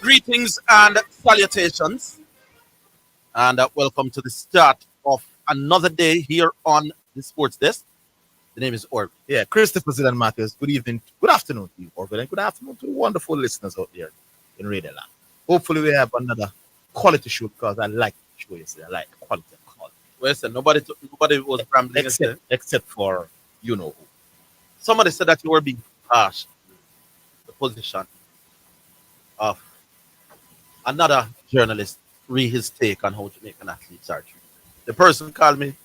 Greetings and salutations, and welcome to the start of another day here on the Sports Desk. The name is Orville. Yeah, Christopher Zidane Marcus. Good evening, good afternoon to you, Orville, and good afternoon to the wonderful listeners out there in Radio Land. Hopefully, we have another quality show because I like the show yesterday. I like quality and quality. Well, listen, nobody was rambling yesterday. Except for you know who. Somebody said that you were being harsh. The position of another journalist read his take on how Jamaican athletes are treated. The person called me,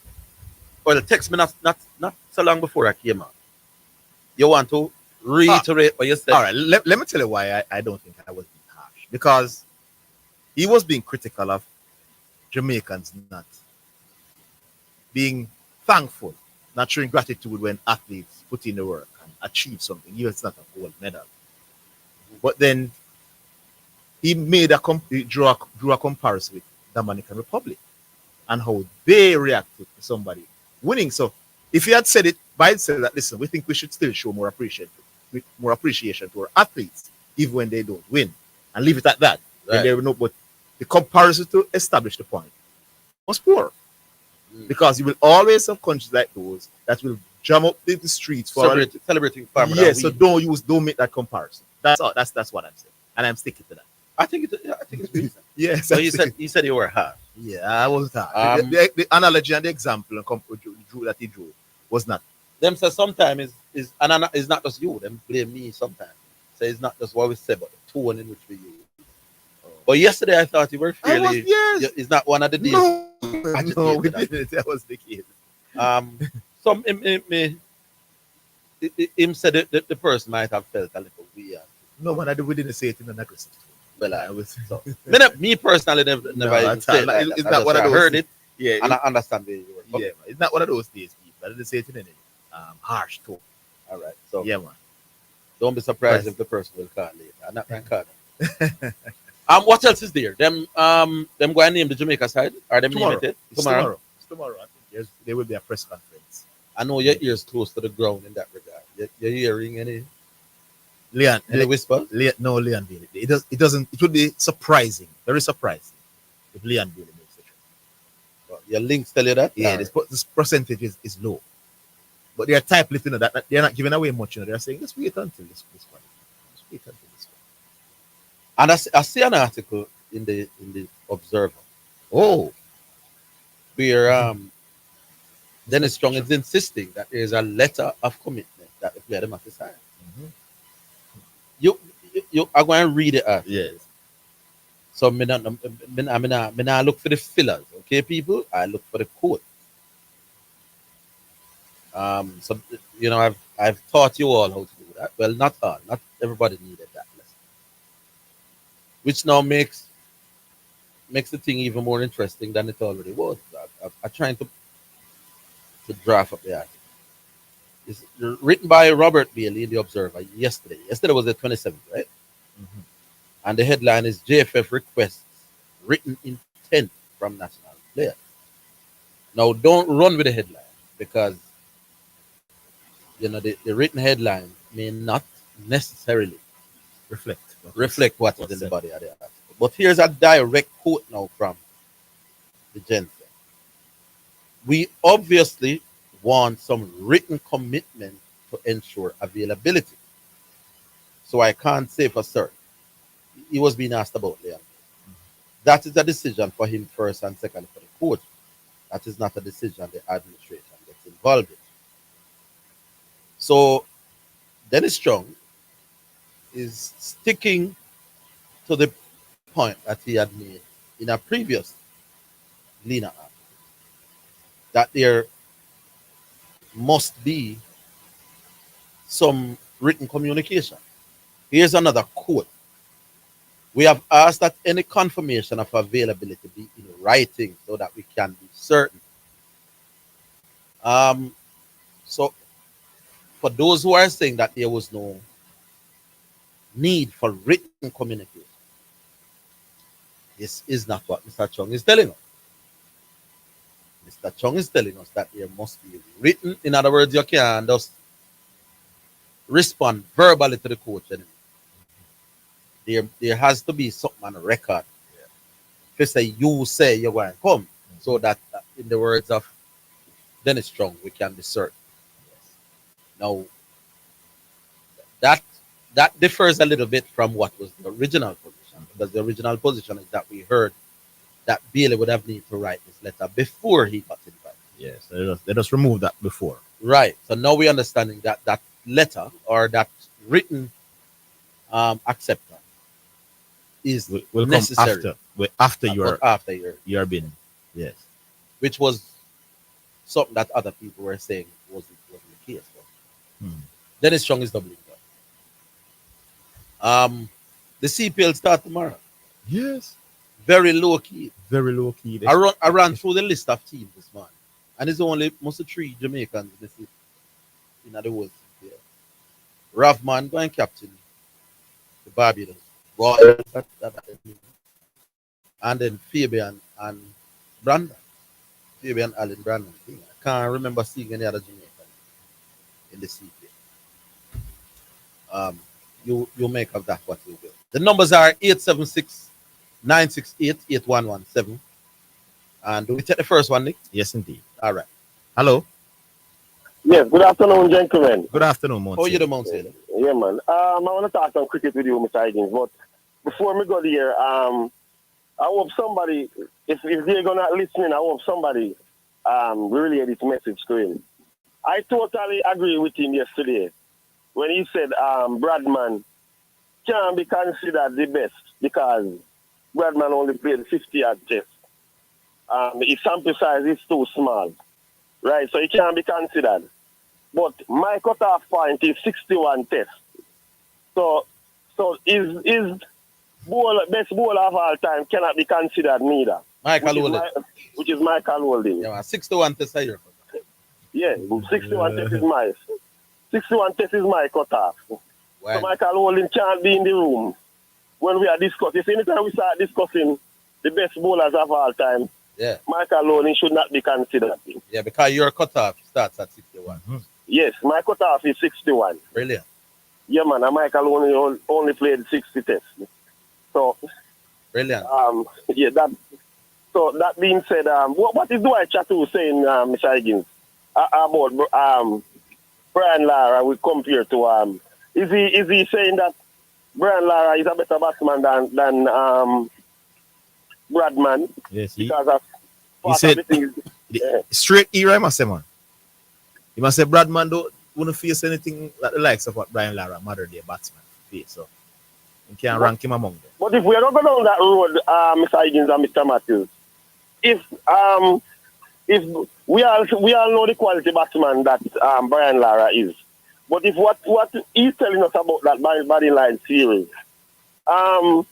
well, text me not so long before I came on. You want to reiterate what you said? All right, let me tell you why I don't think I was being harsh. Because he was being critical of Jamaicans not being thankful, not showing gratitude when athletes put in the work and achieve something, even if it's not a gold medal. But then he made he drew a comparison with Dominican Republic and how they reacted to somebody winning. So if he had said it by itself that listen, we think we should still show more appreciation to our athletes, even when they don't win, and leave it at that. Right. Then they will know. But the comparison to establish the point was poor. Because you will always have countries like those that will jam up the streets for celebrating farmer. Yes, so don't make that comparison. That's all. That's what I'm saying, and I'm sticking to that. I think it's reason. Yes. So he said you were harsh. Yeah, I wasn't hard. The analogy and the example that he drew was not. Them say sometimes is not just you. Them blame me sometimes. So it's not just what we say, but the tone in which we use. But yesterday I thought you were fairly. It's not one of the days. No, we didn't. That was the case. Some him said that the person might have felt a little weird. No, but we didn't say it in an aggressive tone. Well, I was so. me personally never even said that. It's not one of those. I heard it. Yeah, and I understand where you were. Yeah, it's not one of those days, people. I didn't say it in any harsh tone. All right. So yeah, man. Don't be surprised if the person will call later. I'm not going to call. What else is there? Them going to name the Jamaica side? Are them tomorrow? It's tomorrow. I think there will be a press conference. I know your ear's close to the ground in that regard. You're hearing any whisper? No, Leon Bailey. It doesn't. It would be surprising, very surprising, if Leon Bailey makes the trip. Well, your links tell you that? Yeah, this percentage is low. But they are type-lift, that they're not giving away much. They're saying, let's wait until this one. Let's wait until this one. And I see an article in the Observer. Oh, where Dennis Strong is insisting that there is a letter of commitment that the player must sign. Mm-hmm. You are going to read it out. Yes. So I look for the fillers, okay, people? I look for the quote. So I've taught you all how to do that. Well, not all, not everybody needed that lesson. Which now makes the thing even more interesting than it already was. I'm trying to draft up the article. It's written by Robert Bailey in the Observer yesterday. Yesterday was the 27th, right? Mm-hmm. And the headline is JFF requests written intent from national players. Now, don't run with the headline because the written headline may not necessarily reflect what is in the body of the article. But here's a direct quote now from the gentleman. We obviously want some written commitment to ensure availability. So I can't say for certain. He was being asked about Leon. That is a decision for him first and second for the coach. That is not a decision the administration gets involved in. So Dennis Strong is sticking to the point that he had made in a previous Lena article, that there must be some written communication. Here's another quote. We have asked that any confirmation of availability be in writing so that we can be certain. So for those who are saying that there was no need for written communication, this is not what Mr. Chung is telling us. Mr. Chung is telling us that there must be written. In other words, you can't just respond verbally to the coach anymore. there has to be something on the record. If you say you're going to come, so that in the words of Dennis Strong, we can be certain. Now that that differs a little bit from what was the original position, because the original position is that we heard that Bailey would have need to write this letter before he got invited. Yes, let us remove that before. Right. So now we're understanding that that letter or that written acceptance is Will come necessary after. After after you're you're been. Yes. which was something that other people were saying wasn't the case. But Dennis Strong is doubling down. The CPL start tomorrow. Yes. Very low key. Very low key. I ran through the list of teams this morning, and it's only mostly 3 Jamaicans in the whole CPL. Ravman going captain the Barbados, Roy, and then Fabian and Brandon. Fabian Allen Brandon. I can't remember seeing any other Jamaican in the CPL. You make of that what you will. The numbers are 876-968-8117. And do we take the first one, Nick? Yes, indeed. All right. Hello. Yes, good afternoon, gentlemen. Good afternoon, Mount. How are you, the Mount Sailor? Yeah, man. I want to talk some cricket with you, Mr. Higgins, but before we go there, I hope somebody, if they're gonna listening, I hope somebody relay this message to him. I totally agree with him yesterday when he said Bradman can be considered the best because Bradman only played 50 at test. His sample size is too small, right? So he can't be considered. But my cutoff point is 61 tests. So is best bowler of all time cannot be considered neither. Michael Holding. Which is Michael Holding. Yeah, 61 tests a year. Yeah, 61 tests is my 61 tests is my cutoff. Wow. So Michael Holding can't be in the room when we are discussing. Anytime we start discussing the best bowlers of all time, yeah, Michael Holding should not be considered. Yeah, because your cutoff starts at 61. Yes, my cutoff is 61. Brilliant. Yeah, man, and Michael only played 60 tests. So, brilliant. Yeah, that being said, what is Dwight Chattu saying, Mr. Higgins, about Brian Lara we compare to is he saying that Brian Lara is a better batsman than Bradman? Yes, he said straight era must say, man. He must say Bradman don't want to face anything like the likes of what Brian Lara, modern day batsman, face. So you can't rank him among them. But if we are not going down that road, Mr. Higgins and Mr. Matthews, if we all know the quality batsman that Brian Lara is, but if what he's telling us about that body line series, I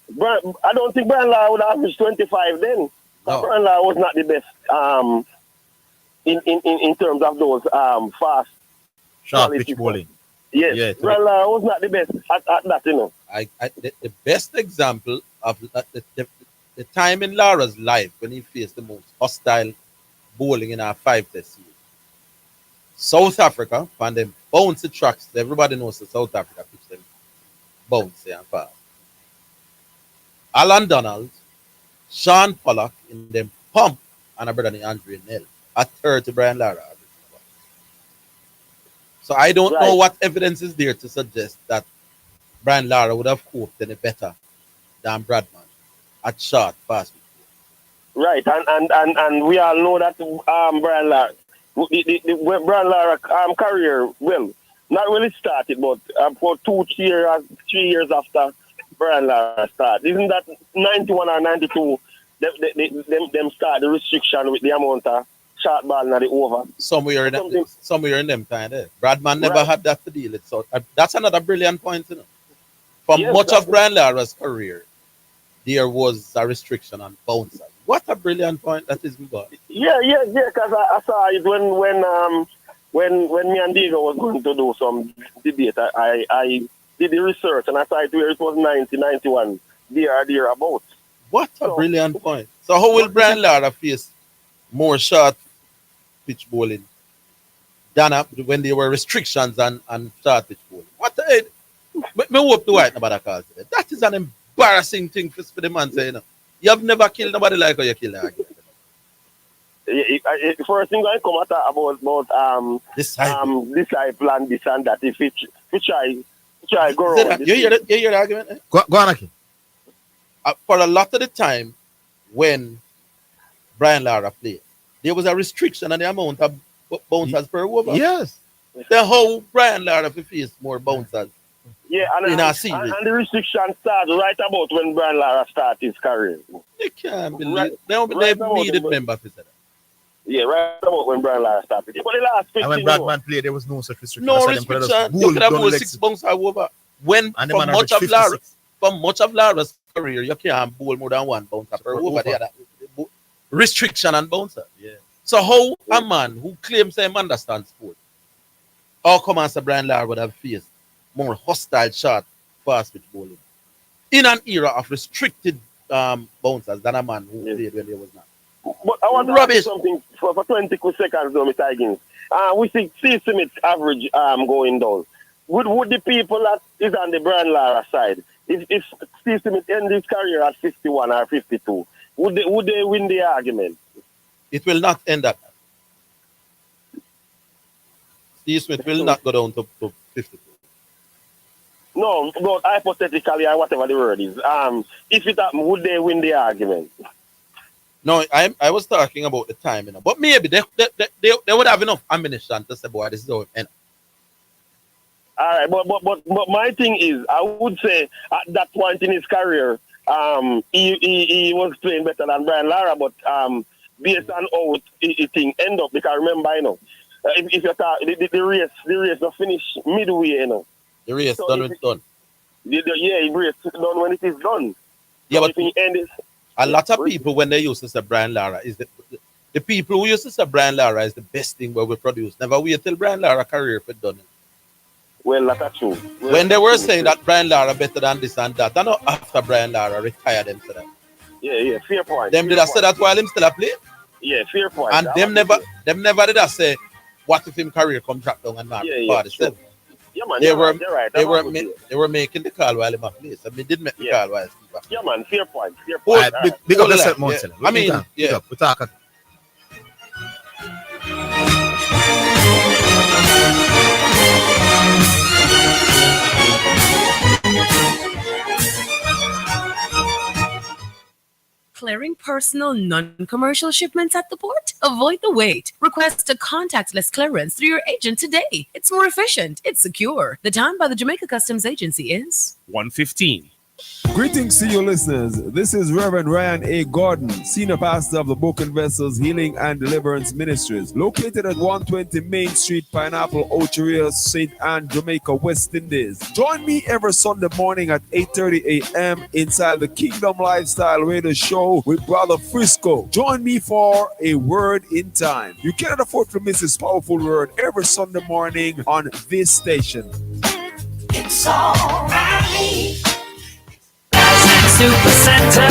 don't think Brian Lara would average 25 then. No. Brian Lara was not the best in terms of those fast sharp pitch bowling. Yes, yeah, Brian Lara was not the best at that, you know. The best example of the time in Lara's life when he faced the most hostile bowling in our 5-test series. South Africa, and them bouncy tracks. Everybody knows that South Africa pitch them bouncy and fast. Alan Donald, Sean Pollock in them pump, and a brother named Andrew Nell at 30 Brian Lara. So I don't know what evidence is there to suggest that Brian Lara would have coped any better than Bradman at short, fast. Right, and we all know that Brian Lara, the Brian Lara career, well, not really started, but for 3 years after Brian Lara started. Isn't that 91 or 92? Them start the restriction with the amount of short ball in the over. Somewhere in them time there. Bradman never had that to deal with. So that's another brilliant point, you know. For much of Brian Lara's career, there was a restriction on bouncers. What a brilliant point that is, God. Yeah, because I saw it when me and Diego was going to do some debate. I did the research and I saw it where it was 90, 91, there about. What a brilliant point. So how will Brian Lara face more short pitch bowling than when there were restrictions on short pitch bowling? What me hope to white about that call today. That is an embarrassing thing for the man saying, you have never killed nobody like how you kill her. First thing I come at about disciple and this and that. If it try go around. You hear the argument? Eh? Go on, Aki. For a lot of the time, when Brian Lara played, there was a restriction on the amount of bouncers per over. Yes. The whole Brian Lara faced more bouncers. Yeah, and the restriction started right about when Brian Lara started his career. You can't believe they needed members for that. Yeah, right about when Brian Lara started. But the last 15 and when Bradman played, there was no such restriction. No restriction. You could have more 6 bouncers over. When for much of Lara's career, you can't bowl more than 1 bouncer per over. There, restriction and bouncer. Yeah. So how a man who claims him understands sport, how come as Brian Lara would have faced more hostile shot fast pitch bowling in an era of restricted bouncers than a man who played when there was not. But I want to ask you something for 20 seconds, though, Mr. Higgins. We see Steve Smith's average going down. Would the people that is on the Brian Lara side, if Steve Smith end his career at 51 or 52, would they win the argument? It will not end at that. Steve Smith will not go down to 52. No, but hypothetically or whatever the word is, if it happened, would they win the argument? No, I was talking about the time, but maybe they would have enough ammunition to say, boy, this is how it ends. All right, but my thing is, I would say at that point in his career, he was playing better than Brian Lara, but based on how it thing end up, because remember, if you talk the race will finish midway, The race so done when it's done. The race done when it is done. Yeah, so but a lot of people, when they used to say Brian Lara, is the people who used to say Brian Lara is the best thing where we produce. Never wait till Brian Lara career for done. Well, that's true. When they were saying that Brian Lara better than this and that, I know after Brian Lara retired them to that. Yeah, fair point. Them did I say that while him still a play? Yeah, fair point. And them never did I say, what if him career come drop down and not 47? Yeah, man, they were making the call while in my place. I mean, did make the call while he's back. Yeah, man, fair point. Right, big up yourself, Montel. I mean, yeah. We talk. Clearing personal, non-commercial shipments at the port? Avoid the wait. Request a contactless clearance through your agent today. It's more efficient. It's secure. The time by the Jamaica Customs Agency is 1:15. Greetings to you listeners. This is Reverend Ryan A. Gordon, Senior Pastor of the Broken Vessels Healing and Deliverance Ministries, located at 120 Main Street, Pineapple, Ocheria, St. Anne, Jamaica, West Indies. Join me every Sunday morning at 8:30 a.m. inside the Kingdom Lifestyle Radio Show with Brother Frisco. Join me for a word in time. You cannot afford to miss this powerful word every Sunday morning on this station. It's all right. Super Center.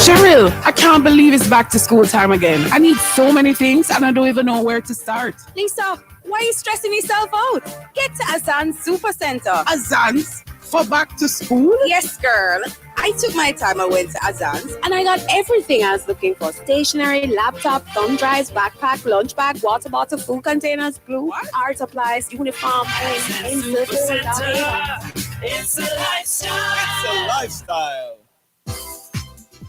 Cheryl, I can't believe it's back to school time again. I need so many things and I don't even know where to start. Lisa, why are you stressing yourself out? Get to Azan's Super Center. Azan's? For back to school? Yes, girl. I took my time. I went to Azan's and I got everything I was looking for. Stationery, laptop, thumb drives, backpack, lunch bag, water bottle, food containers, glue, art supplies, uniform, It's a lifestyle. It's a lifestyle.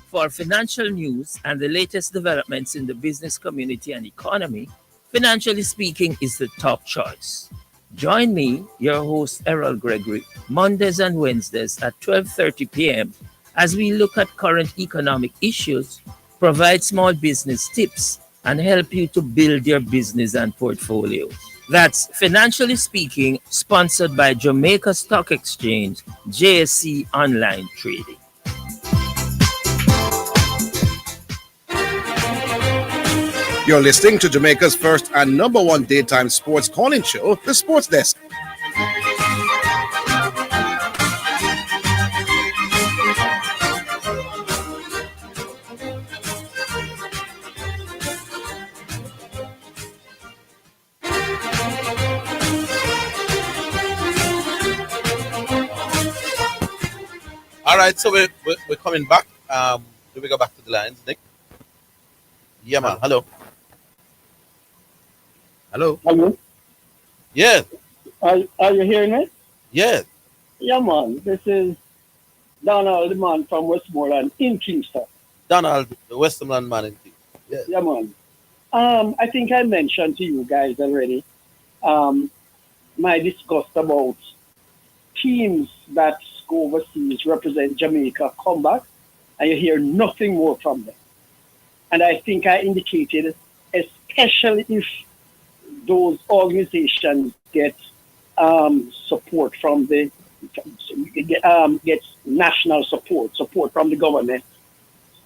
For financial news and the latest developments in the business community and economy, Financially Speaking is the top choice. Join me, your host Errol Gregory, Mondays and Wednesdays at 12:30 p.m. as we look at current economic issues, provide small business tips, and help you to build your business and portfolio. That's Financially Speaking, sponsored by Jamaica Stock Exchange, JSC Online Trading. You're listening to Jamaica's first and #1 daytime sports calling show, The Sports Desk. All right, so we're coming back. Do we go back to the lines, Nick? Yeah, man. Hello. Hello. Hello? Yes. Are you hearing me? Yes. Yeah, man. This is Donald, the man from Westmoreland in Kingston. Donald, the Westmoreland man in Kingston. Yes. Yeah, man. I think I mentioned to you guys already my disgust about teams that go overseas represent Jamaica come back and you hear nothing more from them. And I think I indicated, especially if those organizations get support from the gets national support from the government,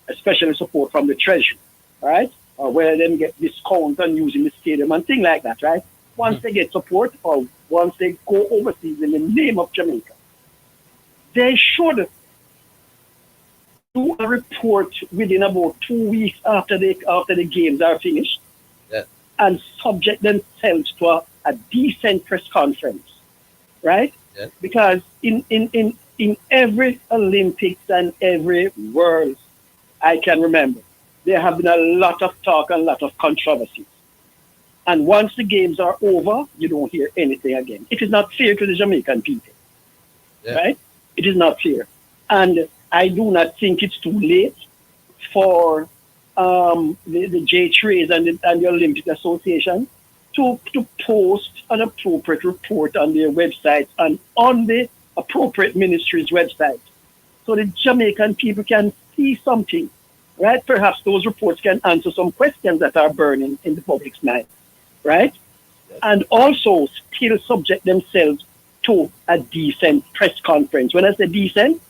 especially support from the treasury, right? Or where them get discounts on using the stadium and things like that, right? Once they get support or once they go overseas in the name of Jamaica, they should do a report within about 2 weeks after the games are finished, Yeah. and subject themselves to a decent press conference, right? Yeah. Because in every Olympics and every World I can remember, there have been a lot of talk and a lot of controversy. And once the games are over, you don't hear anything again. It is not fair to the Jamaican people, Yeah. right? It is not fair. And I do not think it's too late for the J-Trades and the Olympic Association to post an appropriate report on their websites and on the appropriate ministry's website so the Jamaican people can see something, right? Perhaps those reports can answer some questions that are burning in the public's mind, right? Yes. And also still subject themselves to a decent press conference. When I say decent,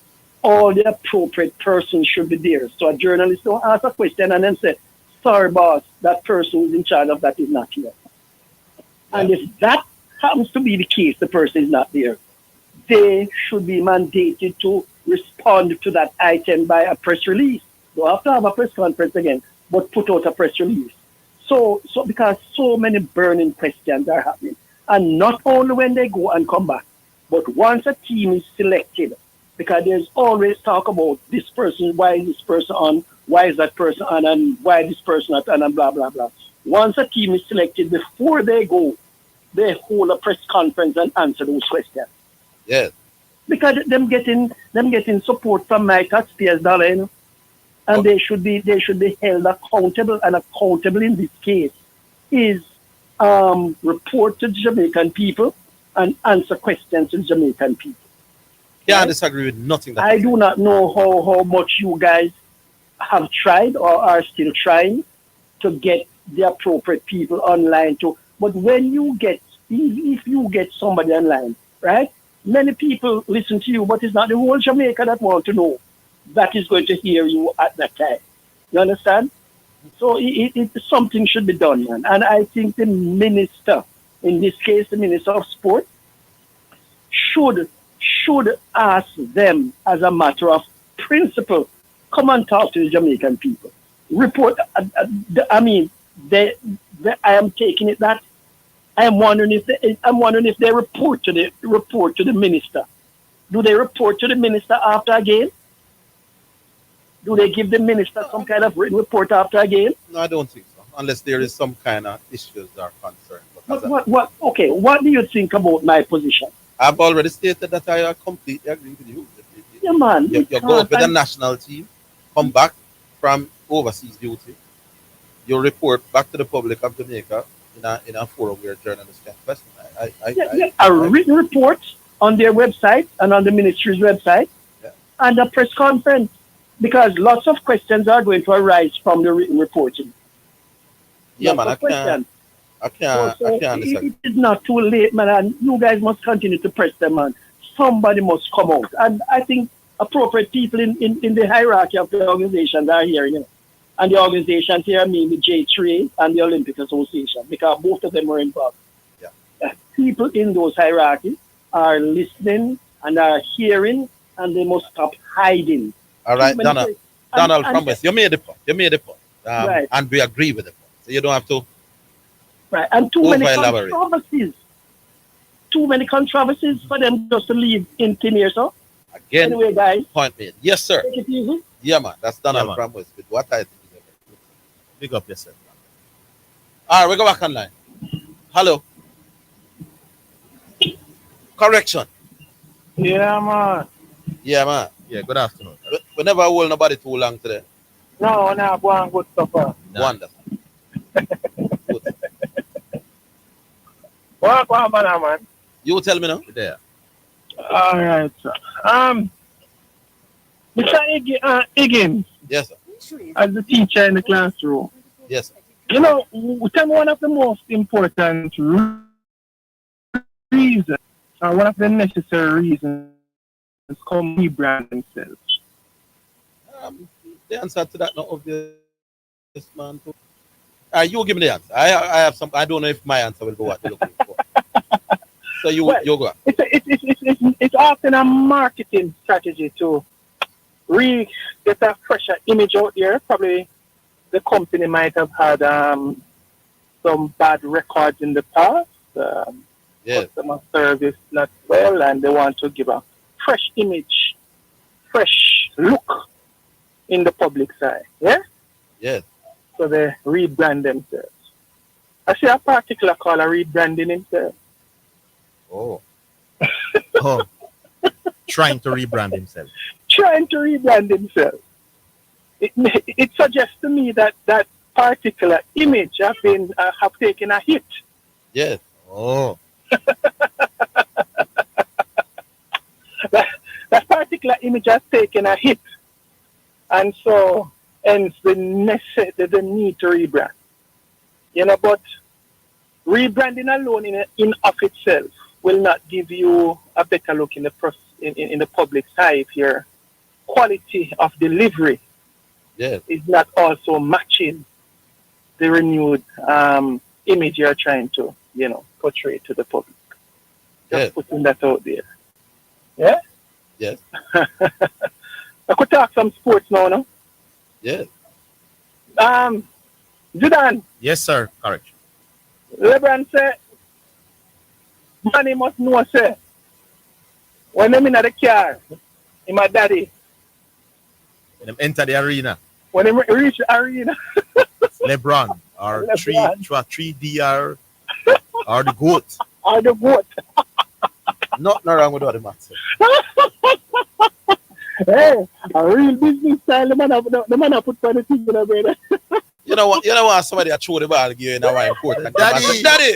all the appropriate persons should be there. So a journalist don't ask a question and then say, sorry, boss, that person who's in charge of that is not here. And if that happens to be the case, the person is not there, they should be mandated to respond to that item by a press release. Don't have to have a press conference again, but put out a press release. So because so many burning questions are happening. And not only when they go and come back, but once a team is selected, because there's always talk about this person, why is this person on, why is that person on, and why this person not on, and blah, blah, blah. Once a team is selected, before they go, they hold a press conference and answer those questions. Yes. Because them getting support from my taxpayers' dollar, you know, and they should be held accountable, and accountable in this case is report to the Jamaican people and answer questions to the Jamaican people. Can't disagree with nothing. That I do not know how much you guys have tried or are still trying to get the appropriate people online to. But when you get, if you get somebody online, right? Many people listen to you, but it's not the whole Jamaica that want to know that is going to hear you at that time. You understand? So something should be done, man. And I think the minister, in this case, the Minister of Sport, should ask them as a matter of principle, come and talk to the Jamaican people. Report. I am taking it that I'm wondering if they report to the minister. Do they report to the minister after a game? Do they give the minister some kind of written report after a game? No, I don't think so. Unless there is some kind of issues or concern. Okay, what do you think about my position? I've already stated that I completely agree with you. Yeah, man. You go with the national team, come back from overseas duty, you report back to the public of Jamaica in a forum where journalists can question. A written report on their website and on the ministry's website, and a press conference, because lots of questions are going to arise from the written reporting. Yeah, man, I can't It is not too late, man, and you guys must continue to press them, man. Somebody must come out. And I think appropriate people in the hierarchy of the organizations are here, you know. And the organizations here, I mean the J3 and the Olympic Association, because both of them were involved. Yeah. People in those hierarchies are listening and are hearing, and they must stop hiding. All right, Donald from West, you made the point. Right. And we agree with the point. So you don't have to. Right, and too many controversies for them just to leave in thin air, so. Again, Anyway, guys, point made. Yes, sir. take it easy. Yeah, man. That's Donald Yeah, man. from Westfield. What I think. Big up yourself. All right, we go back online. Hello. Correction. Yeah, man. Yeah, man. Yeah, good afternoon. We never hold nobody too long today. No, go on, good stuff. Nah. Wonderful. Good. What man? You tell me now. There. All right, sir. Mr. Higgins, Yes, sir. as the teacher in the classroom, Yes, sir. you know, tell me one of the most important reasons, or one of the necessary reasons, come rebrand themselves. The answer to that not obvious, man. You give me the answer. I have some. I don't know if my answer will go what you're looking for. So you go. It's often a marketing strategy to get a fresher image out there. Probably the company might have had some bad records in the past. Customer service not well, and they want to give a fresh image, fresh look in the public side. Yeah? Yes. So they rebrand themselves. I see a particular call a rebranding himself. Oh. Oh. Trying to rebrand himself. Trying to rebrand himself. It suggests to me that that particular image have taken a hit. Yes. Oh. That particular image has taken a hit, and so hence the need to rebrand. You know, but rebranding alone in of itself will not give you a better look in the public's eye if your quality of delivery is not also matching the renewed image you're trying to, portray to the public. Just putting that out there. Yeah? Yes. I could talk some sports now, no? Yes. Zidane. Yes, sir. Correct. LeBron said, money must know, say, when I'm in the car, in my daddy. When them enter the arena. When they reach the arena. LeBron or LeBron. 3DR or the GOAT. Or the GOAT. Nothing wrong with what the man said. Hey, a real business style, the man have put for the thing, brother. You know what? Somebody throw the ball give you in our court. And Daddy. Daddy.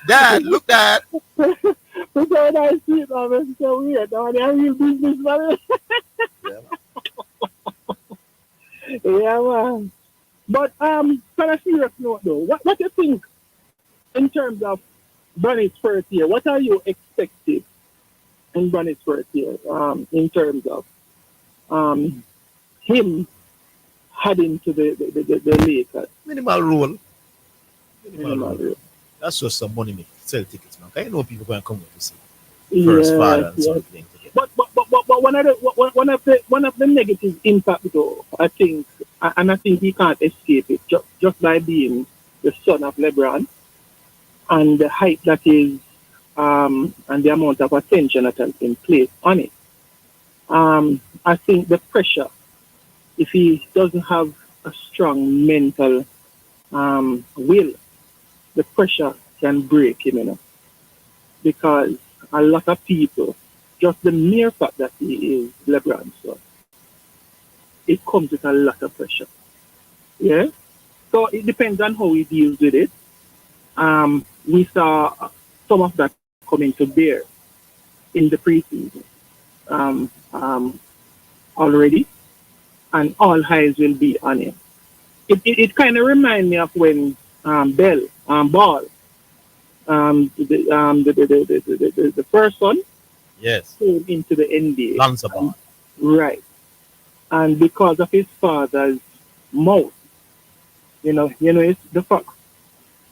Dad, look that. Look how nice it is, it's so weird. Now they're real business, man. Yeah, man. But on a serious note, though, what do you think in terms of Bunny's first year? What are you expecting in Bunny's first year in terms of him heading to the Lakers? Minimal role. Minimal role. That's just some money make sell tickets, man. I know people going to come here to see first father and something. But one of the negative impact, though, I think, and I think he can't escape it just by being the son of LeBron and the hype that is and the amount of attention that has been placed on it. I think the pressure, if he doesn't have a strong mental will, the pressure can break him, because a lot of people, just the mere fact that he is LeBron's son, it comes with a lot of pressure. Yeah? So it depends on how he deals with it. We saw some of that coming to bear in the preseason already, and all eyes will be on him. It kind of reminds me of when Ball, the first one, yes, came into the NBA. Lonzo Ball. Right. And because of his father's mouth, it's the fuck.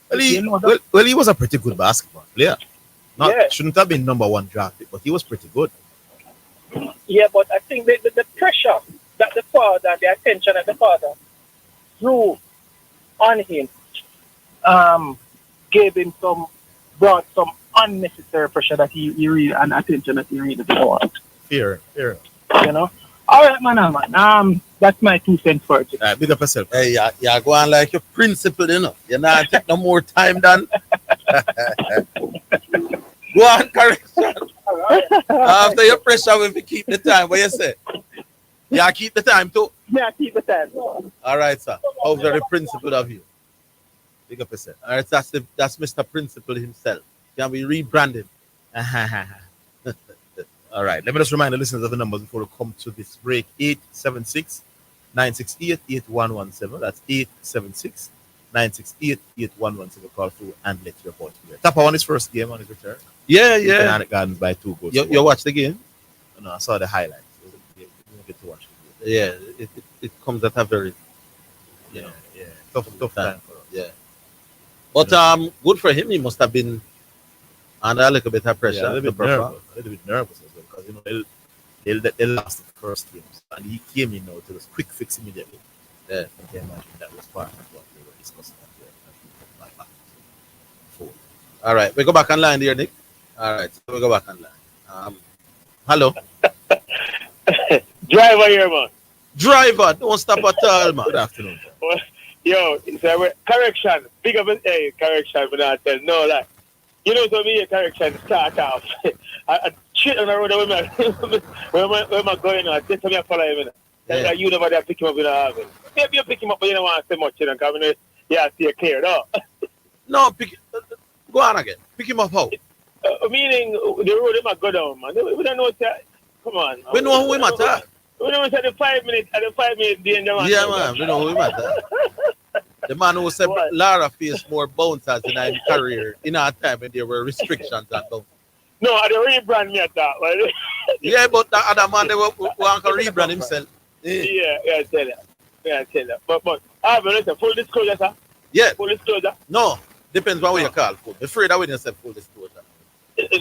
Well, he was a pretty good basketball player. Shouldn't have been number one drafted, but he was pretty good. Yeah, but I think the pressure that the father, the attention that the father drew on him, brought some unnecessary pressure that he really and attention that he really doesn't want. Fear. You know. All right, man. That's my 2 cents for it. Big up yourself. Hey, yeah, go on like your principle, you know. You're not take no more time than. Go on, correction. After your pressure, we keep the time. What you say? Yeah, keep the time too. Yeah, keep the time. All right, sir. How very principled of you. Big up yourself. All right, that's Mr. Principal himself. Can we rebrand him? All right. Let me just remind the listeners of the numbers before we come to this break. 876-968-8117. That's 876-968-8117. Call through and let your voice be heard. Tapa won his first game on his return. Yeah. Banana Gardens by 2 goals. You watched the game? No, I saw the highlights. You didn't get to watch the game. Yeah, it comes at a very, tough time for us. Yeah. But good for him. He must have been under a little bit of pressure. Yeah, a little bit nervous as well, because they lost the first game, and he came in now to this quick fix immediately. Yeah, I can imagine that was part of what they were discussing at the All right, we go back online there, Nick. All right, so we go back online. Hello. Driver here, man. Driver, don't stop at all, man. Good afternoon. Yo, correction. Big up, hey, correction, but not tell no lie. You know, so me a correction start off. I shit on the road where am I going on? Just tell me I follow him. Yeah. You never there pick him up in the harvest. Maybe you pick him up, but you don't want to say much, you know, because yeah, see clear, no? No, go on again. Pick him up how? Meaning, the road him go down, man. We don't know that. Come on. We know who him at. We know at the 5 minute danger, man. Yeah, man, we know who him at. The man who said Lara faced more bouncers in her career in our time when there were restrictions and bounces. No, I don't rebrand me at that. Right? Yeah, but the other man, they want to rebrand himself. Yeah, I tell you. But listen, full disclosure, sir. Yeah. Full disclosure. No, depends on what you call full. Afraid I wouldn't say full disclosure.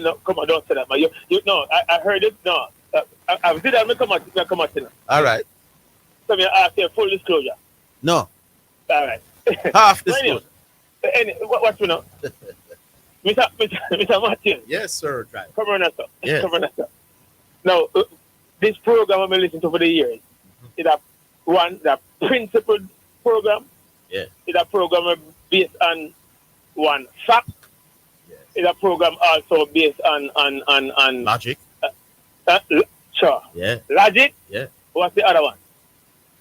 No, come on, don't say that, man. You no, I heard it. No, I've seen that. Come on. All right. So I ask you full disclosure. No. All right. Half disclosure. What's me now? Mr. Martin. Yes, sir. Drive. Come on, sir. Yes. Come on, sir. Now, this program I've been listening to for the years, it's a principled program. Yeah. It's a program based on one fact. Yes. It's a program also based on logic. Sure. Yeah. Logic. Yeah. What's the other one?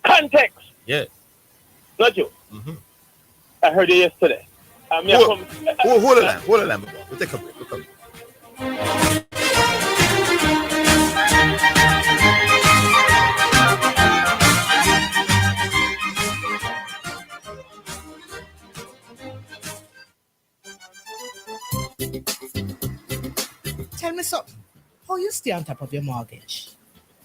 Context. Yes. Not you. Mm-hmm. I heard it yesterday. Hold the line. We'll take a break. We'll come. Tell me something. How you stay on top of your mortgage?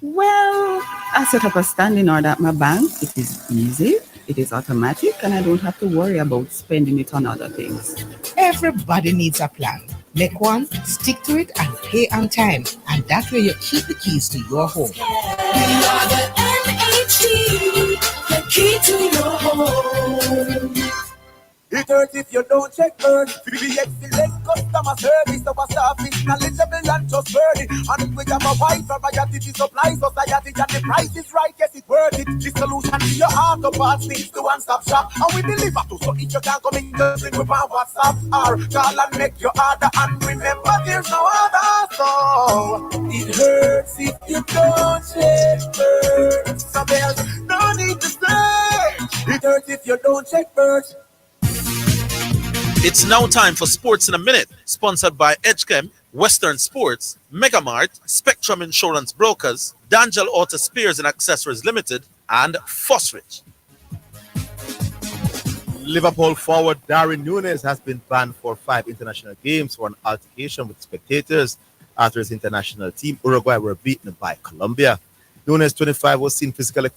Well, I set up a standing order at my bank. It is easy, it is automatic, and I don't have to worry about spending it on other things. Everybody needs a plan. Make one, stick to it, and pay on time. And that way you keep the keys to your home. We are the MHD, the key to your home. It hurts if you don't check earth. We be excellent customer service. Our staff is knowledgeable and trustworthy. And we have a wide variety to supply society. And the price is right, yes, it's worth it. The solution to your heart of parts things to one-stop shop. And we deliver to, so if you can't come in, just ring with my WhatsApp or call and make your order. And remember, there's no other. So it hurts if you don't check earth. Something else, no need to say. It hurts if you don't check earth. It's now time for Sports in a Minute, sponsored by Edgechem, Western Sports, Megamart, Spectrum Insurance Brokers, Dangel Auto Spares and Accessories Limited, and Fosrich. Liverpool forward Darwin Núñez has been banned for 5 international games for an altercation with spectators after his international team, Uruguay, were beaten by Colombia. Núñez, 25, was seen physically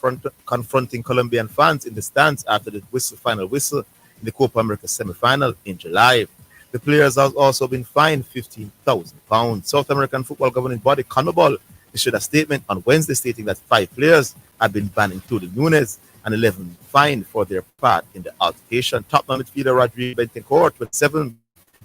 confronting Colombian fans in the stands after the final whistle in the Copa America semi-final in July. The players have also been fined £15,000. South American football governing body CONMEBOL issued a statement on Wednesday stating that 5 players have been banned, including Núñez, and 11 fined for their part in the altercation. Top midfielder Rodrigo Bentancur, 27,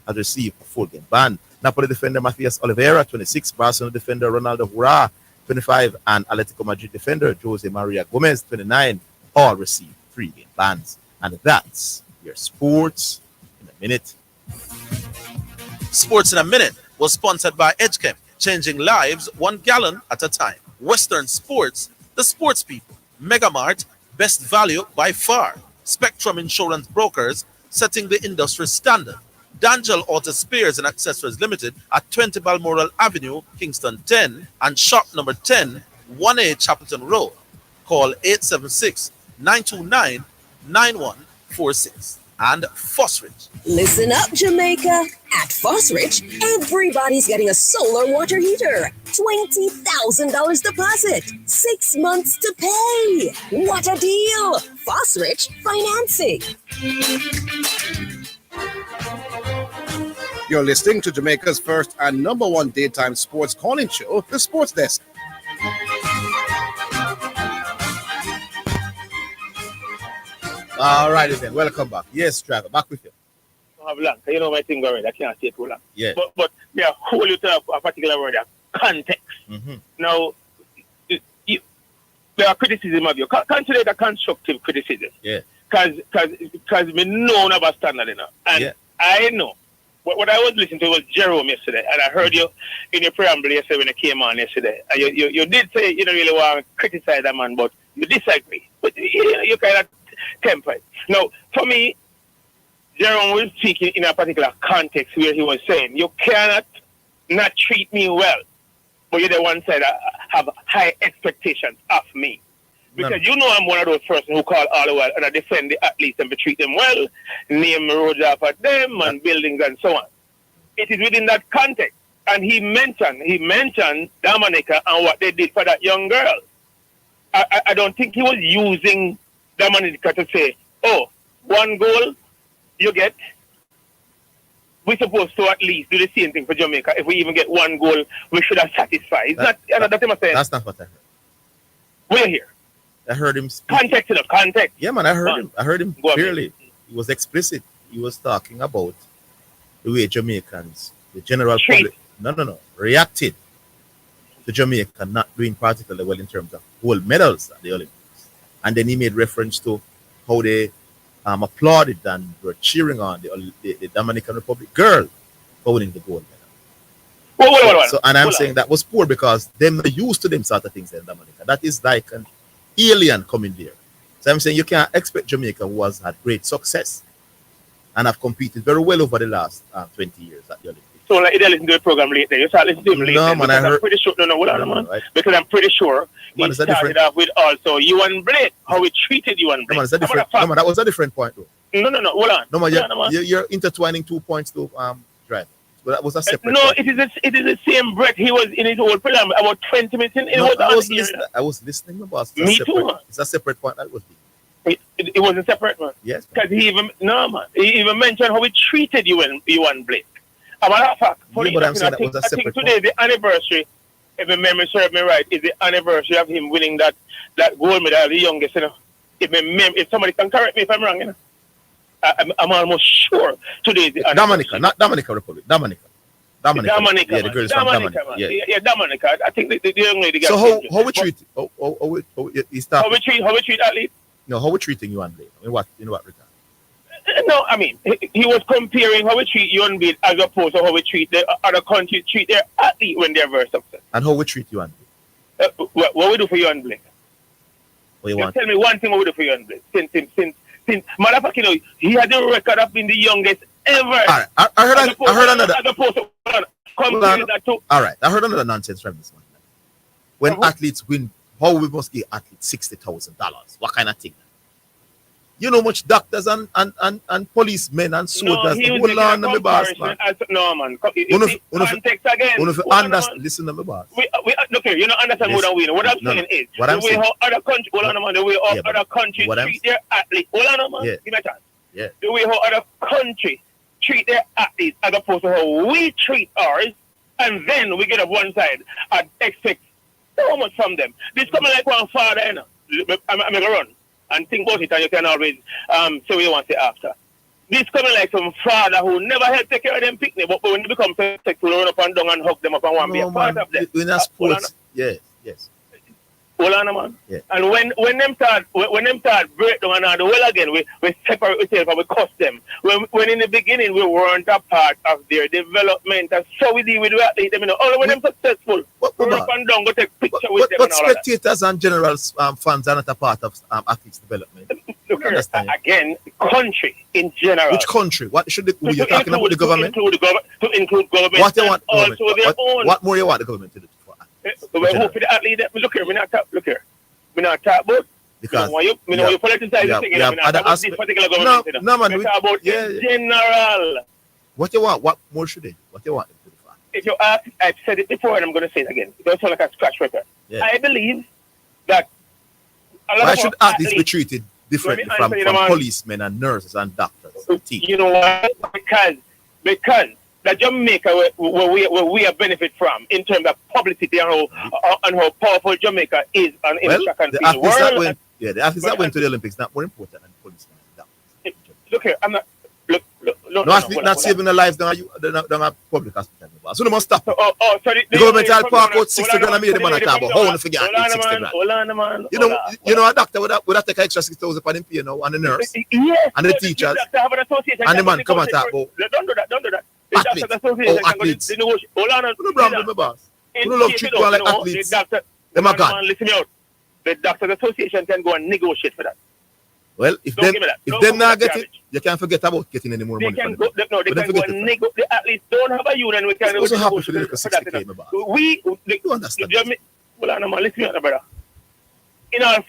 has received a full-game ban. Napoli defender Matthias Oliveira, 26, Barcelona defender Ronaldo Hurra, 25, and Atletico Madrid defender Jose Maria Gomez, 29, all received 3-game bans. And that's your sports in a minute. Sports in a Minute was sponsored by EdgeChem, changing lives 1 gallon at a time. Western Sports, the sports people. Megamart, best value by far. Spectrum Insurance Brokers, setting the industry standard. D'Angel Auto Spares and Accessories Limited at 20 Balmoral Avenue, Kingston 10, and shop number 10, 1A Chapelton Road. Call 876-929-9146. And Fosrich. Listen up, Jamaica. At Fosrich, everybody's getting a solar water heater. $20,000 deposit. 6 months to pay. What a deal. Fosrich Financing. You're listening to Jamaica's first and number one daytime sports calling show, The Sports Desk. All righty then, welcome back. Yes, Trevor, back with you. I have long. You know my thing already. I can't say too long. Yeah. But yeah, hold you to a particular word, context. Mm-hmm. Now, there are criticism of you. Consider it a constructive criticism. Yeah. Because we know about standard enough. And yeah. I know. What I was listening to was Jerome yesterday, and I heard you in your preamble yesterday when you came on yesterday. And you did say you don't really want to criticize that man, but you disagree. But you kind of tempered. Now, for me, Jerome was speaking in a particular context where he was saying, you cannot not treat me well, but you're the one side that have high expectations of me. Because you know I'm one of those persons who call all the while and I defend the athletes and treat them well, name roads after them and buildings and so on. It is within that context. And he mentioned Dominica and what they did for that young girl. I don't think he was using Dominica to say, oh, 1 goal you get. We're supposed to at least do the same thing for Jamaica. If we even get 1 goal, we should have satisfied. That's not what I'm saying. That's not what I heard. We're here. I heard him speak. Context. Yeah, man, I heard him clearly. He was explicit. He was talking about the way Jamaicans, the general public, reacted to Jamaica not doing particularly well in terms of gold medals at the Olympics. And then he made reference to how they applauded and were cheering on the Dominican Republic girl for winning the gold medal. I'm saying that was poor because they're not used to them sort of things in Dominica. That is like an alien coming there. So I'm saying you can't expect Jamaica, who has had great success and have competed very well over the last 20 years at the Olympics. So like, you didn't listen to the program later. You start listening to him later. No, man, I'm pretty sure. Right? Because I'm pretty sure he started off with also Ewan Blake, how we treated Ewan Blake. No, man, that was a different point, though. No, hold on. No, man, you're intertwining 2 points to drive. But that was a separate No, point. it is the same breath he was in his whole program. About 20 minutes in. I was listening, my boss. Me too. It's a separate point that was it was a separate one. Yes. Because he even mentioned how we treated Ewan Blake. As a matter of fact, I think today the anniversary, if my memory serves me right, is the anniversary of him winning that gold medal, the youngest. If somebody can correct me if I'm wrong, I'm almost sure today is the Dominica, not Dominica Republic. Dominica. Yeah, the girl is from Dominica. Yeah, Dominica. I think the young lady. So how we treat? How we treat athletes? No, how we treating you and Blake? In what regard? No, I mean, he was comparing how we treat you and Blake as opposed to how we treat the other countries treat their athlete when they're very successful. And how we treat you and Blake? What we do for you and Blake? What you want? Tell me one thing what we do for you and Blake. Since matter of fact, he had the record of being the youngest ever. All right, I heard another. As opposed to all right, I heard another nonsense from this one. When athletes win, how we must give athletes $60,000? What kind of thing? You know much doctors and policemen and soldiers. Hold on to me, boss, man. No, man. Context again. Listen to me, boss. Look here, you don't understand what I'm saying. What I'm saying is the way how other countries, the way how other countries treat their athletes. Hold on, man. Give me a chance. Yeah. The way how other countries treat their athletes as opposed to how we treat ours, and then we get up one side and expect so much from them. This coming like one father, you know. I'm going to run and think about it, and you can always say what you want to say after. this coming like some father who never had to take care of them picnic, but when they become sexual, run up and down and hug them up and want to be a part of them. In a sports, yes. Hold on, man. Yeah. And when them start break down and all the well again, we separate ourselves and we cuss them. When in the beginning we weren't a part of their development, and so we deal with the athletes. You know, all when them successful, run up and down, go take picture with them. But and all spectators and general fans are not a part of athletes' development. Look here, again, country in general. Which country? What should were you talking about the government? To include government. What you want government? Also their own. What more you want the government to do? We're hoping the athlete. Look here, we're not talk about because you politicize the thing. We're not talk about this particular government. No, man. We're talk about in general. What you want? What more should they? What you want? If you ask, I've said it before and I'm going to say it again. It don't sound like a scratch record. Yeah. I believe that why should athletes be treated differently from policemen and nurses and doctors? You know why? Because the Jamaica where we are benefit from in terms of publicity and how powerful Jamaica is on in the track and field world. The athletes that went to the Olympics not more important than policemen and doctors. Look here, I'm not. No, athlete not saving their lives down a public hospital. So they must stop. So the government had park out 60 grand and made them on a table. How to forget 60 grand? Hold on, man. You know, a doctor would have take extra 6,000 for them pay now, and the nurse, and the teachers, and the man come and talk about. Don't do that. Athletes. Hold on, no problem, my boss. You don't love treat one like athletes. Them are gone. Listen me out. The Doctors Association can go and negotiate for that. Well, if them not get it, you can't forget about getting any more money. They can go and negotiate. The athletes don't have a union. We can also happy for the Hold on, man. Listen me out, brother. In all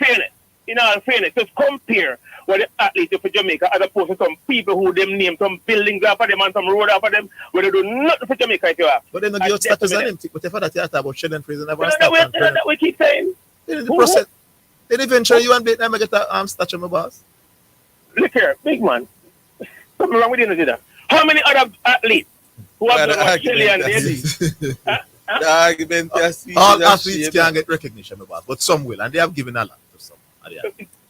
fairness, just compare what the athletes do for Jamaica as opposed to some people who them name some buildings after them and some road after them where they do nothing for Jamaica if you have. But then the give status on them. But if I tell about Shannon Fraser never that we keep saying. Then the process. Then eventually you and Vietnam get a statue, my boss. Look here, big man. Something wrong with you, Zidane. How many other athletes who have done Australian all athletes can get recognition, my boss, but some will, and they have given a lot to some.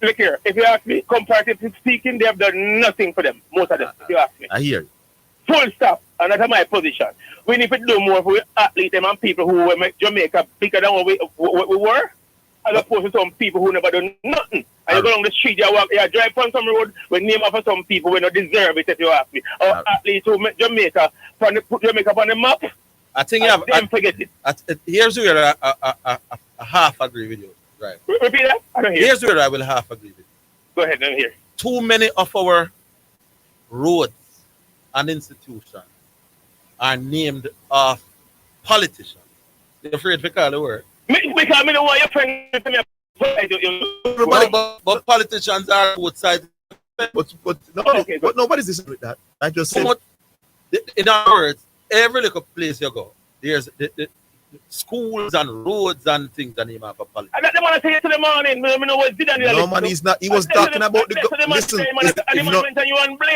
Look here, if you ask me, comparatively speaking, they have done nothing for them, most of them, if you ask me. I hear you. Full stop, and that's my position. We need to do more for athletes and people who will make Jamaica bigger than what we were, as opposed to some people who never done nothing. And you go along the street, you drive on some road, we name up for some people who don't deserve it, if you ask me. Or athletes who make Jamaica, put Jamaica on the map. I think you have. Forget it. Here's where I half agree with you. Right. Repeat that? I don't hear. Here's where I will half agree with you. Go ahead, let me hear. Too many of our roads and institutions are named of politicians. You're afraid to call the word. Because I don't want your friend to me. But politicians are both sides. But nobody's disagreeing with that. I just said. In other words, every little place you go, there's the schools and roads and things that name of a politician. I don't want to say it to the morning. No, man, he's not. He was talking about listen,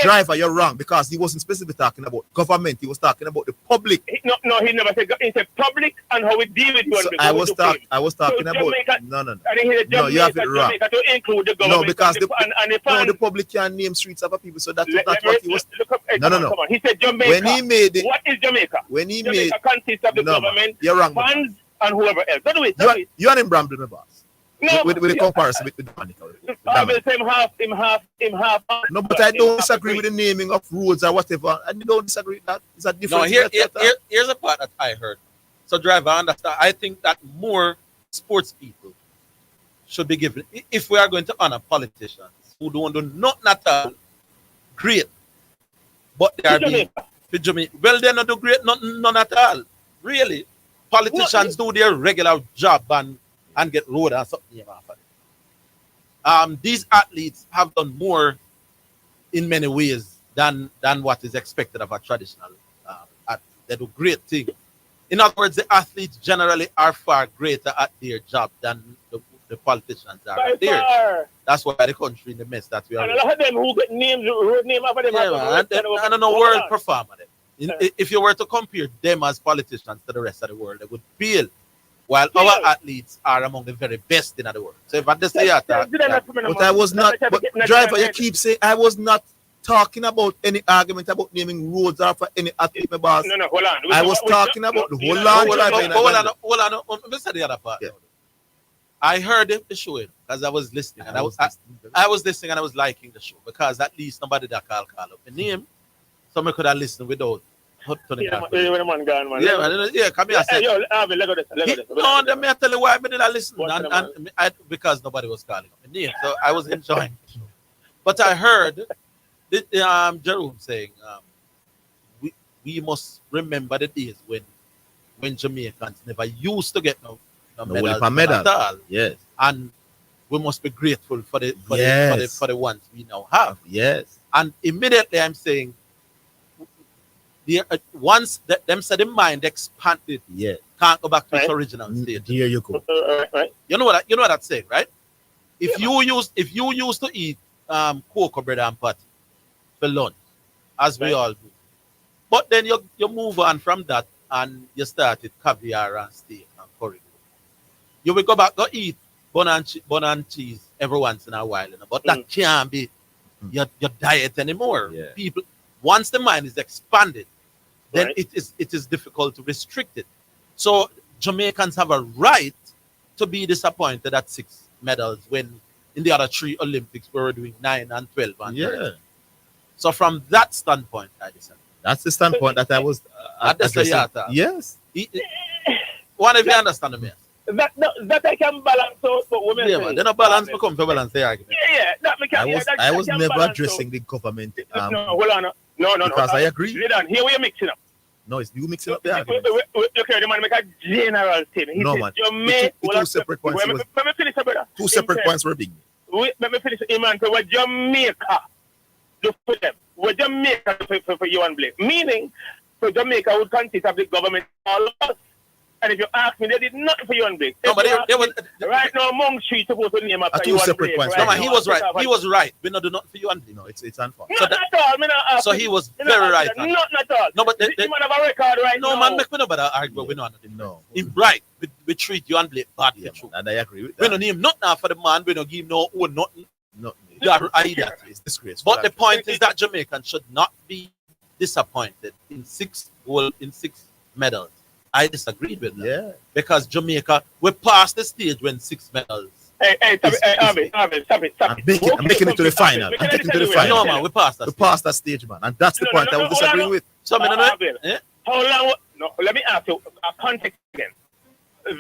driver, you're wrong because he wasn't specifically talking about government. He was talking about the public. No, he never said. He said public and how we deal with one. So I was talking about. No. No, you have it wrong. To include the government. No, because the public can name streets of people. So that's not what he was. No. He said Jamaica. When he made it, what is Jamaica? When he Jamaica consists of the government. You're wrong. Funds and whoever else. Don't do it. You and him Bramble, my boss. No, with the comparison with the Dominica. I will say him half. No, but I don't disagree with the naming of roads or whatever. I don't disagree with that. It's a different. No, here's a part that I heard. So, driver, I understand. I think that more sports people should be given. If we are going to honor politicians who don't do nothing at all great, but they are being well, they're not do great, none at all. Really, politicians do their regular job and get road and something after it. These athletes have done more in many ways than what is expected of a traditional athlete. They do great things. In other words, the athletes generally are far greater at their job than the politicians are at theirs. That's why the country in the mess that we are. And a lot of them who get names, road name after them. I don't know world performer. If you were to compare them as politicians to the rest of the world, they would feel. While our athletes are among the very best in the world. So if I just say that, but I was not. But driver, you keep saying I was not talking about any argument about naming roads or for any athlete, my boss. No, hold on. I was talking about the whole land driver. Hold on. Let's say the other part. Yeah. I heard the show because I was listening, and I was listening and I was liking the show because at least nobody that call up the name, so I could have listened without. Man gone, man. Yeah, come here. Hey, yo, Orville, let go this. No, let me tell you why I didn't listen, because nobody was calling up the name, so I was enjoying the show. But I heard Jerome saying, we must remember the days when Jamaicans never used to get no medals at all. Yes. And we must be grateful for the ones we now have. Yes. And immediately I'm saying, once them said the mind expanded, can't go back to its original state. Here you go. Right. You know what that's saying, right? If you used to eat cocoa bread and patty for lunch, as we all do, but then you move on from that and you started caviar and steak and curry. You will go back go eat bun and cheese every once in a while, but that can't be your diet anymore. Yeah. People, once the mind is expanded, then it is difficult to restrict it. So Jamaicans have a right to be disappointed at 6 medals when in the other 3 Olympics we were doing 9 and 12 and 13. So from that standpoint, I decided. That's the standpoint that I was addressing. Yes. One if you understand me. That I can balance out for women. Yeah, man. Then a balance become for balance the argument. Yeah, that we can. I was never addressing the government. No, hold on. No. Because I agree. Zidane, here we are mixing up. No, it's you mixing up the argument. Look here, the man make a general statement. No, man. Two separate points. Let me finish, brother. Two separate points were big. Let me finish. Man, so what Jamaica do for them? What Jamaica do for you and Blake? Meaning, so Jamaica would consist of the government all of us. And if you ask me, they did nothing for you and Blake. No, but they were right now, Monk Street supposed to name after two separate points. No, man, he was right. He was right. We not do nothing for you and Blake. No, it's unfair. Not at all. So he was very right. Not at all. No, but the man have a record right now. No, man, make me no better argue. We know nothing. No. He's right. We treat you and Blake bad. Yeah, and I agree with that. We don't name nothing now for the man. We don't give no own nothing. No. It's disgraceful. But the point is that Jamaicans should not be disappointed in 6 medals. I disagreed with that. Yeah. Because Jamaica, we're past the stage when 6 medals. Hey, stop it. I'm making it to the final. I'm taking it to the final. No, man, we're past that. We're past that stage, man. And that's the point I was disagreeing with. So, how long? No, let me ask you a context again.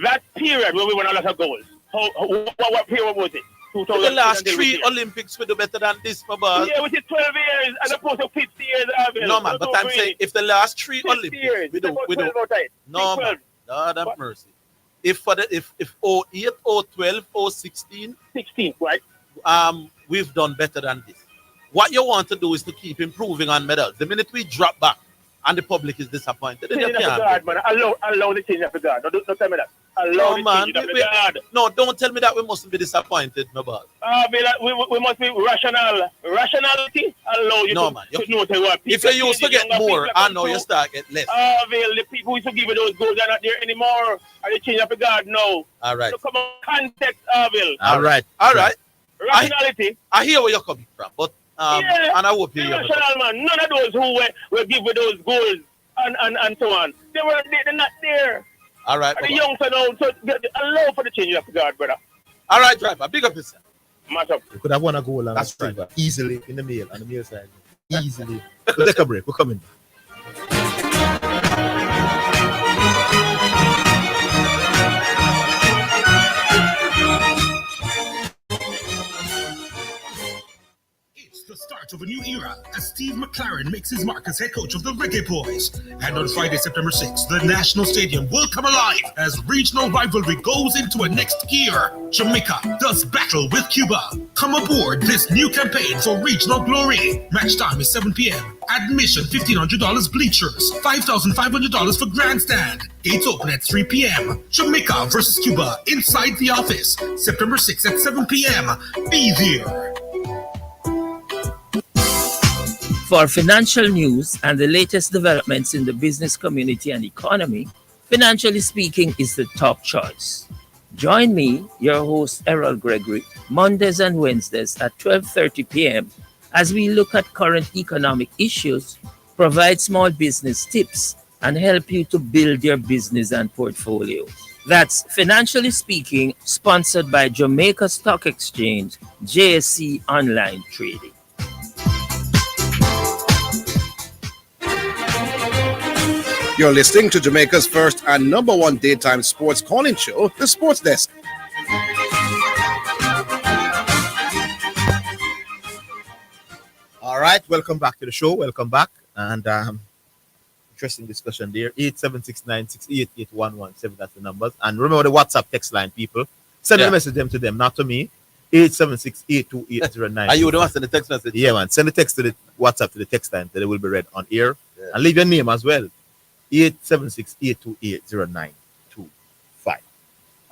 That period where we won a lot of goals, what period was it? The last 3 Olympics we do better than this, my boss. Yeah, which is 12 years as opposed to 50 years. No, man, but I'm saying if the last 3 Olympics we do. No, man, Lord have mercy. If 08, 012, 016, right? We've done better than this. What you want to do is to keep improving on medals. The minute we drop back and the public is disappointed, then you can't. Man. Allow the change of the guard. Don't tell me that. No, don't tell me that we mustn't be disappointed, my boss. We must be rational. Rationality allow you to know what people. If you used to get more, I know you start get less. The people who used to give you those goals are not there anymore. And they change up the guard now. All right. So come on, context, Orville. All right. Rationality. I hear where you're coming from, but and I hope you hear me. Rational, man. None of those who were give you those goals and so on. They're not there. All right. And the young son now, so allow for the change of the guard, brother. All right, driver. Big up yourself. Match up. We could have won a goal and a silver easily in the mail, on the mail side. Easily. We'll take a break. We're coming. The start of a new era as Steve McLaren makes his mark as head coach of the Reggae Boys. And on Friday, September 6th, the National Stadium will come alive as regional rivalry goes into a next gear. Jamaica does battle with Cuba. Come aboard this new campaign for regional glory. Match time is 7 p.m. Admission $1,500 bleachers, $5,500 for grandstand. Gates open at 3 p.m. Jamaica versus Cuba inside the office, September 6th at 7 p.m. Be there. For financial news and the latest developments in the business community and economy, Financially Speaking is the top choice. Join me, your host Errol Gregory, Mondays and Wednesdays at 12:30 p.m. as we look at current economic issues, provide small business tips, and help you to build your business and portfolio. That's Financially Speaking, sponsored by Jamaica Stock Exchange, JSC Online Trading. You're listening to Jamaica's first and number one daytime sports calling show, The Sports Desk. All right, welcome back to the show. Welcome back. And interesting discussion there. 876-968-8117. That's the numbers. And remember the WhatsApp text line, people. Send a message to them, not to me. 876-828-09. And you don't send the text message? Yeah, man. Send the text to the WhatsApp to the text line that it will be read on air. Yeah. And leave your name as well. 876-828-0925. All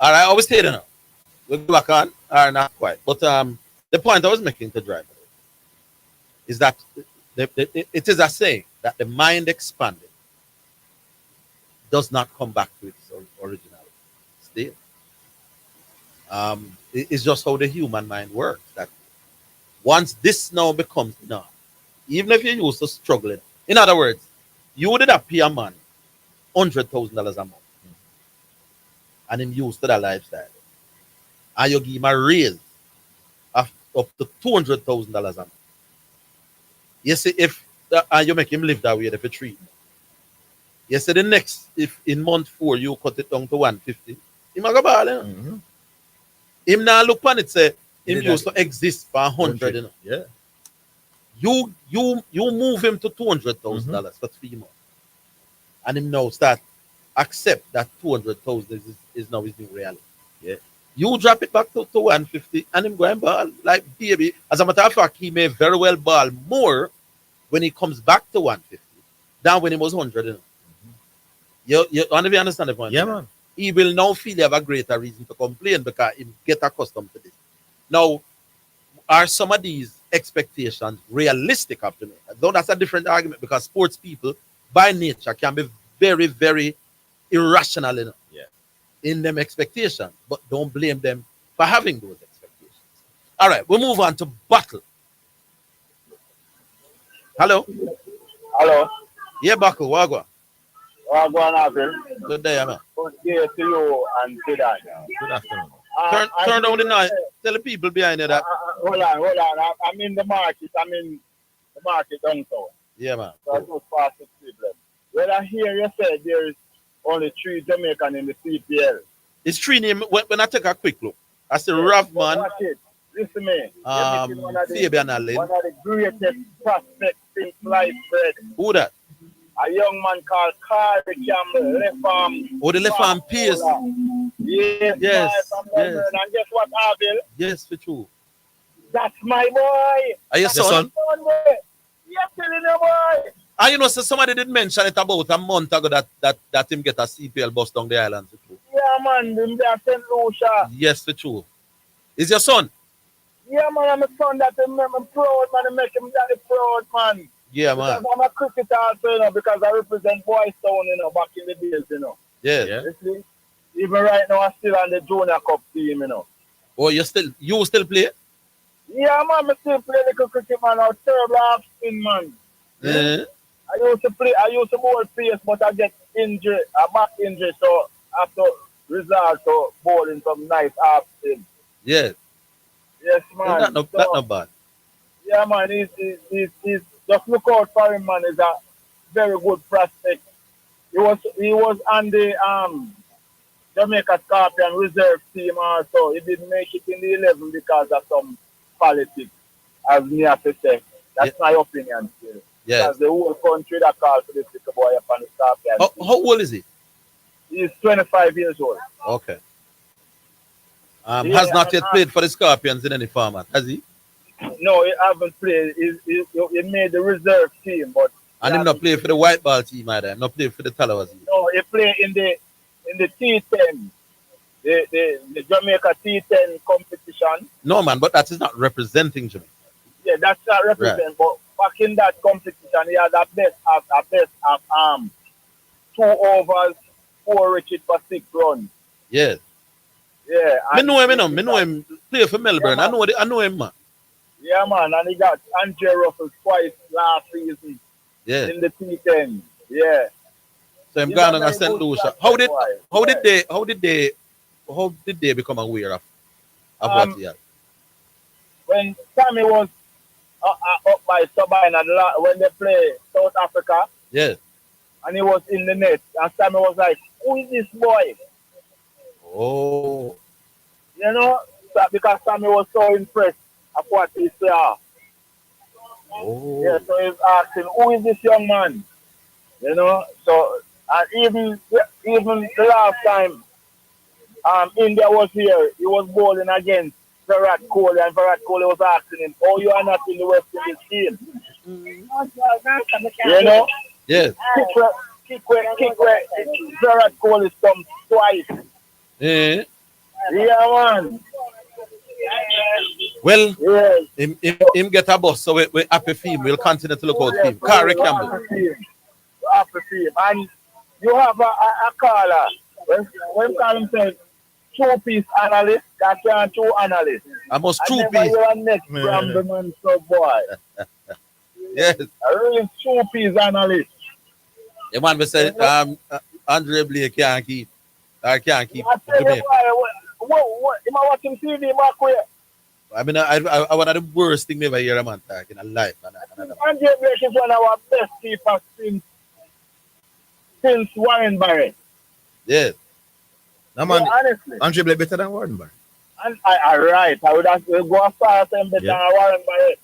right, I was here now. We'll go back on, or not quite. But the point I was making to drive is that it is a saying that the mind expanded does not come back to its originality. Still, it's just how the human mind works. That once this now becomes enough, even if you used to struggling, in other words, you would have pay a man $100,000 a month, and him used to that lifestyle, and you give him a raise of up to $200,000 a month. You see, if you make him live that way, if you treat him. You see, the next, if in month 4 you cut it down to 150, him a go ball, you know? Mm-hmm. Him now look on it say him used to exist for 100, you know. Yeah. You move him to $200,000 for 3 months, and him now start accept that 200,000 is now his new reality. Yeah. You drop it back to 150, and him go and ball like baby. As a matter of fact, he may very well ball more when he comes back to 150 than when he was 100. You know? You understand the point? Yeah, man. He will now feel he have a greater reason to complain because he get accustomed to this. Now, are some of these expectations realistic after me? Though that's a different argument because sports people by nature can be very, very irrational in them expectations, but don't blame them for having those expectations. All right, we'll move on to Battle. Hello. Hello. Yeah, Buckle, Wagwa. Wagwan, Orville. Good day, man. Good day to you and Zidane. Good afternoon. Turn down the noise. Tell the people behind you that. Hold on. I'm in the market. I'm in the market downtown. Yeah, man. So I just passed the Cleveland. Well, I hear you say there is only 3 Jamaican in the CPL. It's 3 names. When I take a quick look, I see Ravman. Watch it. Listen to me. Fabian Allen. One of the greatest prospects since life bread. Who that? A young man called Carrie Campbell, left arm. Oh, the left arm Pierce. Yes. And guess what, Orville? Yes, for true. That's my boy. Are your son? Yes, telling you, boy. And you know, so somebody did mention it about a month ago that him get a CPL bus down the island. For true. Yeah, man. Him there, St. Lucia. Yes, for true. Is your son? Yeah, man. I'm a son that I'm proud, man. I make him daddy proud, man. Yeah, man. Because I'm a cricketer also, you know, because I represent Boys Town, you know, back in the days, you know. Yeah. You see? Even right now, I'm still on the Junior Cup team, you know. Oh, you still play? Yeah, man, I still play little cricket, man. I was terrible half spin, man. Yeah. I used to bowl pace, but I get injured, a back injury, so I have to resort to bowling some nice half spin. Yeah. Yes, man. That's not bad. Yeah, man, he's just look out for him, man. He's a very good prospect. He was on the Jamaica Scorpion reserve team also. He didn't make it in the 11 because of some politics, as me have to say. That's my opinion still. Yeah. Because the whole country that called for this little boy up on the Scorpion. How old is he? He's 25 years old. Okay. Has not yet played for the Scorpions in any format, has he? No, he haven't played. He made the reserve team, but and him not play for the white ball team either. Not play for the Talawas. No, he play in the T10, the Jamaica T10 competition. No, man, but that is not representing Jamaica. Yeah, that's not represent. Right. But back in that competition, he had a best of 2 overs, 4 reaches for 6 runs. Yes. Yeah. I know him, play for Melbourne. Yeah, I know him, man. Yeah, man, and he got Andre Russell twice last season Yeah. in the T10. Yeah. So I'm He's going a on very St. good Lucia. shot, How that did they become aware of boy. what he had? When Sammy was up by Sabine and when they play South Africa, Yeah. and he was in the net, and Sammy was like, "Who is this boy?" Oh. You know, because Sammy was so impressed of what he saw. Oh. Yeah, so he's asking, "Who is this young man?" You know, so and even the last time India was here, he was bowling against Virat Kohli, and Virat Kohli was asking him, "Oh, you are not in the West Indies team?" You know? Yes. Kick where Virat Kohli come twice. Yeah. Yeah, man. Well, yes. him get a bus, so we happy for him. We'll continue to look out for him. Kari Campbell. Happy for him. And you have a caller. When Colin says two-piece analyst, that can two analysts. I must two-piece. You are next from the man, so boy. Yes. A real two-piece analyst. The man we said Andre Blake can't keep. I can't keep. I tell you what, am I watching TV back where? I mean, I one of the worst thing never hear a man talk in a life. Andre Blake is one of our best keepers since Warren Barrett. Yes. No, man, honestly. Andre Blake better than Warren Barrett. And right. I would have to go as far as him better than Warren Barrett.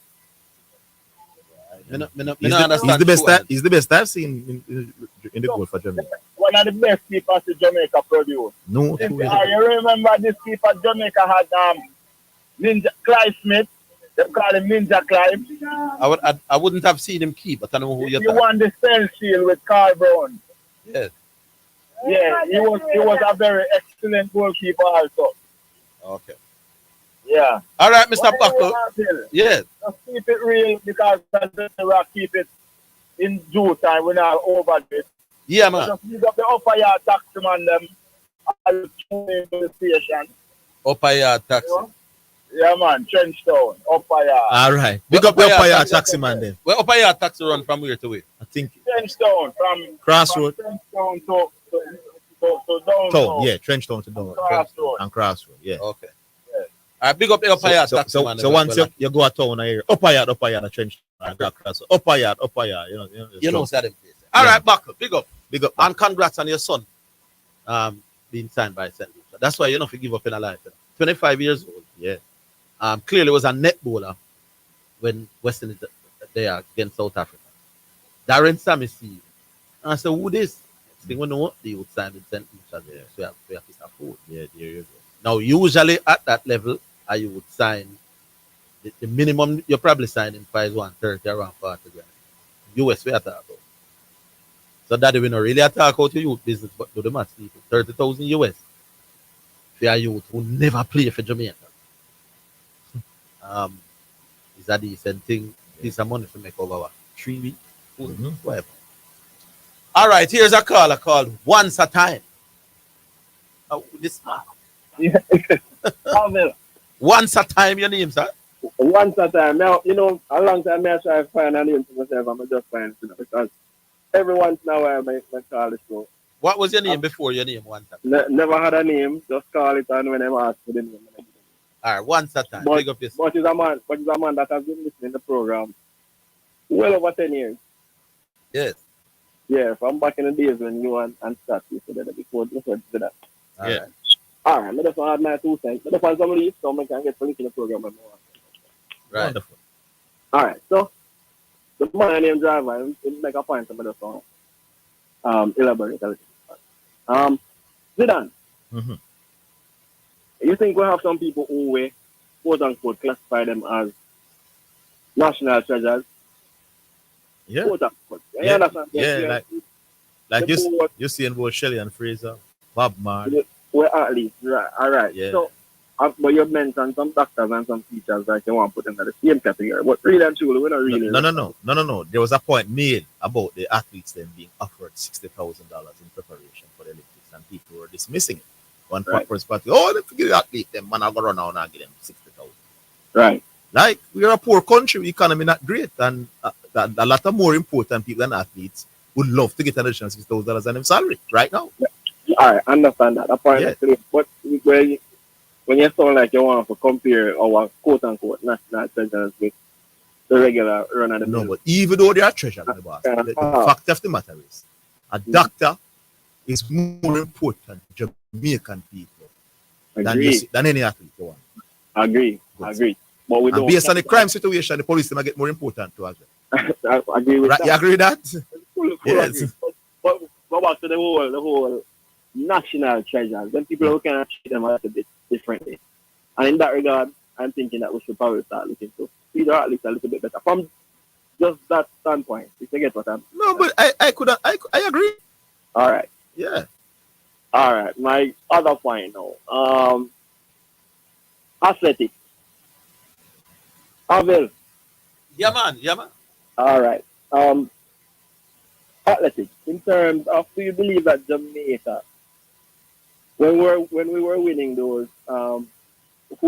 He's the best I've seen in the goal for Jamaica. One of the best keepers in Jamaica produced. No. You remember this keeper Jamaica had Ninja Clive Smith. They call him Ninja Clive. I wouldn't have seen him keep, but I know who you're talking. He won the Cell Shield with Carl Brown. Yes. Yeah, he was a very excellent goalkeeper also. Okay. Yeah. All right, Mr. Buckle. Yes. Just keep it real because the rock keep it in due time. We're not over this. Yeah, man. Just use up the upper yard taxi man them. I'll tune into the station. Upper yard taxi. Yeah, man. Trenchtown. Upper yard. All right. Big up the upper yard taxi man then. Well, upper yard taxi run from where to where? I think Trenchtown from Crossroad. From Trenchtown to downtown. Yeah, Trenchtown to downtown. Crossroad. And Crossroad. Yeah. Okay. Big up the upper yard taxi man. So once you go to town area, upper yard, a trench, upper yard, you know, that place. All right, Buckle, big up. And congrats on your son being signed by St. Lucia. That's why you don't give up in a life. 25 years old. Yeah. Clearly was a net bowler when West Indies there against South Africa. Darren Sammy Steve. And I said, who this? They want to know they would sign with St. Lucia there. So we have to afford. Yeah, there you go. Now, usually at that level, you would sign the minimum you're probably signing for is 130 around 40 grand. US we are talking about. So that we not really talk about your youth business, but to the mass people, 30,000 US for a youth who never play for Jamaica. Is a decent thing. Piece of money to make over 3 weeks. Whatever. All right, here's a caller called Once a Time. This man. Once a time, your name, sir? Once a time. Now, a long time I try to find a name for myself. I'm just fine, because every once in a while I call the show. What was your name before your name once a time? Never had a name, just call it and when I'm asked for the name. All right, once a time. But he's a man that has been listening to the program well over 10 years. Yes. Yeah, from back in the days when you and Scott used to do that before that. Yeah. All right, I just want to add my 2 cents. I just want somebody so I can get to listen to the program. Right. Wonderful. All right, so the man named Driver, he make a point about the song. Elaborate a little. Zidane. Mm-hmm. You think we have some people who we, quote unquote, classify them as national treasures? Yeah. Quote unquote. Yeah, understand? yeah, like you see in both Shelley and Fraser, Bob Marley. Well, at least, right. All right. Yeah. So, but you mentioned some doctors and some teachers that you want to put them in the same category. But really and truly, we're not really. No. There was a point made about the athletes then being offered $60,000 in preparation for the Olympics, and people were dismissing it. One Right. purpose party, let's give the athlete them, man, I go run out and give them $60,000. Right. Like, we're a poor country, we economy not great, and a lot of more important people than athletes would love to get an additional $6,000 on their salary right now. I understand that. That point Yeah. actually, but when you sound like you want to compare our quote unquote national treasures with the regular run of the No, mill. but even though they are treasures, my boss, the fact of the matter is, a doctor is more important to Jamaican people than any athlete. Go on. Agree. But we And don't. based on the crime situation, the police might get more important too as well. I agree with Right, that. you agree with that? Full Yes. agree. But back to the whole national treasures. Then people who can treat them a little bit differently. And in that regard, I'm thinking that we should probably start looking to either at least a little bit better from just that standpoint. If you get what I'm. No, but I agree. All right. Yeah. All right. My other point now. Athletics. Orville. Yeah, man. All right. Athletics. In terms of, do you believe that Jamaica, when we were winning those whole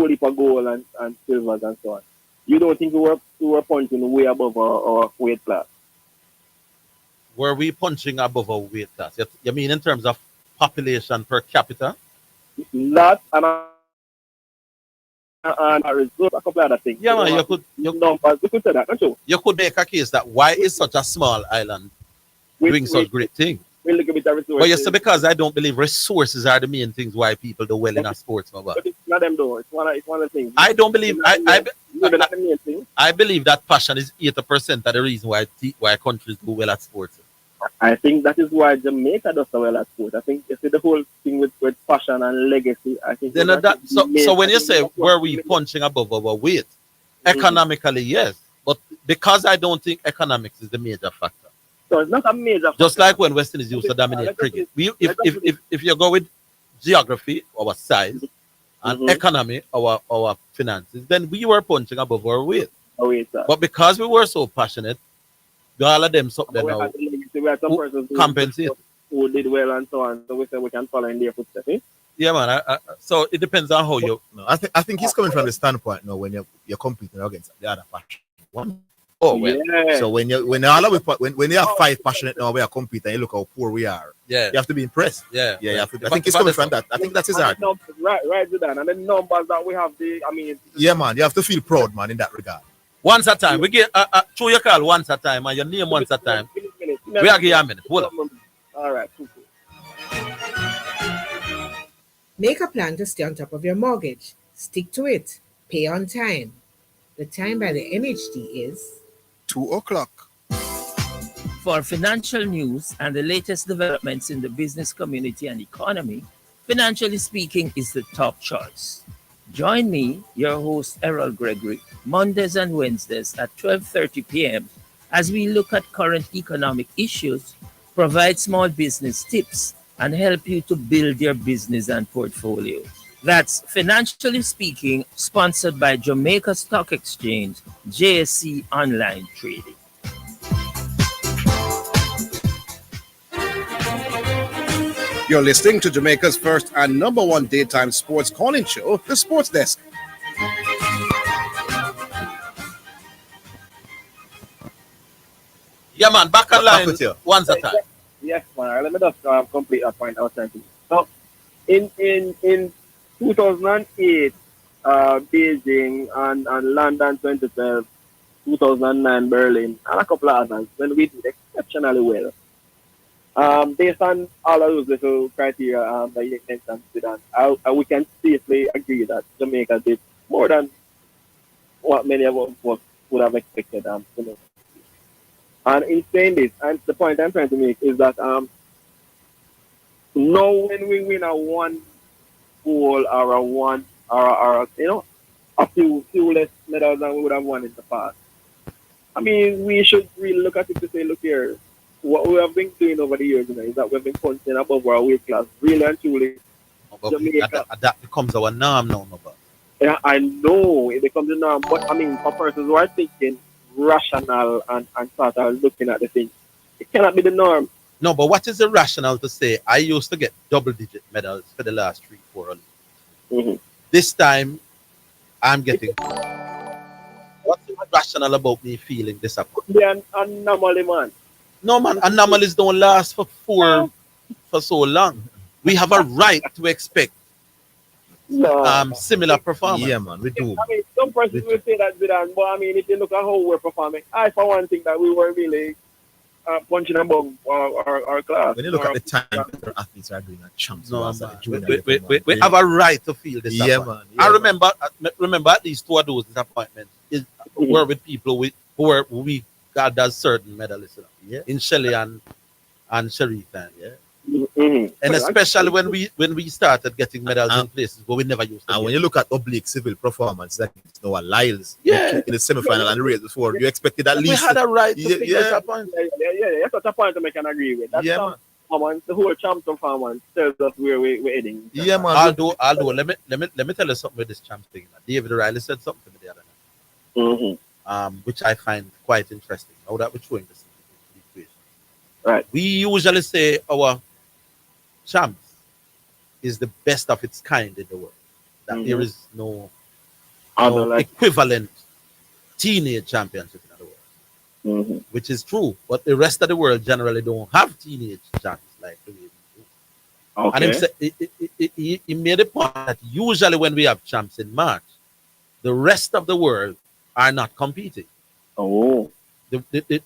heap of gold and silvers and so on, you don't think we were punching way above our weight class? Were we punching above our weight class? You mean in terms of population per capita? That and a result, a couple other things. Yeah, man, we could say that, don't you? You could make a case that why is such a small island doing such great things? We look a bit of resources. But you say because I don't believe resources are the main things why people do well in a sports, my But it's not them though. It's one of the things. I don't believe not the main thing. I believe that passion is 80% of the reason why countries do well at sports. I think that is why Jamaica does so well at sport. I think you see the whole thing with passion and legacy. I think Then so when you say were we punching above our weight, economically yes, but because I don't think economics is the major factor. So it's not a major factor. Just like when West Indies used to dominate cricket. If you go with geography, our size, and economy, our finances, then we were punching above our weight. But because we were so passionate, all of them something now we had some persons compensate. who did well and so on. So we say we can follow in their footsteps. Eh? Yeah, man. So it depends on how you. No, I think he's coming from the standpoint now when you're competing against the other passion one. Oh well. Yeah. So when you have five passionate now we are competing, you look how poor we are. Yeah. You have to be impressed. Yeah. Yeah. You have to, I think he's coming from that. I think that's his argument. Right, Zidane. And the numbers that we have, Yeah, man. You have to feel proud, man, in that regard. Once a time. We get through your call once a time and your name once a time. We are give you a minute. Hold on. All right. Cool. Make a plan to stay on top of your mortgage. Stick to it. Pay on time. The time by the MHD is 2:00. For financial news and the latest developments in the business community and economy, Financially Speaking is the top choice. Join me, your host Errol Gregory, Mondays and Wednesdays at 12:30 p.m. as we look at current economic issues, provide small business tips, and help you to build your business and portfolio. That's Financially Speaking, sponsored by Jamaica Stock Exchange, JSC Online Trading. You're listening to Jamaica's first and number one daytime sports calling show, The Sports Desk. Yeah, man. Back online once a time. Yes, man. Let me just complete a point I was trying to. So, in 2008, Beijing and London 2012, 2009 Berlin, and a couple of others, when we did exceptionally well. Based on all of those little criteria that you mentioned, Zidane, we can safely agree that Jamaica did more than what many of us would have expected. And in saying this, and the point I'm trying to make is that now when we win a one goal or a one or a few less medals than we would have won in the past, I mean, we should really look at it to say, look here, what we have been doing over the years is that we've been punching above our weight class, really and truly. Jamaica. That becomes our norm now, but. Yeah, I know it becomes the norm, but I mean, for persons who are thinking rational and sort of looking at the thing, it cannot be the norm. No, but what is the rationale to say I used to get double-digit medals for the last 3-4 Olympics? This time, I'm getting rational about me feeling disappointed. Be an anomaly, man. No, man, anomalies don't last for so long. We have a right to expect No. similar performance. Yeah, man, we do. I mean, some persons will say that, Zidane, but I mean, if you look at how we're performing, I, for one, think that we were really punching above our class. When you look at the time that athletes are doing at champs, No, man. We have a right to feel disappointed. Yeah, man. Yeah, I remember at least two of those disappointments were with people who we got as certain medalists. In Shelley and Sharita. Yeah. Mm-hmm. And especially when we started getting medals in places where we never used to. And when you look at oblique civil performance, that is Noah Lyles in the semi-final and the race before, you expected at least. We had a right to feel disappointed. Yeah, that's such a point I can agree with. That's performance, the whole champ performance tells us where we're heading. Yeah, man. Although let me tell you something with this champ thing. David Riley said something to me the other night, which I find quite interesting. Now that we're throwing this into the equation, right? We usually say our champs is the best of its kind in the world. That there is no equivalent teenage championship in the world, which is true. But the rest of the world generally don't have teenage champs like the way we do. And he made a point that usually when we have champs in March, the rest of the world are not competing.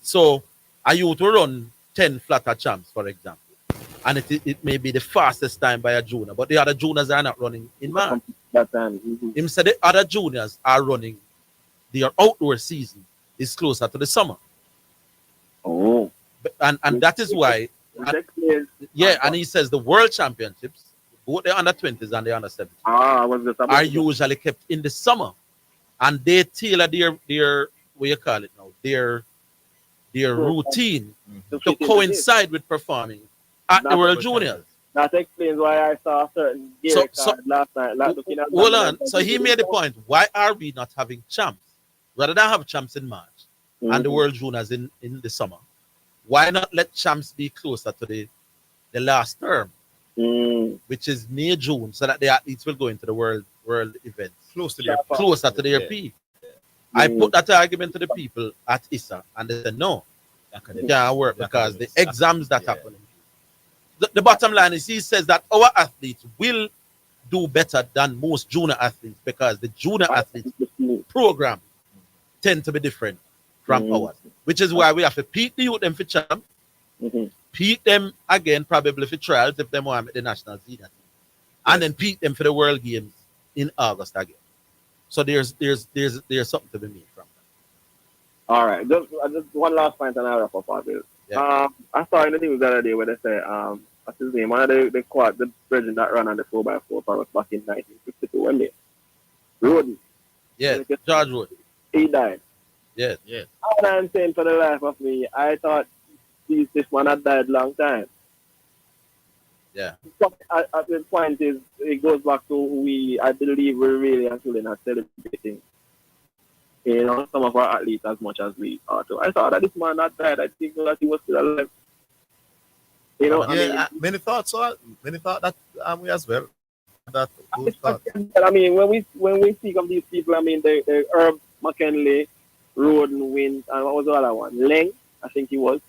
So a youth will run 10 flatter champs, for example. And it may be the fastest time by a junior, but the other juniors are not running in March. Him said the other juniors are running, their outdoor season is closer to the summer. And that is why, and he says the world championships, both the under 20s and the under 17s, are usually kept in the summer. And they tailor their what you call it now, their routine to coincide with performing at the World Juniors. That explains why I saw a certain gear card last night. Hold on. So he made the point, why are we not having champs? Rather than have champs in March and the World Juniors in the summer, why not let champs be closer to the last term, which is May, June, so that the athletes will go into the world events closer to their peak. I put that argument to the people at ISA, and they said, no, it can't work because the exams that happen. The bottom line is he says that our athletes will do better than most junior athletes because the junior athletes program tend to be different from ours, which is why we have to peak the youth them for champ, peak them again probably for trials if they want the national Zidane, and then peak them for the World Games in August again. So there's something to be made from that. All right, just one last point and I'll wrap up on this. I saw in the news the other day where they say, what's his name? One of the brethren that ran on the 4x4 for us back in 1952, wasn't it? Roden. Yes, George Roden. He died. Yes. All I'm saying for the life of me, I thought this one had died long time. Yeah. At the point is, it goes back to I believe we're really and truly not celebrating some of our athletes as much as we are to. I thought that this man had died. I think that he was still alive. Many thought that we as well. I mean, when we speak of these people, I mean, the Herb McKinley, Roden, Wins, and what was the other one? Leng, I think he was.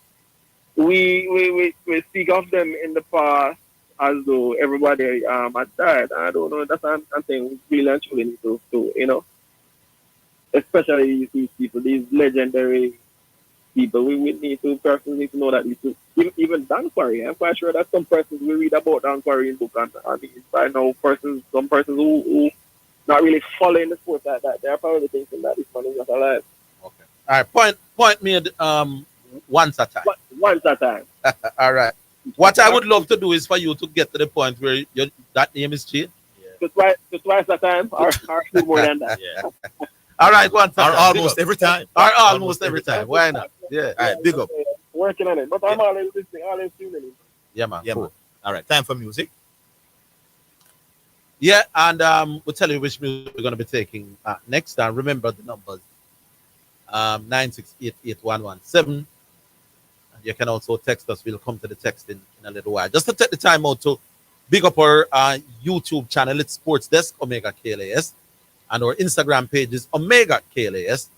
We speak of them in the past as though everybody had died. I don't know. That's what I'm saying. We really and truly need to especially these people, these legendary people, we need to personally need to know that even Dan Quarry. I'm quite sure that some persons we read about Dan Quarry in book, and I mean, I know some persons who not really following the sport that they're probably thinking that this man is not alive. Okay. All right. Point made once at a time. Once at a time. All right. What I would love to do is for you to get to the point where that name is changed. So twice a time, or more than that. Yeah. All right, once or almost every time. Or almost every time. Why not? Yeah. All right, big up. Working on it, but I'm always listening, always tuning in. Yeah, man. Yeah, cool. man. All right, time for music. Yeah, and we'll tell you which music we're going to be taking next time. Remember the numbers: 9688117. You can also text us. We'll come to the text in a little while. Just to take the time out to big up our YouTube channel. It's Sports Desk Omega KLAS, and our Instagram page is Omega KLAS.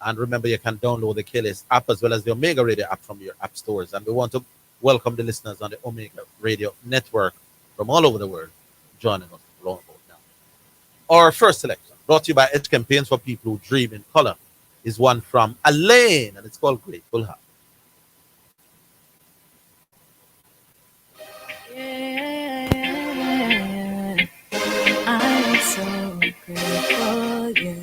And remember, you can download the KLS app as well as the Omega Radio app from your app stores. And we want to welcome the listeners on the Omega Radio network from all over the world joining us long about now. Our first selection, brought to you by Edge Campaigns for People Who Dream in Color, is one from Alaine, and it's called Grateful Heart. Yeah, I'm so grateful, yeah.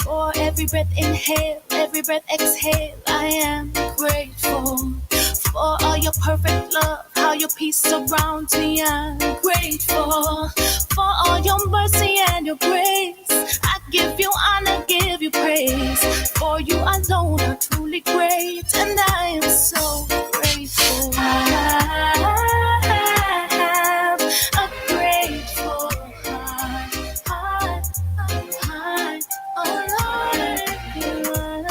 For every breath inhale, every breath exhale, I am grateful. For all your perfect love, how your peace surrounds me, I'm grateful. For all your mercy and your grace, I give you honor, give you praise. For you alone are truly great, and I am so grateful. I have a grateful heart. Oh Lord, you are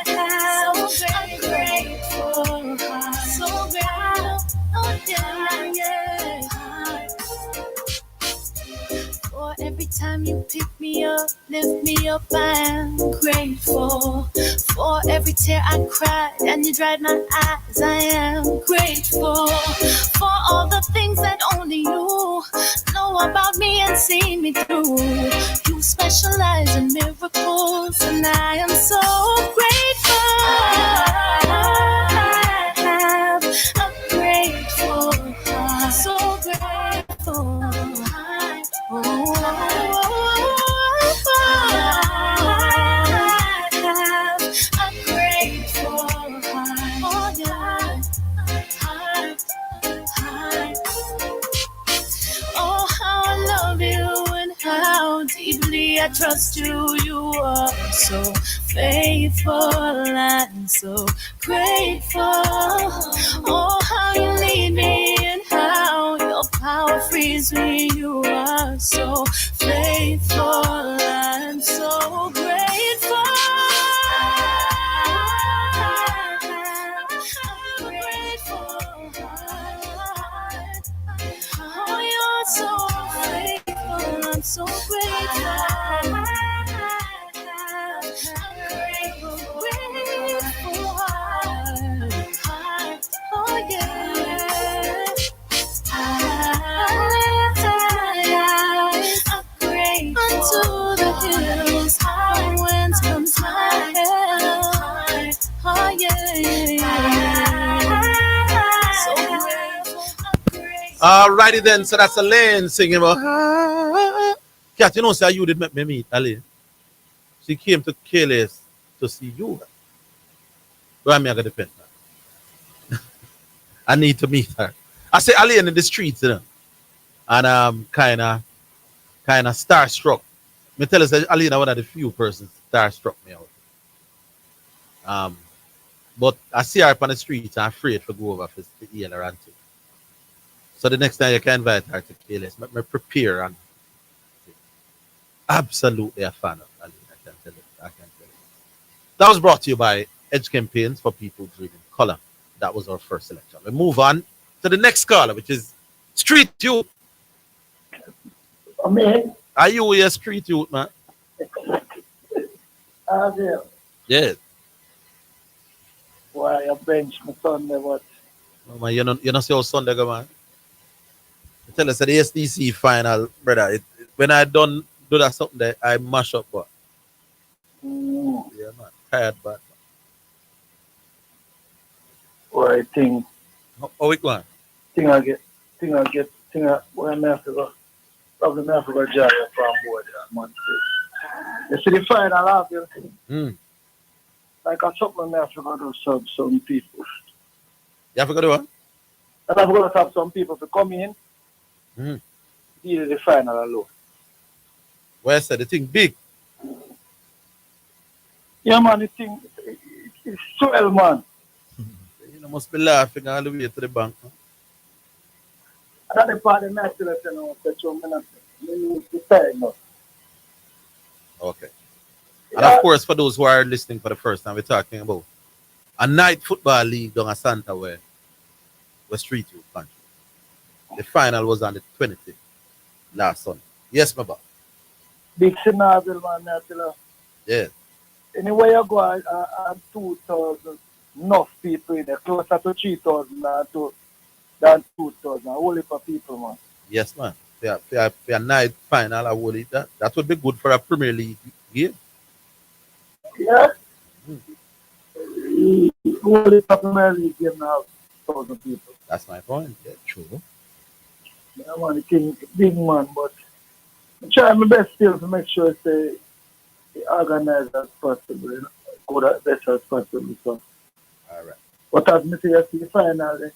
so grateful, so grateful, oh yeah. For every time you pick me up, lift me up, I am grateful. For every tear I cried and you dried my eyes, I am grateful. For all the things that only you know about me and see me through. You specialize in miracles, and I am so grateful. I have a grateful heart, so grateful. Oh, how I love you and how deeply I trust you. You are so faithful and so grateful. Oh, how you lead me and how your power frees me. You are so faithful and so grateful. I'm grateful. Oh, you're so faithful. I'm so grateful. I'm grateful, grateful heart. Oh yeah. I pray unto the hills, from whence comes my help. Oh yeah. So grateful. Alrighty then, so that's Alaine singing about Cat, you know, say you did make me meet Alaine. She came to KLS to see you. But I'm gonna depend. I need to meet her. I say Alaine in the streets, you know, and kinda starstruck. Me tell us that Alaine one of the few persons starstruck me out. But I see her up on the streets, I'm afraid to go over to heal her auntie. So the next time you can invite her to KLS, me prepare and absolutely a fan of Alaine. I can tell you. That was brought to you by Edge Campaigns for People Dreaming Color. That was our first selection. We move on to the next caller, which is Street Youth. Man. Are you a street youth, man? Yes. Why I bench my Sunday, what? Oh, man, you know see how Sunday go, man. Tell us that the SDC final, brother. When I done do that something there, I mash up, but yeah, man, tired, but Why I think how it going? Thing I where I have to go. Probably I have to go join from board on Monday. You see the final of you. Like a something I have to go do some people. You have to go do what? And I'm going to have some people to come in, deal the final alone. Well, I said the thing big. Yeah, man, the thing, it's swell, man. You must be laughing all the way to the bank. Huh? That's the part of my still saying, no, that you're going to decide now. Okay. And of course, for those who are listening for the first time, we're talking about a night football league down at Santa where Street Youth country. The final was on the 25th last Sunday. Yes, my boy. Big scenario, man, I tell you. Yeah. Anyway, you go and 2,000, enough people in there, closer to 3,000 than 2,000. A whole heap of people, man. Yes, man. For a night final, I would that. That would be good for a Premier League game. Yeah. Whole heap of Premier League game now, 1,000 people. That's my point. Yeah, true. Yeah, man, the king, big man, but I try my best still to make sure it's organized as possible, you know, good as best as possible. So. All right. But as I say, the final,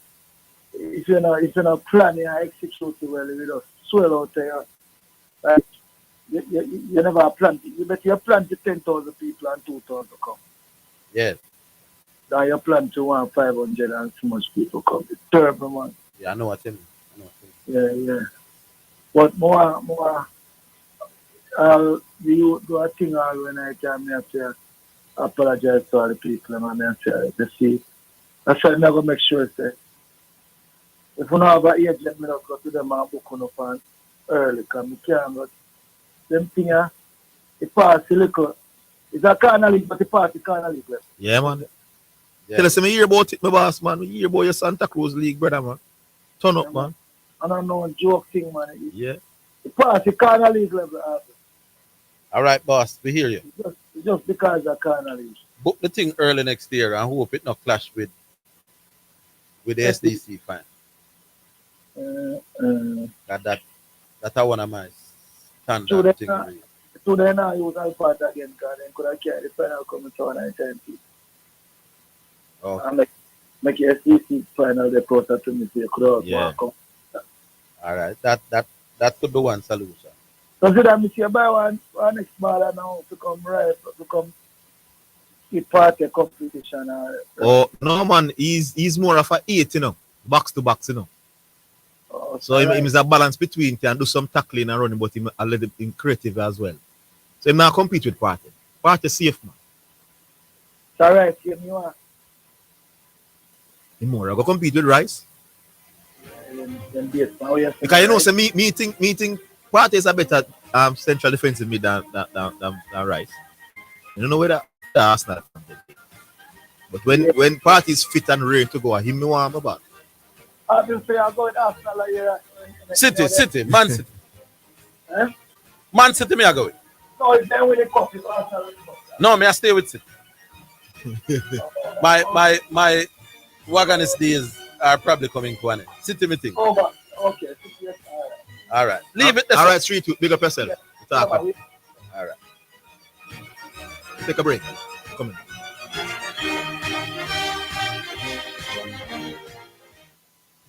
if you're not planning and executing well, you just swell out there. Like, you never plan. You bet you plan to 10,000 people and 2,000 come. Yes. Then you plan to 1,500 and so much people come. It's terrible, man. Yeah, I know what you mean. Yeah. But more, we do a thing all when I can have to apologize to all the people, man. I say, to see. That's why I'm going to make sure that if we don't have an agent, I'm going to go to them and book on up early, because we can't go. Them thing, it pass a little. It's a corner league, but it pass the corner league. Yeah, man. Yeah. Tell us, me hear about it, my boss, man. We hear about your Santa Cruz League, brother, man. Turn up, man. I don't know, joke thing, man. Yeah. It pass the corner league level. All right, boss. We hear you. It's just because of corner league. Book the thing early next year and hope it not clash with the SDC fan. That's one of my standard things. Today now you was part again because then could have carried the final coming to 19. Okay. And make your SDC final the closer to me so you could have come. All right. That could be one solution. So that me see buy one next baller now to come keep part of competition. Oh no, man, he's more of a 8, you know, box to box, you know. Oh, so he is a balance between can do some tackling and running, but him a little bit creative as well. So he not compete with Party. Party safe, man. It's all right, you are. He more I go compete with Rice. Because you know, so me think Party is a better central defensive mid than Rice. You don't know whether that's not. But when Party is fit and ready to go, him no want about. I will say I go with Arsenal here. City, Man City. Eh? Man City, me I go with. No, it's there with the cup. It's Arsenal. No, me I stay with City. my Wagonist days are probably coming to an end. City me think. Over. Okay. All right. Leave it. All right, Street Youth. Big up yourself. All right. Take a break. Come in.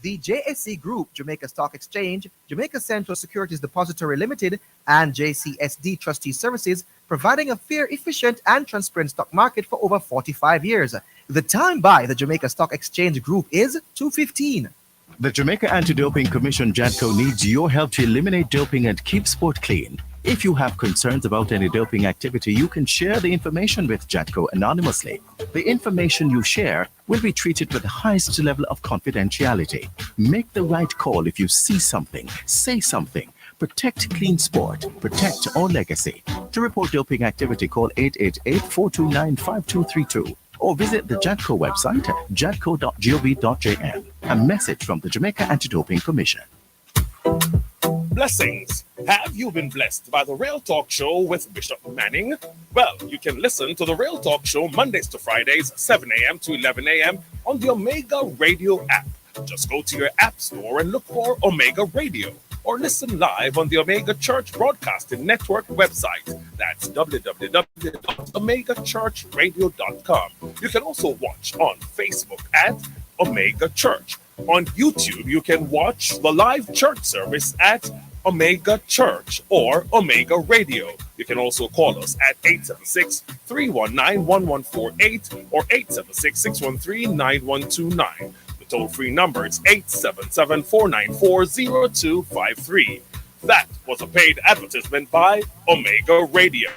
The JSC Group, Jamaica Stock Exchange, Jamaica Central Securities Depository Limited, and JCSD Trustee Services, providing a fair, efficient, and transparent stock market for over 45 years. The time by the Jamaica Stock Exchange Group is 2:15. The Jamaica Anti-Doping Commission, JADCO, needs your help to eliminate doping and keep sport clean. If you have concerns about any doping activity, you can share the information with JADCO anonymously. The information you share will be treated with the highest level of confidentiality. Make the right call if you see something, say something. Protect clean sport. Protect our legacy. To report doping activity, call 888-429-5232 or visit the JADCO website, jadco.gov.jm. A message from the Jamaica Anti-Doping Commission. Blessings. Have you been blessed by the Real Talk Show with Bishop Manning? Well, you can listen to the Real Talk Show Mondays to Fridays, 7 a.m. to 11 a.m. on the Omega Radio app. Just go to your app store and look for Omega Radio, or listen live on the Omega Church Broadcasting Network website. That's www.omegachurchradio.com. You can also watch on Facebook at Omega Church. On YouTube, you can watch the live church service at Omega Church or Omega Radio. You can also call us at 876-319-1148 or 876-613-9129. The toll-free number is 877-494-0253. That was a paid advertisement by Omega Radio.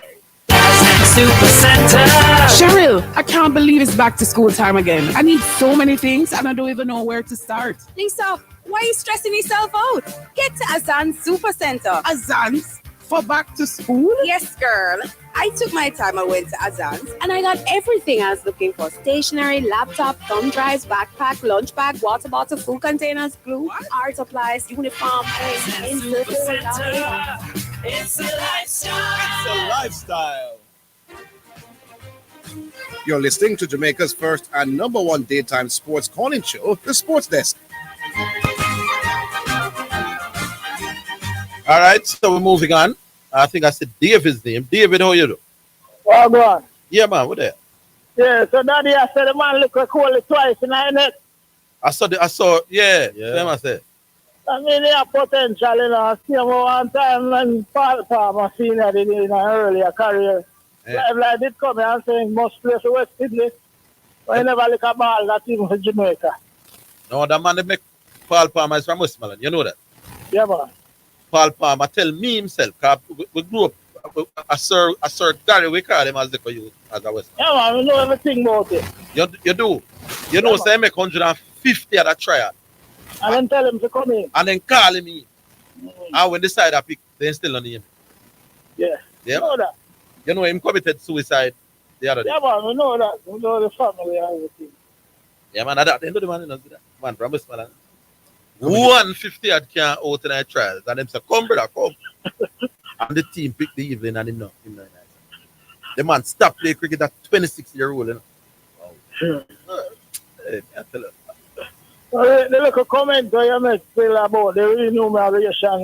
Cheryl, I can't believe it's back to school time again. I need so many things and I don't even know where to start. Lisa, why are you stressing yourself out? Get to Azan Super Center. Azan's for back to school? Yes, girl. I took my time. I went to Azan's and I got everything I was looking for. Stationery, laptop, thumb drives, backpack, lunch bag, water bottle, food containers, glue, art supplies, uniform, pencils. It's a lifestyle. It's a lifestyle. You're listening to Jamaica's first and number one daytime sports calling show, The Sports Desk. All right, so we're moving on. I think I said David's name. David, how you do? Oh, go on. Yeah, man, what there? Yeah, so daddy, I said the man look like cold twice in the net. I saw, same I said. I mean, they have potential, you know. I see him one time when Paul Palmer seen it in an earlier career. Yeah. Like did come here and say he must play for West Indies. But he never look a ball that even for Jamaica. No, that man that make Paul Palmer is from Westmoreland. You know that? Yeah, man. Paul Palmer tell me himself, because we grew up, I Sir Gary, we call him as the youth as a Westmoreland. Yeah, man, we know everything about it. You do. You know, say make 150 at a trial. And then tell him to come in. And then call him in. And when they decide to pick, they still on him. Yeah. Yeah. You know that. You know, him committed suicide the other day. Yeah, man, we know that. We know the family and everything. Yeah, man, at the end of the man, you know, man, from Westmoreland. 150 had came out in a trials. And them say, come, brother, come. And the team picked the evening and him no. The man stopped playing cricket at 26-year-old, you know. Wow. Hey, I tell you. The little comment you make feel about the remuneration,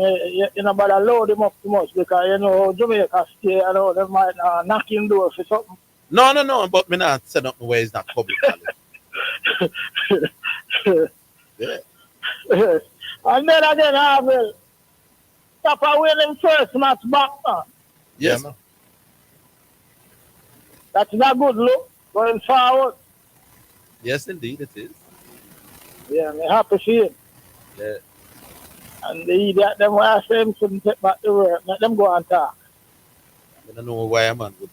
you know, but I load him up too much because, you know, Jamaica stay, you know, they might knock him door for something. No, but me not say nothing where it's not public. Yeah. And then again, Orville, Papa win him first match back, man. Yes. Yeah, that's not good look going forward. Yes, indeed, it is. Yeah, I'm happy to see him. Yeah. And the idiot, them why I say him shouldn't take back the work. Let them go and talk. I don't know why a man would.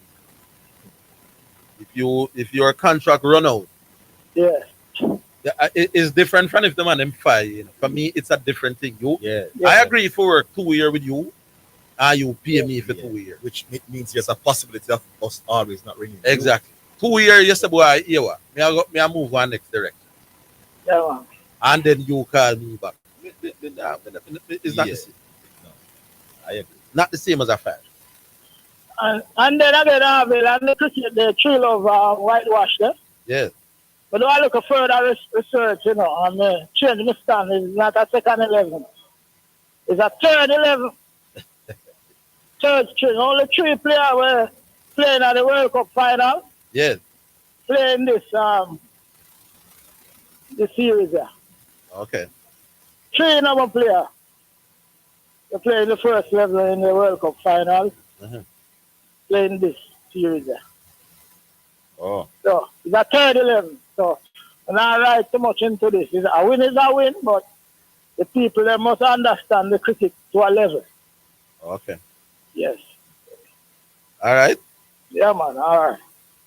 If your contract run out, yeah, it's different from if the man them fire. You know. For me, it's a different thing. I agree for work 2 years with you, and you pay me for 2 years, which means there's a possibility of us always not ringing. Exactly. 2 years, you say, boy, here what? Me I move on next direction. Yeah, man. And then you call me back. It's not the same. No, I agree. Not the same as a fact. And then again, Orville, and the cricket, the trail of whitewash there. Yes. But I look at further research, you know, and change my stand. It's not a second 11. It's a third 11. Third string. Only 3 players were playing at the World Cup final. Yes. Playing this the series there. Okay. 3 number players. They playing the first level in the World Cup final. Playing this series there. Oh. So it's a third 11. So I'm not write too much into this. A win is a win, but the people they must understand the cricket to a level. Okay. Yes. All right. Yeah, man. All right.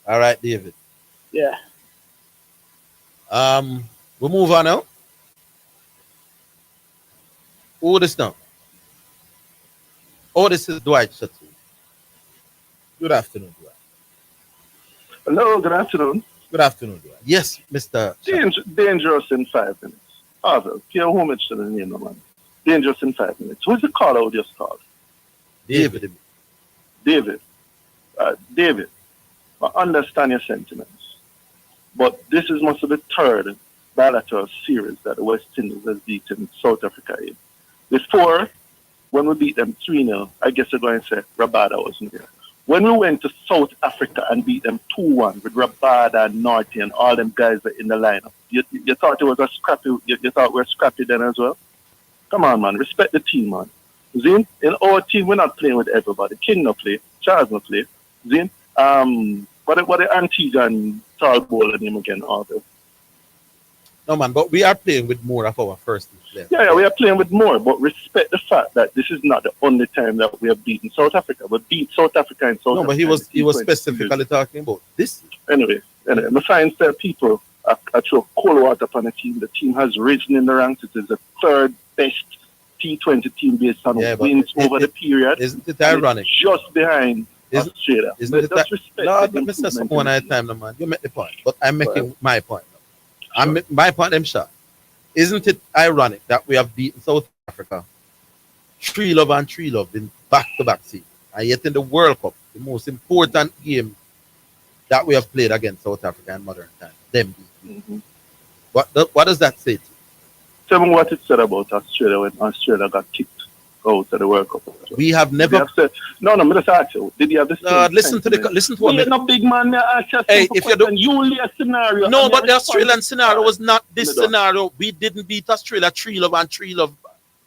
All right, David. Yeah. We move on now. Who this now? Oh, this is Dwight Shatu. Good afternoon, Dwight. Hello, good afternoon. Good afternoon, Dwight. Yes, Mr. Dangerous in 5 minutes. Orville, pay homage to the name of man. Dangerous in 5 minutes. Who's the caller who just called? David. David. David, I understand your sentiments, but this is must be the third bilateral series that the West Indies has beaten South Africa in. Before, when we beat them 3-0, I guess they're going to say Rabada wasn't here. When we went to South Africa and beat them 2-1 with Rabada and Norty and all them guys that in the lineup, you thought it was a scrappy, you thought we were scrappy then as well? Come on, man. Respect the team, man. Zin, in our team, we're not playing with everybody. King no play. Charles no play. Zin, what the Antigua and Tall Bowl name again, Orville? No, man, but we are playing with more of our first team players. Yeah, we are playing with more, but respect the fact that this is not the only time that we have beaten South Africa. We beat South Africa and South Africa. No, but he was specifically talking about this. Anyway, my science tell people I throw cold water upon the team. The team has risen in the ranks. It is the third best T20 team based on wins over the period. Isn't it ironic? Just behind Australia. Isn't it that? No, let me say something one at a time, man. You make the point, but I'm making my point. My point, I'm sure. Isn't it ironic that we have beaten South Africa 3-0 and 3-0 in back-to-back seasons, and yet in the World Cup, the most important game that we have played against South Africa in modern times, them beating. What does that say to you? Tell me what it said about Australia when Australia got kicked out of the World Cup. We have never. No, I'm just asking you. Did you have this? Listen to what. You're not big man. Hey, if you don't, you lay a scenario. No, but the Australian scenario was not this scenario. We didn't beat Australia 3-0 and 3-0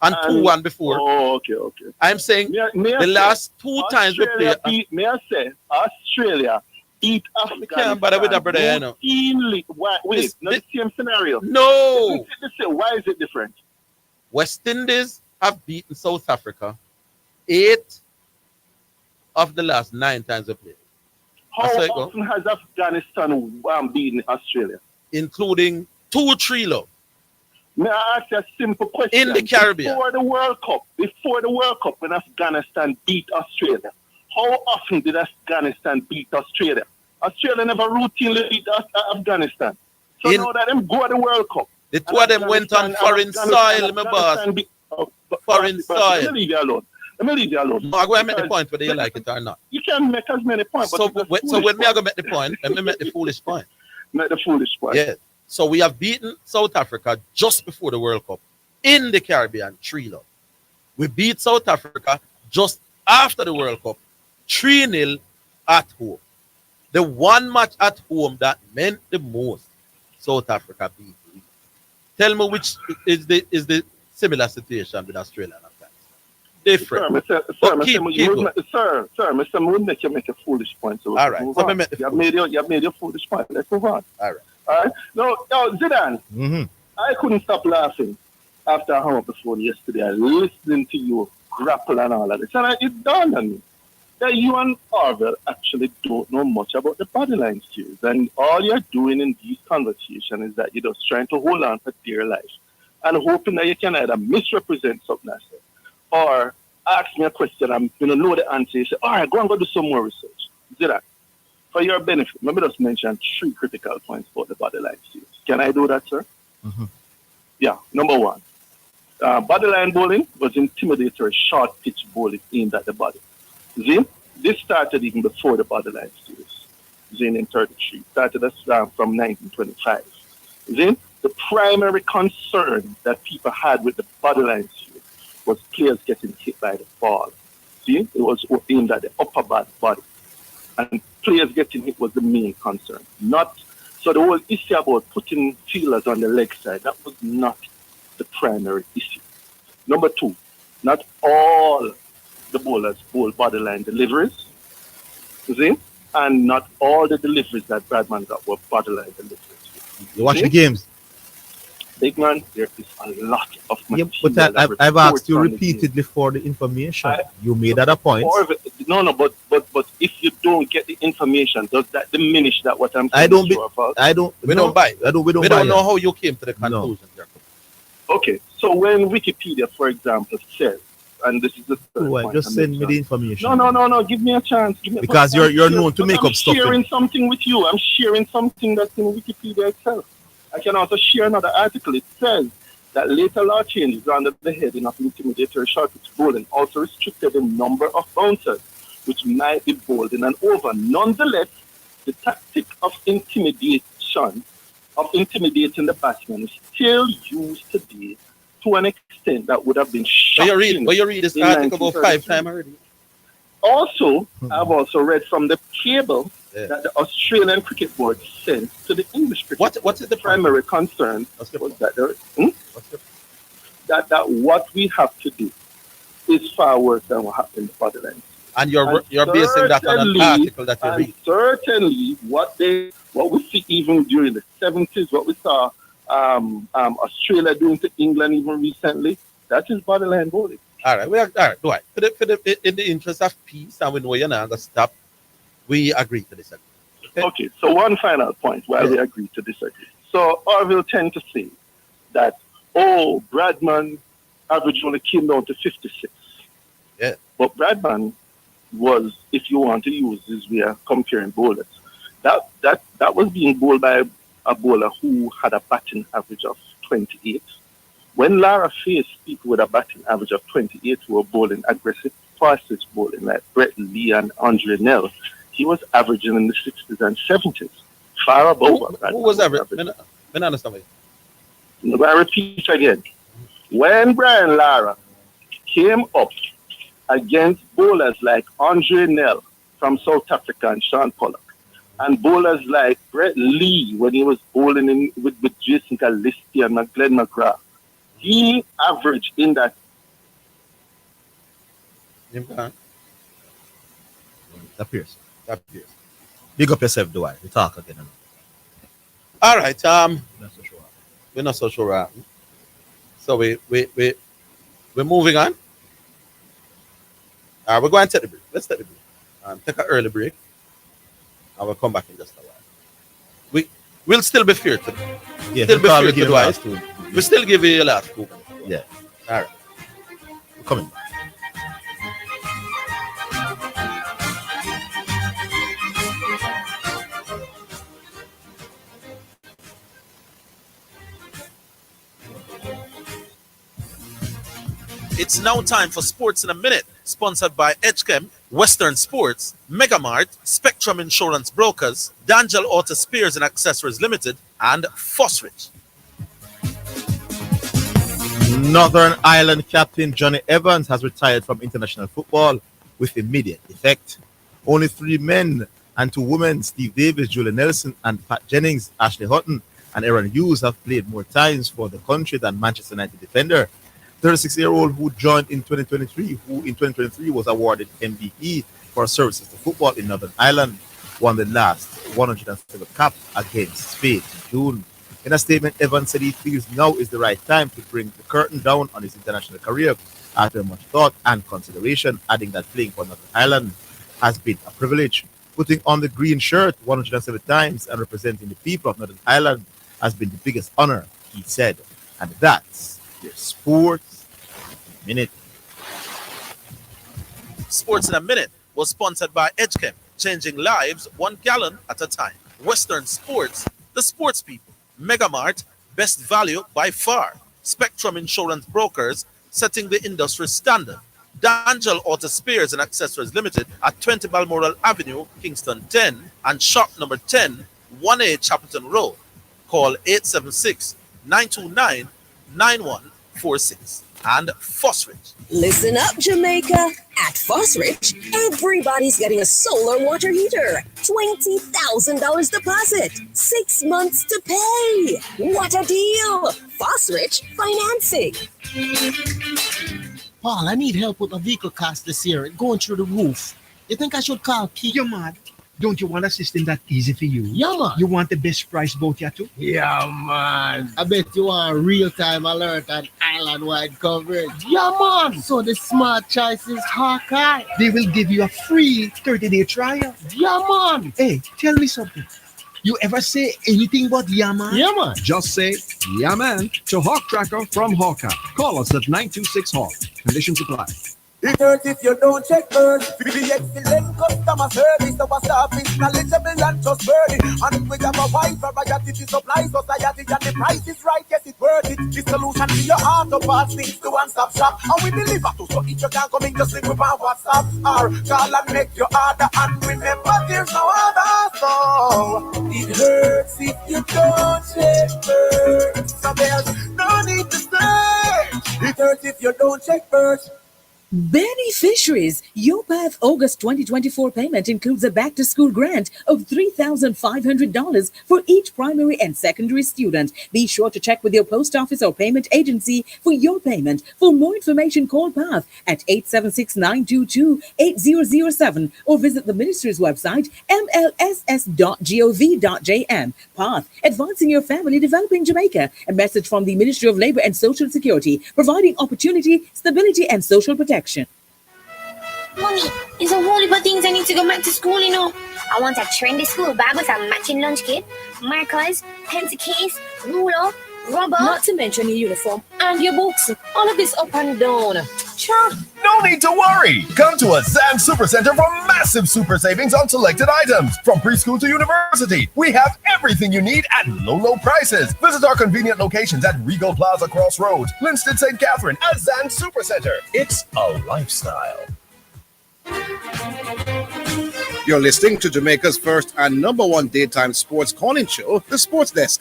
and 2-1 before. Oh, okay. I'm saying the last two times we played. May I say Australia beat Africa? Can't bother with that, brother. You know. Wait, not the same scenario. No. Why is it different? West Indies have beaten South Africa 8 of the last 9 times we played. How often has Afghanistan beaten Australia? Including 2-3-0. May I ask you a simple question? In the Caribbean. Before the World Cup, when Afghanistan beat Australia, how often did Afghanistan beat Australia? Australia never routinely beat Afghanistan. So now that them go to the World Cup. The two of them went on foreign soil, my boss. Foreign soil. Let me leave you alone. No, I'm going to make the point whether you like it or not. You can make as many points. So when me I go make the point, let me make the foolish point. Make the foolish point. Yeah. So we have beaten South Africa just before the World Cup in the Caribbean 3-0. We beat South Africa just after the World Cup 3-0 at home. The one match at home that meant the most, South Africa beat. Tell me which is the similar situation with Australia and Afghanistan. Different. Sir, Mr. Moon, make you a foolish point. So all right. So you have made your foolish point. Let's move on. All right. All right. No, Zidane. I couldn't stop laughing after I hung up the phone yesterday. I listening to you grapple and all of this. And it dawned on me that you and Orville actually don't know much about the bodyline series. And all you're doing in these conversations is that you're just trying to hold on for dear life and hoping that you can either misrepresent something I said or ask me a question and know the answer. You say, all right, go and go do some more research. Do that. For your benefit, let me just mention 3 critical points about the bodyline series. Can I do that, sir? Yeah. Number 1, bodyline bowling was intimidatory short pitch bowling aimed at the body. This started even before the bodyline series. In 33. Started from 1925. The primary concern that people had with the bodyline series was players getting hit by the ball. It was aimed at the upper body. And players getting hit was the main concern. So the whole issue about putting fielders on the leg side, that was not the primary issue. Number 2, not all the bowlers bowl bodyline deliveries. And not all the deliveries that Bradman got were bodyline deliveries. You watch the games? Big man, there is a lot of material. Yeah, but I've asked you repeatedly for the information. You made that a point. But if you don't get the information, does that diminish that what I'm saying? We don't know how you came to the conclusion. Okay, so when Wikipedia, for example, says, and this is the third point, just send me the information. No, give me a chance. Because you're known to make up stuff. I'm sharing something with you. I'm sharing something that's in Wikipedia itself. I can also share another article. It says that later law changes under the heading of intimidatory short pitch bowling also restricted the number of bouncers which might be bowled in an over. Nonetheless, the tactic of intimidation, of intimidating the batsman is still used today to an extent that would have been shocking. But you read this article about 5 times already. Also, I've also read from the cable that the Australian Cricket Board sent to the English Cricket What's the primary concern was that what we have to do is far worse than what happened in the Fatherland. And you're basing that on an article that you read. Certainly, what we see even during the 70s, what we saw Australia doing to England even recently, that is borderline bowling. All right, do I? In the interest of peace, and we know you're not going to stop, we agree to disagree. Okay, so one final point while we agree to disagree. So Orville tend to say that, Bradman average only came down to 56. Yeah. But Bradman was, if you want to use this, we are comparing bowlers. That was being bowled by a bowler who had a batting average of 28. When Lara faced people with a batting average of 28 who were bowling aggressive, fastest bowling like Brett Lee and Andre Nell, he was averaging in the 60s and 70s, far above. Who was average? I don't understand. I repeat again. When Brian Lara came up against bowlers like Andre Nell from South Africa and Sean Pollock, and bowlers like Brett Lee when he was bowling with Jason Gillespie and Glenn McGrath, he averaged in that. That appears. Big up yourself, do I? We talk again. All right. We're not so sure. So we're moving on. We're going to take the break. Let's take the break. Take an early break. And we'll come back in just a while. We'll still be fair today. Yeah, still be fair to Dwight. We'll still give you your last coup. Yeah. All right. We're coming. It's now time for Sports in a Minute, sponsored by Edgechem, Western Sports, Megamart, Spectrum Insurance Brokers, D'Angelo Auto Spares and Accessories Limited, and Fosrich. Northern Ireland captain Johnny Evans has retired from international football with immediate effect. Only 3 men and 2 women, Steve Davis, Julie Nelson, and Pat Jennings, Ashley Hutton, and Aaron Hughes, have played more times for the country than Manchester United defender 36-year-old who joined in 2023, who in 2023 was awarded MVP for services to football in Northern Ireland, won the last 107 cap against Spain in June. In a statement, Evans said he feels now is the right time to bring the curtain down on his international career after much thought and consideration, adding that playing for Northern Ireland has been a privilege. Putting on the green shirt 107 times and representing the people of Northern Ireland has been the biggest honor, he said. And that's your Sports Minute. Sports in a Minute was sponsored by Edgechem, changing lives 1 gallon at a time. Western Sports, the sports people. Megamart, best value by far. Spectrum Insurance Brokers, setting the industry standard. D'Angelo Auto Spares and Accessories Limited at 20 Balmoral Avenue, Kingston 10, and shop number 10, 1A Chapelton Road. Call 876-929-9146. And Fosrich. Listen up, Jamaica. At Fosrich, everybody's getting a solar water heater. $20,000 deposit. 6 months to pay. What a deal. Fosrich Financing. Paul, I need help with a vehicle cost this year, going through the roof. You think I should call Keith? You're mad. Don't you want a system that easy for you? Yeah, man. You want the best price boat here too? Yeah, man. I bet you want real-time alert and island-wide coverage. Yeah, man. So the smart choice is Hawkeye. They will give you a free 30-day trial. Yeah, man. Hey, tell me something. You ever say anything but yeah, man? Yeah, man. Just say yeah, man to Hawk Tracker from Hawkeye. Call us at 926 Hawk. Conditions apply. It hurts if you don't check earth. The excellent customer service, our staff is knowledgeable and trustworthy. And we have a wide variety to supply society, and the price is right, yes, it's worth it. The solution to your auto parts things to one-stop shop, and we deliver to. So if you can't come in, just link with our WhatsApp or call and make your order. And remember, there's no other. So it hurts if you don't check earth. So there's no need to stay. It hurts if you don't check earth. Beneficiaries, Your Path August 2024 payment includes a back-to-school grant of $3,500 for each primary and secondary student. Be sure to check with your post office or payment agency for your payment. For more information, call Path at 876-922-8007 or visit the ministry's website, mlss.gov.jm. Path, advancing your family, developing Jamaica. A message from the Ministry of Labor and Social Security, providing opportunity, stability, and social protection. Mommy, there's a whole heap of things I need to go back to school, you know. I want a trendy school bag with a matching lunch kit, markers, pencil case, ruler, rubber. Not to mention your uniform and your books. All of this up and down. Sure. No need to worry. Come to a Zidane Supercenter for massive super savings on selected items. From preschool to university, we have everything you need at low prices. Visit our convenient locations at Regal Plaza Crossroads, Linston St. Catherine, at Zidane Supercenter. It's a lifestyle. You're listening to Jamaica's first and #1 daytime sports calling show, The Sports Desk.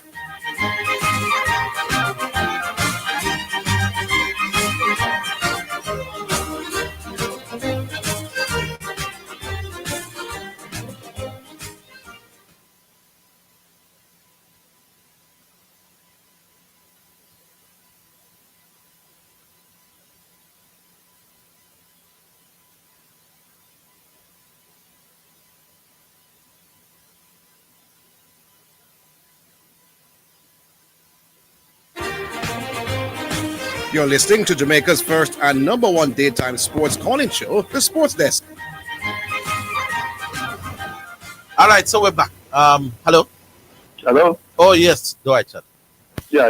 You're listening to Jamaica's first and #1 daytime sports calling show, The Sports Desk. All right, so we're back. Hello. Hello. Oh yes, go ahead, chat. Yeah.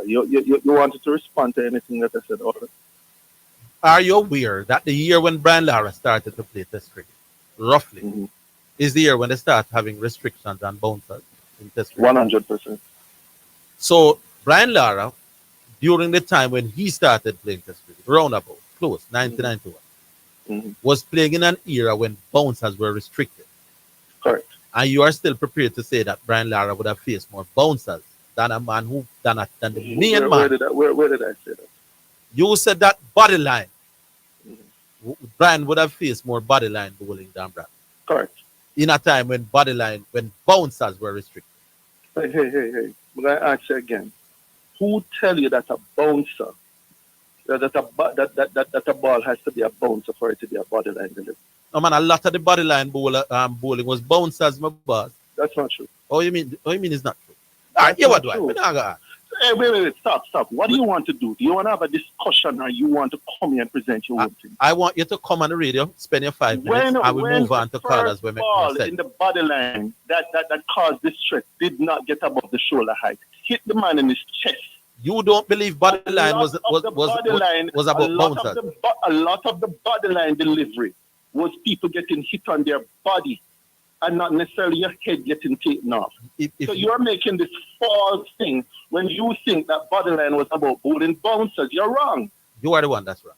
You wanted to respond to anything that I said earlier? Are you aware that the year when Brian Lara started to play Test cricket, roughly, is the year when they start having restrictions on bouncers in Test cricket? 100%. So Brian Lara, during the time when he started playing Test cricket, roundabout, close, 1991, was playing in an era when bouncers were restricted. Correct. And you are still prepared to say that Brian Lara would have faced more bouncers than a man who than the main man. Where did I say that? You said that body line. Brian would have faced more body line bowling than Brad. Correct. In a time when when bouncers were restricted. Hey. I'm going to ask you again. Who tell you that a bouncer, that a ball has to be a bouncer for it to be a body line delivery? No man, a lot of the body line bowling was bouncers, my boss. That's not true. Oh, you mean it's not true? All right, what do I? Hey, wait, stop. What do you want to do? Do you want to have a discussion or you want to come here and present your own thing? I want you to come on the radio, spend your 5 minutes, and we move on to callers when we ball in the body line that caused this stress did not get above the shoulder height. Hit the man in his chest. You don't believe body line was about bouncers? A lot of the body line delivery was people getting hit on their body and not necessarily your head getting taken off. So you're making this false thing when you think that body line was about bowling bouncers. You're wrong. You are the one that's wrong.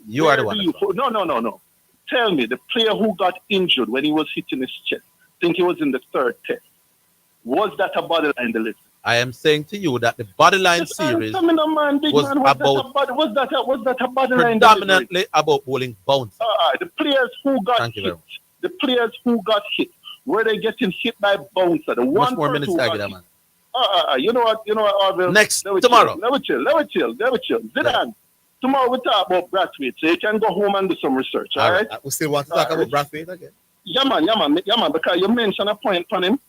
You are the one. No. Tell me, the player who got injured when he was hitting his chest, I think he was in the third test, was that a body line delivery? I am saying to you that the body line series was that a body line predominantly about bowling bouncers. The players who got hit, were they getting hit by bouncer? The one more minutes man. You know what, Orville? Next tomorrow. Let me chill. Zidane. Tomorrow we talk about Brathwaite, so you can go home and do some research. All right? We still want to talk about Brathwaite again. Yeah, man, because you mentioned a point on him.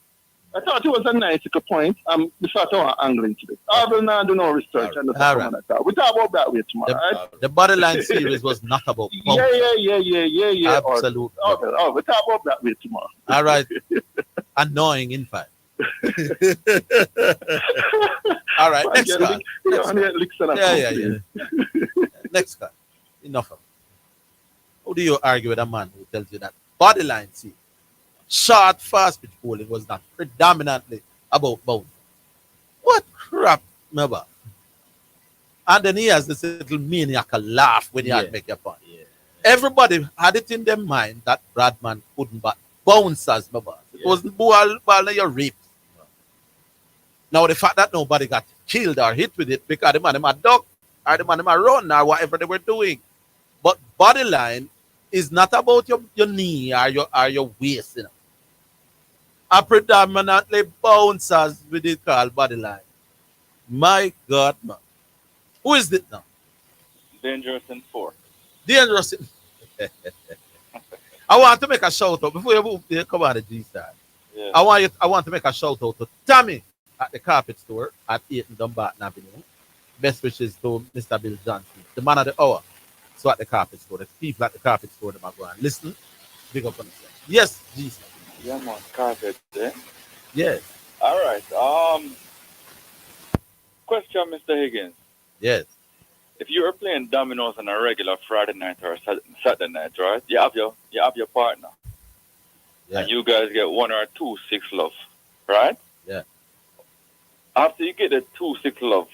I thought it was a nice point. Before I was angling to it. I will not do no research. We talk about Brathwaite tomorrow. Right? The body line series was not about bouncers. Yeah. Absolutely. Oh, we talk about Brathwaite tomorrow. All right. Annoying, in fact. All right, next guy. Yeah. Next guy. Enough of it. How do you argue with a man who tells you that body line series, short, fast pitch bowling was not predominantly about bouncing? What crap, remember? And then he has this little maniacal laugh when he had to make a point. Yeah. Everybody had it in their mind that Bradman couldn't bat bouncers, remember? It wasn't ball in your ribs. Now the fact that nobody got killed or hit with it because the man him a duck or the man them a run or whatever they were doing. But body line is not about your knee or your waist, you know. A predominantly bouncers with it called body line. My God, man. Who is it now? Dangerous in 4. Dangerous. I want to make a shout out before you come on the G-Star. Yeah. I want to make a shout out to Tommy at the carpet store at 8 Dumbarton Avenue. Best wishes to Mr. Bill Johnson, the man of the hour. So at the carpet store, the people at the carpet store, they might go and listen. Big up on themselves. Yes, G-Star. Yeah, man, carpet, eh? Yes. All right. Question, Mr. Higgins. Yes. If you were playing dominoes on a regular Friday night or Saturday night, right? You have your partner. Yeah. And you guys get 1 or 2 6 love, right? Yeah. After you get the 2 6 love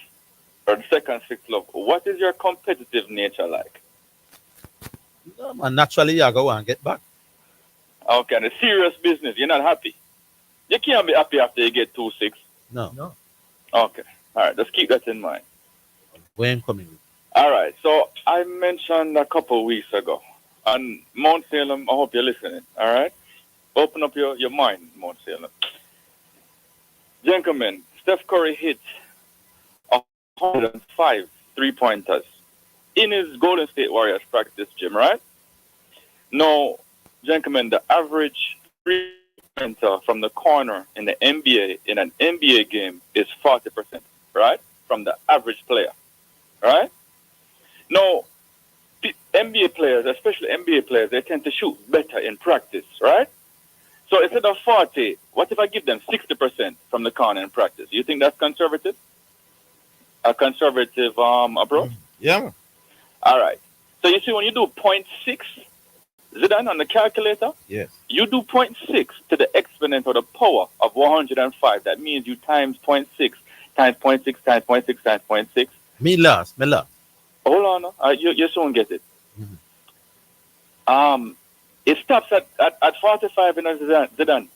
or the second 6 love, what is your competitive nature like? No, man, naturally you go and get back. Okay, the serious business, you're not happy. You can't be happy after you get 2 6. No. Okay. All right, just keep that in mind. When coming? All right, so I mentioned a couple weeks ago on Mount Salem. I hope you're listening. All right, open up your mind, Mount Salem. Gentlemen, Steph Curry hit 105 3-pointers in his Golden State Warriors practice gym, right? Now, gentlemen, the average 3-pointer from the corner in the NBA in an NBA game is 40%, right? From the average player, right? Now, NBA players, especially NBA players, they tend to shoot better in practice, right? So instead of 40, what if I give them 60% from the corner in practice? You think that's conservative? A conservative approach? Yeah. All right. So you see, when you do 0.6, Zidane on the calculator, yes, you do 0.6 to the exponent or the power of 105. That means you times 0.6 times 0.6 times 0.6 times 0.6. Me last. Hold on, you soon get it. It stops at 45 in Zidane.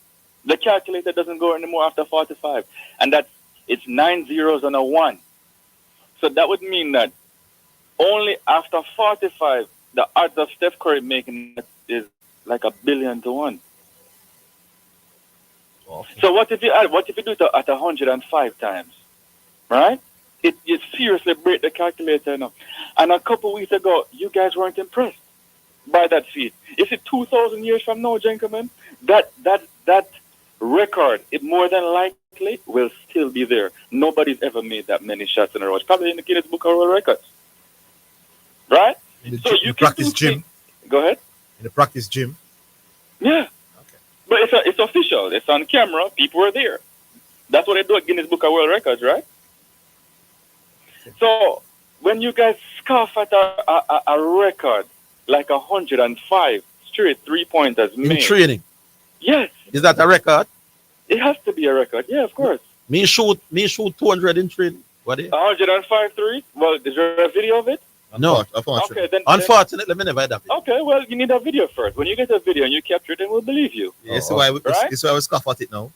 The calculator doesn't go anymore after 45, and it's 9 zeros and a 1. So that would mean that only after 45, the odds of Steph Curry making it is like 1 billion to 1. Okay. So what if you do it at 105 times, right? It seriously break the calculator now. And a couple weeks ago, you guys weren't impressed by that feat. You see, 2,000 years from now, gentlemen, that record, it more than likely will still be there. Nobody's ever made that many shots in a row. It's probably in the Guinness Book of World Records, right? So you can practice gym. Go ahead. In the practice gym. Yeah. Okay. But it's official. It's on camera. People are there. That's what they do at Guinness Book of World Records, right? So when you guys scoff at a record like 105 straight 3-pointers made in training, yes, is that a record? It has to be a record. Yeah, of course. Me shoot 200 in training. What is 105 3? Well, is there a video of it? No. Okay, then unfortunately, me never had that video. Okay, well, you need a video first. When you get a video and you capture it, then we'll believe you. Yeah, so why we scoff at it now?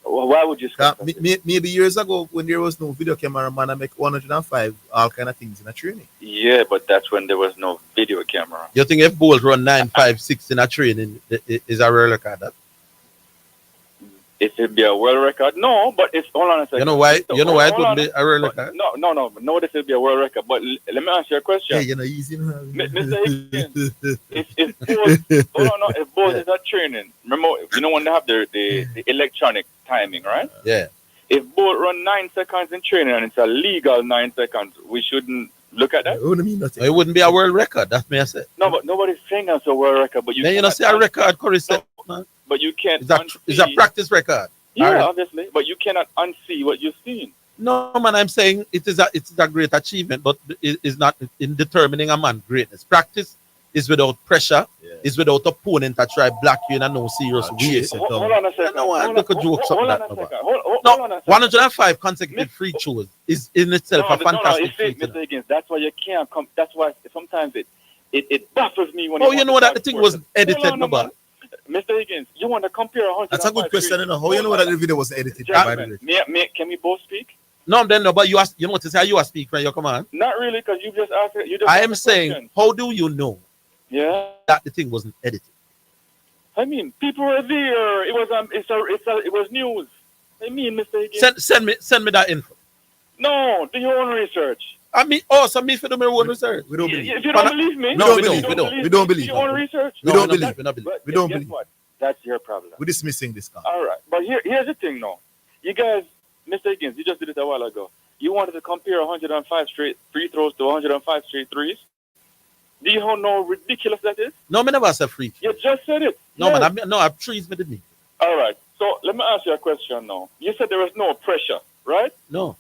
Well, why would you scoff at it? Maybe years ago when there was no video camera, man, I make 105 all kind of things in a training. Yeah, but that's when there was no video camera. You think if Bulls run 9.56 in a training is a real record? That? If it be a world record, no. But it's hold on a second. You know why? It wouldn't be a world record. No. This will be a world record. But let me ask you a question. Hey, you know, easy, Mr. Higgins. If Bulls is at training, remember, you know when they have the electronic timing, right? Yeah. If Bulls run 9 seconds in training and it's a legal 9 seconds, we shouldn't look at that. It wouldn't mean nothing. It wouldn't be a world record. That's me I said. No, but nobody's saying that's a world record. But you don't see a record, Curry said. But you can't. It's a practice record. Yeah, right. Obviously. But you cannot unsee what you've seen. No, man, I'm saying it is a great achievement, but it is not in determining a man's greatness. Practice is without pressure, is without opponent that try black you in a no serious way. Hold on a second. No, I look a joke Hold something on a that. second. Hold on a second. 105 consecutive free throws is in itself a fantastic feat. Mr. Higgins, that's why you can't come. That's why sometimes it baffles me when. Oh, you know that the thing was edited, no, but. Mr. Higgins, you want to compare 100? That's a good question. How you know that the video was edited? By the way? Can we both speak? No, then no, but you know what to say. You are speaking when you come on. Not really, because you just asked. You just I asked am a saying, question. how do you know Yeah. that the thing wasn't edited? I mean, people were there. It was it was news. I mean, Mr. Higgins. Send me that info. No, do your own research. I mean, so me for do my own research. We don't believe. If you don't believe me, We don't believe. We don't believe. Do your own research. We don't believe. But We don't guess believe. what? That's your problem. We're dismissing this call. All right, but here's the thing, now. You guys, Mr. Higgins, you just did it a while ago. You wanted to compare 105 straight free throws to 105 straight threes. Do you know how ridiculous that is? No, me never said free. You just said it. No, Yes. man, I trees me didn't mean. All right. So let me ask you a question now. You said there was no pressure, right? No.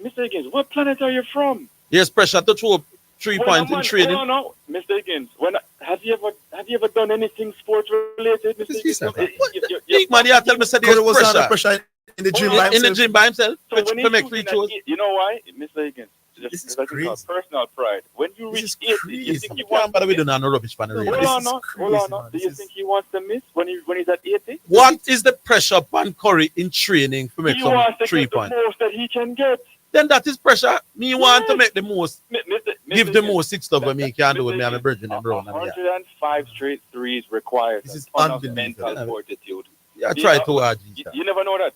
Mr. Higgins, what planet are you from? There's pressure to throw 3 points in training. Hold on, no. Mr. Higgins, have you ever done anything sports related, Mr. Higgins? Big man, you tell me said there was pressure in the gym by himself. In the gym by himself. So when to make he's free shooting throws. you know why, Mr. Higgins? This is crazy. Called personal pride. When you reach 80, you think he wants But to we miss? don't know rubbish for the Hold radio. on, no. Hold on, no. Do you think he wants to miss when he's at 80? What is the pressure upon Curry in training to make He some wants to 3 get the points? most that he can get. Then that is pressure. Me want to make the most, Mr. give the most 6 stuff me can do with me and my Virgin and Brown. 105 straight threes requires This is a ton of unbelievable. mental fortitude. Yeah, try to hard. You never know that.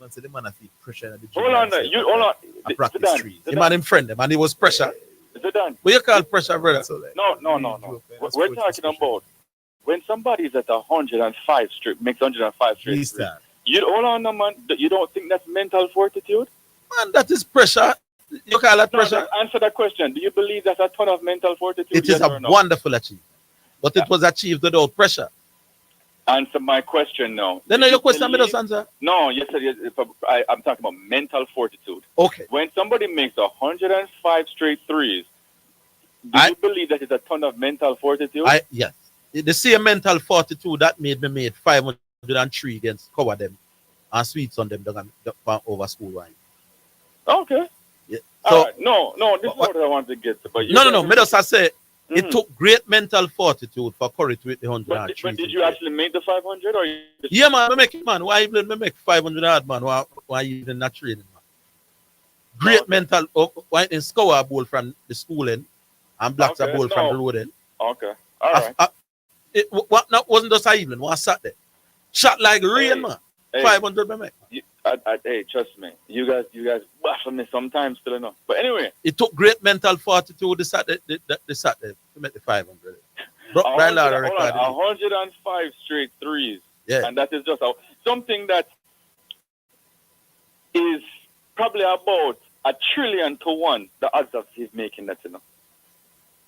Man said the man have pressure in the gym. Hold on, there. Hold on. I practice Zidane, trees. The man in friend, the man, it was pressure. Zidane. What you call pressure, brother? No. We're talking about when somebody's at 105 straight, makes 105 straight. Please, threes. You hold on, no, man. You don't think that's mental fortitude? Man, that is pressure. You call that pressure? No, answer that question. Do you believe that's a ton of mental fortitude? It is yes a or no? wonderful achievement. But it was achieved without pressure. Answer my question now. Then Do your you question, me believe- just answer. No, yes, I'm talking about mental fortitude. Okay. When somebody makes 105 straight threes, do you believe that is a ton of mental fortitude? Yes. The same mental fortitude that made me made 503 against cover them and sweets on them over school wine. Okay. Yeah. All So right. No, this is what I want to get to. But you no. guys- Me just say Mm. it took great mental fortitude for Curry to hit the 103. But did you actually make the 500 or you just... Yeah, man, me make it, man. Why even me make 500 hard, man? Why even not training, man? Great mental. Why in score a ball from the school end and blocks a ball from the road end. Okay. All right. Wasn't just a evening. One Saturday. Shot like rain, man. Hey. 500 me make. Hey, trust me. You guys baffle me sometimes still enough. But anyway. It took great mental fortitude the Saturday to make the 500. Brian Lara recorded it. 105 straight threes. Yeah. And that is just something that is probably about 1 trillion to 1 the odds of his making that, you know.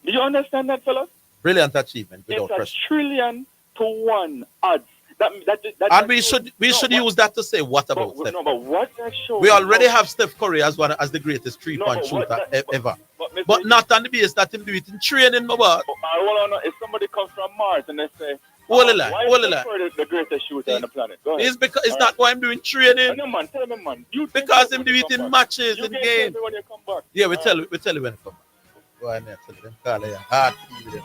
Do you understand that, fellas? Brilliant achievement without It's pressure. 1 trillion to 1 odds. And we should use that to say what about Steph? No, but what that shows... We already have Steph Curry as the greatest 3-point shooter ever. But not on the base that him do it in training, my boy. If somebody comes from Mars and they say, Hold the line. why is Steph Curry the greatest shooter on the planet? Go ahead. It's because it's not why I'm doing training. No, man, tell me, man. Because him do it in matches, in You games. when you come back. Yeah, we tell you when you come back. Go ahead and tell them. Call it hard to them.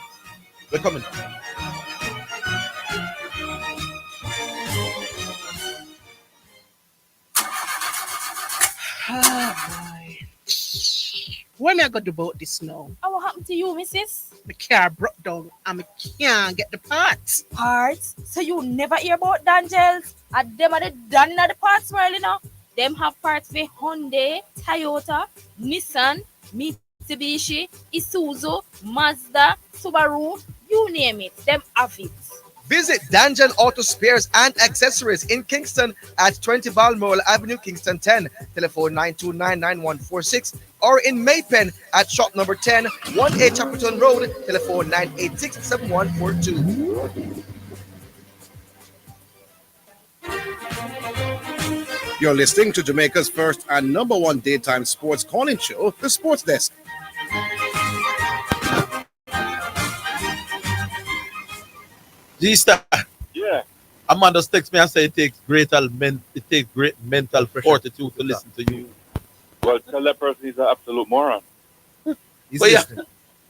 We're coming. What am I going to do about this now? What happened to you, missus? The car broke down and I can't get the parts. Parts? So you never hear about Dangels? And them are the done the parts world, you know? Them have parts for Hyundai, Toyota, Nissan, Mitsubishi, Isuzu, Mazda, Subaru, you name it. Them have it. Visit Danjan Auto Spares and Accessories in Kingston at 20 Balmoral Avenue, Kingston 10, telephone 9299146, or in Maypen at shop number 10, 1A Chapperton Road, telephone 986-7142. You're listening to Jamaica's first and number one daytime sports calling show, The Sports Desk. G-Star. Yeah. Amanda texts me and say it takes great mental fortitude to listen to you. Well, tell that person he's an absolute moron. But yeah,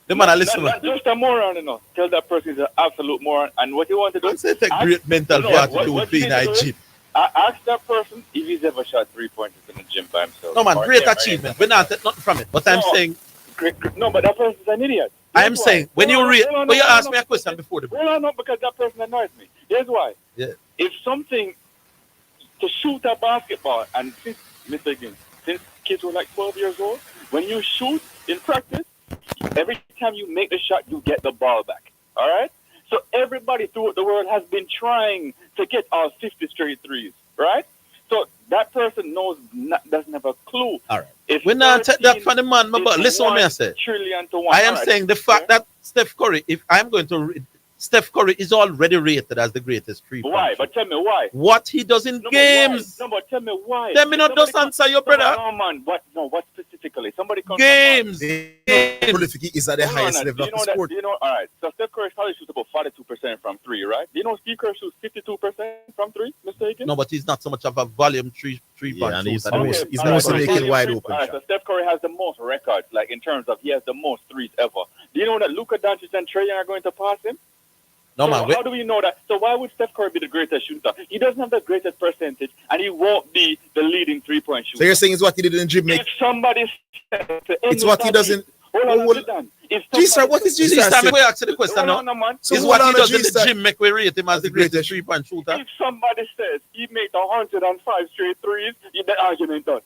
the man I listen. Not just a moron, you know. Tell that person he's an absolute moron. And what you want to do? Say take great mental fortitude being a gym. I asked that person if he's ever shot 3-pointers in the gym by himself. No, man, or great ever achievement. We're not taking nothing from it. But I'm saying, no, but that person's an idiot. I'm saying, when you read, but you asked me a question before the break. Well, no, because that person annoys me. Here's why. Yeah. If something to shoot a basketball, and since Mr. Higgins, since kids were like 12 years old, when you shoot in practice, every time you make the shot, you get the ball back. All right? So everybody throughout the world has been trying to get all 50 straight threes, right? So that person doesn't have a clue. All right. If we're not take that from the man, but listen what I say. Trillion to one. I am saying the fact that Steph Curry, if I'm going to read, Steph Curry is already rated as the greatest three-point. Why? But tell me why. What he does in games. No, but tell me why. Let me not just answer your brother. No, man. What? No, what specifically? Somebody comes. Games. Prolific is at the highest level of the sport. All right. So Steph Curry probably shoots about 42% from three, right? Do you know Steve Curry shoots 52% from three? Mistaken? No, but he's not so much of a volume three-point and he's shooter. mostly making wide open shots. So Steph Curry has the most records, like in terms of he has the most threes ever. Do you know that Luka Doncic and Trae Young are going to pass him? No, so man. How do we know that? So why would Steph Curry be the greatest shooter? He doesn't have the greatest percentage, and he won't be the leading three-point shooter. So you're saying it's what he did in the gym? If somebody said to it's what he doesn't. G-Star, what is G-Star? G-Star, we ask the question now. So is what he does in the gym make we rate him as the greatest three-point shooter? If somebody says he made 105 straight threes, the argument done.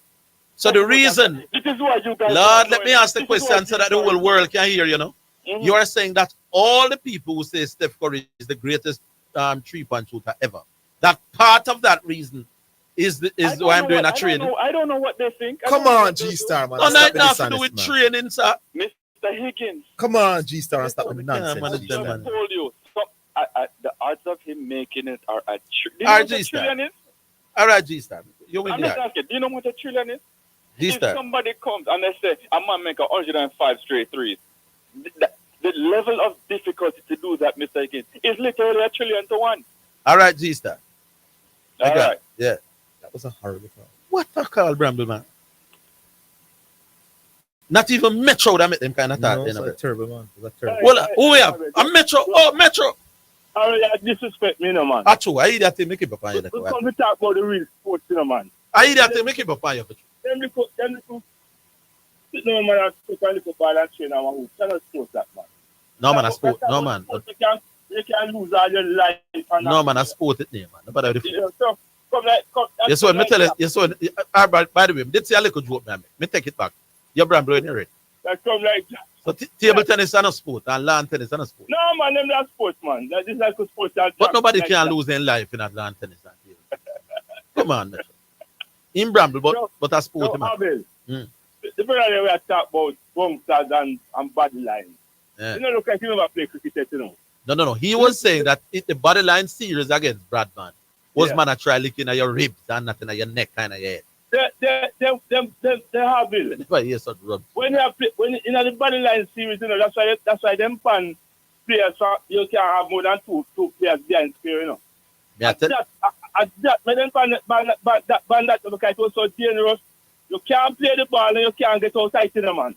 So the reason, this is why you guys Lord, let me ask the question so that the whole world can hear, you know. Mm-hmm. You are saying that all the people who say Steph Curry is the greatest three-point shooter ever, that part of that reason is why I'm doing a training. I don't know what they think. Come on, G-Star, man. No, nothing to do with training, sir. Mr. Higgins. Come on, G-Star, and stop with the nonsense. I told you. The odds of him making it are a trillion. All right, G-Star. You win the asking, do you know what a trillion is? G-Star. If somebody comes and they say, I'm going to make 105 straight threes, the level of difficulty to do that, Mr. Higgins, is literally 1 trillion to 1. All right, G-Star. All right. Yeah. That was a horrible call. What a call, Bramble, man. Not even Metro that make them kind of talk. No, it's a terrible, man. It's a terrible. Well, who we have? A Metro. Oh, Metro. You disrespect me, no, man. Achoo, I hear that thing, make it up on you. We come to talk about the real sports, you know, man. I hear that thing, make it up on you. Them little, sit down, man, and put a little ball and train our hoop. Tell us sports that, man. No, man, I sport. No, man. You can lose all your life. No, man, I sport it name, man. Nobody with you. So, come like, yes, so me tell you, yes, so by the way, let's say a little joke, man. Me take it back. Your brand blowing your red. That come like that. So table tennis is not a sport, and lawn tennis is not a sport. No, man, them not sports, man. That is like a sport. But nobody can lose in life in a lawn tennis and table. Come on, man. In Bramble, but a sport, man. Abel, the brother we are talking about bouncers and body lines. Yeah. You know, look like he never play cricket, you know. No. He was saying that if the body line series against Bradman was man a try licking at your ribs and not in your neck kind of head. They have Bill. Yes, rub. When you play, when in the body line series, you know, that's why them pan players you can have more than two players behind square, you know. Yeah, that when them pan that because it was so dangerous. You can't play the ball and you can't get outside in the man.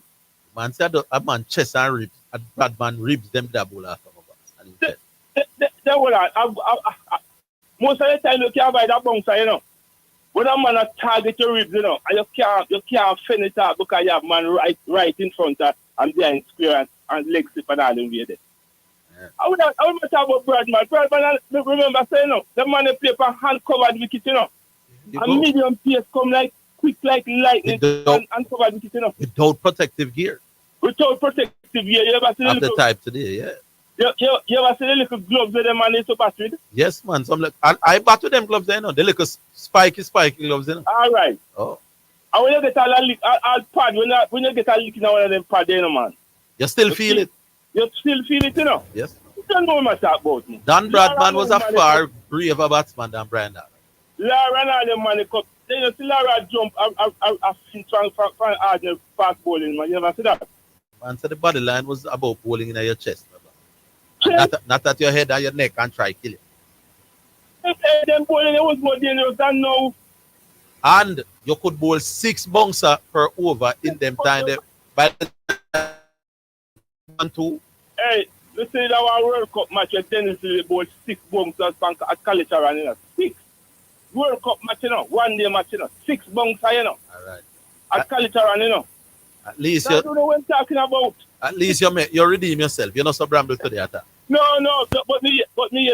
Man said a man chest and ribs, a bad man ribs them double after most of the time you can't buy that bouncer, you know. When a man target your ribs, you know, and you can't finish it out because you have man right in front of and behind square and leg slip and all in there. Yeah. I would talk about Bradman. Bradman, remember saying, no, the man play for hand covered wicket, you know. And medium pace come like quick like lightning and covered wicket, you know. Without protective gear. Without protective gear, you ever seen the type today, yeah. You ever see the little gloves that the man is so bad with? Yes, man. So I bought with them gloves, you know. The little spiky gloves, you know. All right. Oh. And when you get a pad, when you get a lick in one of them pads, you know, man. You still feel it? You still feel it, you know? Yes. You don't know what I'm talking about. Me. Dan Bradman was a far braver batsman than Brian Lara. Lara and all them man, then you see Lara jump a feet from hard fast bowling, man. You ever see that? Man, so the body line was about bowling in your chest. Not at your head and your neck and try kill it. Them bowling it was more dangerous than now. And you could bowl 6 bouncer per over in them time. By the 1-2. Hey, you see that our World Cup match, Dennis bowl 6 bouncers from a college around 6. World Cup match, you know, 1 day match, you know, 6 bunks, you know. All right. At Calitaran, you know. At least I don't know what I'm talking about. At least you redeem yourself. You're not so bramble today at that. No, but me that me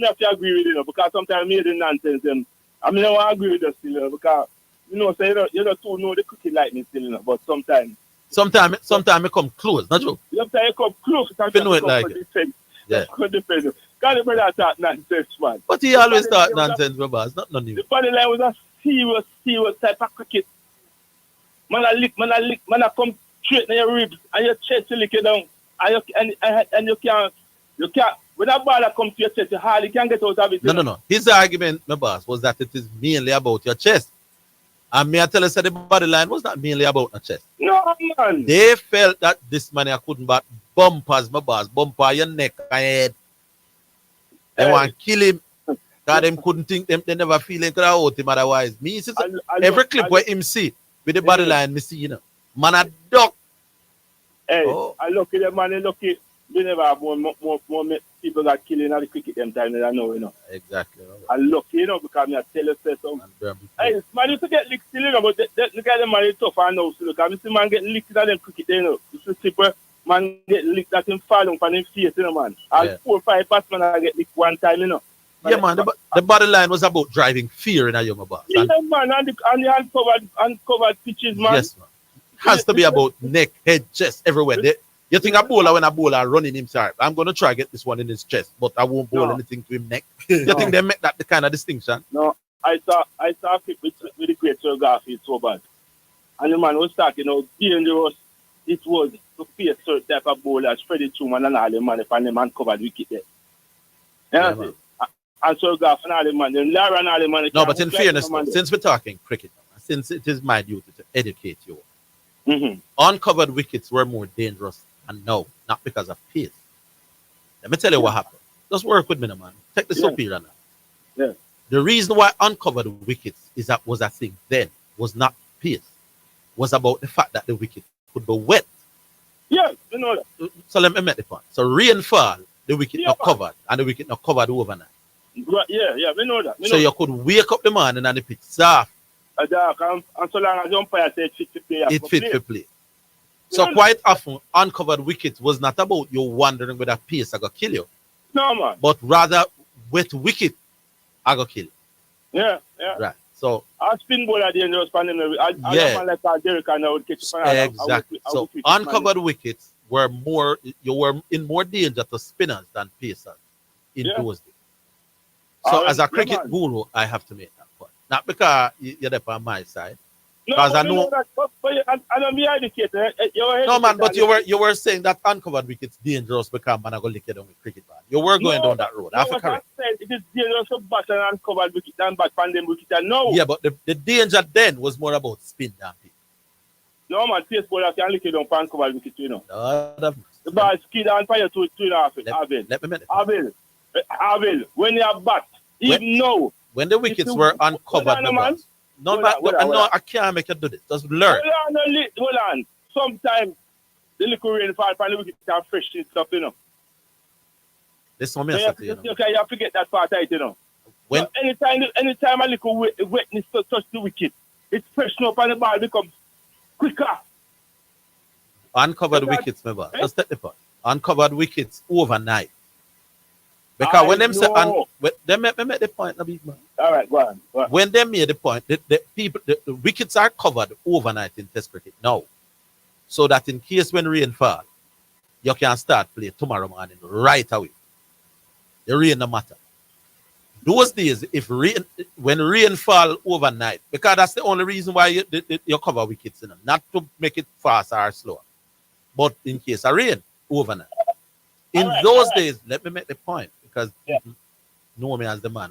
have to agree with you know, because sometimes me the nonsense them. I mean I want to agree with us still, you know, because you know, say you don't too know the cookie like me still, you know, but sometimes it come close, not true. Sometimes it come close, you know it like it. Yeah. Could depend. Because the brother talk nonsense, man. But he always talk nonsense, my boss, not none of you. The body line was a serious type of cricket. Man a come straight in your ribs and your chest you lick it down. And you can't when a ball comes to your chest, you hardly can get out of it. No. His argument, my boss, was that it is mainly about your chest. And me I tell you that the body line was not mainly about the chest. No, man. They felt that this man couldn't bat bumpers, my boss, bumper your neck and head. They want to kill him. Because them couldn't think they never feel him could have out him otherwise. Me see every clip where him see with the body line, me see, you know. Man a duck. Hey, I look at them man, look at they never have more people that killing at the cricket them time than I know, you know. Exactly. I look, you know, because I tell you some. Hey, man used to get licked still, you know, but look at them man is tough and now, so look, I see man get licked at them cricket, you know. You see people, man get licked at him fall on him face, you know, man. And 4 or 5 batsmen I get licked one time, you know. Yeah, man, the body line was about driving fear in a young boss. Yeah, man, and the uncovered pitches, man. Yes, man. Has to be about neck, head, chest, everywhere. You think a bowler when a bowler running himself, I'm going to try to get this one in his chest, but I won't bowl anything to him neck. You think they make that the kind of distinction? No, I saw it with the great Sir Garfield so bad. And the man was talking how dangerous it was to face certain type of bowler, spread it through man and all the man if the man covered wicket there. Yeah, man. And Sir Garfield and all the man, then Lara and all the man. No, but in fairness, since we're talking cricket, since it is my duty to educate you, uncovered wickets were more dangerous. And no, not because of pace. Let me tell you what happened. Just work with me, man. Take the superior now. Yeah. The reason why uncovered wickets was a thing then was not pace. Was about the fact that the wicket could be wet. Yeah, you know that. So let me make the point. So rainfall, the wicket not covered, and the wicket not covered overnight. Yeah, we know that. So you could wake up the morning and the pitch soft. And so long as the umpire said fit to play. It fit to play. So quite often, uncovered wickets was not about you wondering whether pace I got kill you. No, man. But rather, wet wicket I got kill you. Yeah. Right. So our spin bowler dangerous for them. I like Derek and I would catch exactly. So uncovered wickets were you were in more danger to spinners than pacers in those days. So as a cricket guru, I have to make that point. Not because you're there on my side. Because I know. I don't be educated. No, man, but you were saying that uncovered wickets dangerous because man, I go lick it down with cricket ball. You were going down that road. I have to correct. It is dangerous to bat an uncovered wicket than bat pandem wicket. No. Yeah, but the danger then was more about spin than pitch. No, man, pace bowler can lick it down for uncovered wicket, you know. The ball skid and fire to it after. Let me make it. Abel, when you have bat, even now. When the wickets were uncovered, no, I can't make you do this. Just learn. Hold on. Sometimes the little rainfall from the wicket can freshen stuff, you know. This one you have to get that part out, you know. When so anytime a little wetness touch the wicket, it's freshen up and the ball becomes quicker. Uncovered wickets, remember. Just take the point. Uncovered wickets overnight. Because when them say they make the point, man. All right, go on. When they made the point, the wickets are covered overnight in Test cricket now, so that in case when rain fall, you can start play tomorrow morning right away. The rain no matter. Those days, when rain fall overnight, because that's the only reason why you cover wickets, you know, not to make it faster or slower, but in case of rain overnight. In those days, let me make the point. Because know me as the man.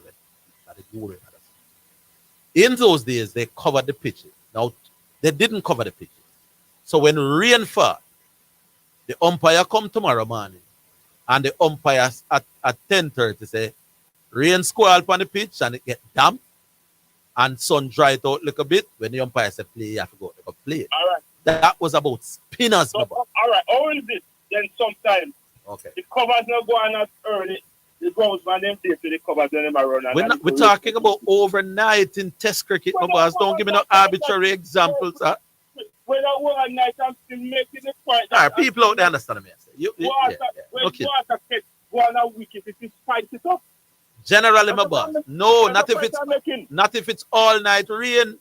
In those days, they covered the pitches. Now, they didn't cover the pitches. So when rain fall, the umpire come tomorrow morning, and the umpires at 10:30 say, rain squall on the pitch, and it get damp, and sun dry it out a little bit. When the umpire said play, you have to go play. All right. That was about spinners. So, all right. How is it? Then sometimes the covers not go on as early. the groundsman them play to the covers when them are run. We're talking about overnight in test cricket, my boss. Don't give me no arbitrary examples. When I one night, I'm still making the point. All right, people out there understand me. Water, when Okay. water gets go on a wicket, it is spice it up. Generally, my boss. No, not if it's all night rain.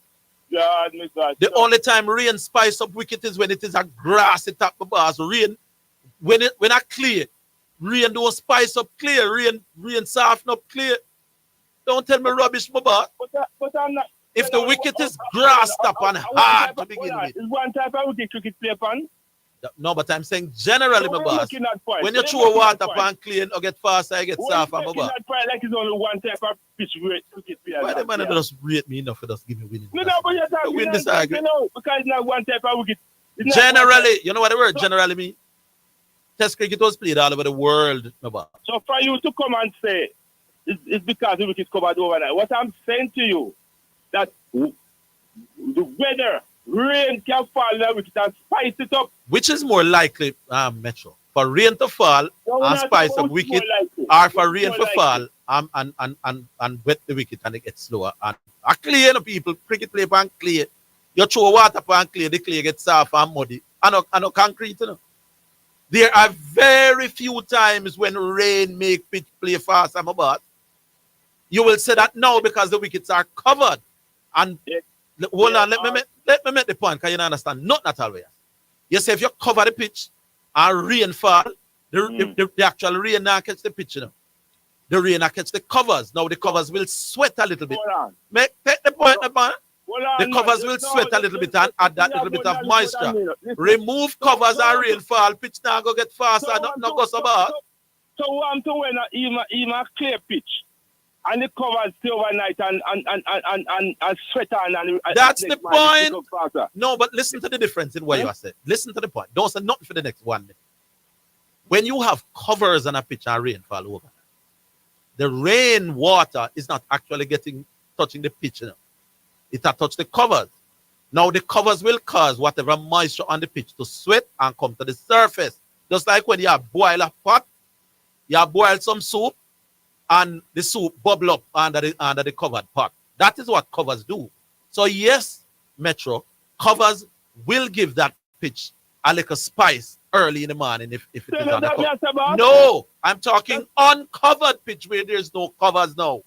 God, my God. The only time rain spice up wicket is when it is a grassy top, my boss. Rain, when I clear, rain don't spice up clear. Rain soften up clear. Don't tell me rubbish, my boss. But I'm not. If the wicket is grassed up and hard to begin with. Is one type of wicket cricket play upon? No, but I'm saying generally, my boss. When you throw water pan clean or get faster, I get softer, my boss. Like it's only one type of pitch cricket play. Why the man just rate me enough for just give me winning? No, but you're talking win this argument. because it's not one type of wicket. Generally, you know what the word generally mean? Test cricket was played all over the world, my boss. So for you to come and say it's because the wicket covered overnight, what I'm saying to you, that the weather, rain can fall in the wicket and spice it up. Which is more likely, Metro? For rain to fall and spice up wicket, or for rain to fall and wet the wicket and it gets slower. And a clear, people, cricket play pan clear. You throw water pan clear, the clear gets soft and muddy. And no concrete, you know. There are very few times when rain make pitch play fast, I'm about. You will say that now because the wickets are covered. And hold on, let me make the point, because you don't understand. Not all way. You say if you cover the pitch and rain fall, the actual rain now catch the pitch, you know. The rain now catch the covers. Now the covers will sweat a little bit. Take the point, man. The covers will sweat a little bit and add that little bit of moisture. Remove covers and rainfall, pitch now go get faster, not go so bad. So what I'm doing, even a clear pitch. And the covers stay overnight and sweat and that's the point. No, but listen to the difference in what you are saying. Listen to the point. Don't say nothing for the next 1 minute. When you have covers on a pitch and rainfall over, the rain water is not actually touching the pitch. You know? It has touched the covers. Now the covers will cause whatever moisture on the pitch to sweat and come to the surface. Just like when you boil a pot, you boil some soup, and the soup bubble up under the covered pot. That is what covers do. So yes, Metro, covers will give that pitch a little spice early in the morning if it is on the cover. No, I'm talking uncovered pitch where there's no covers now.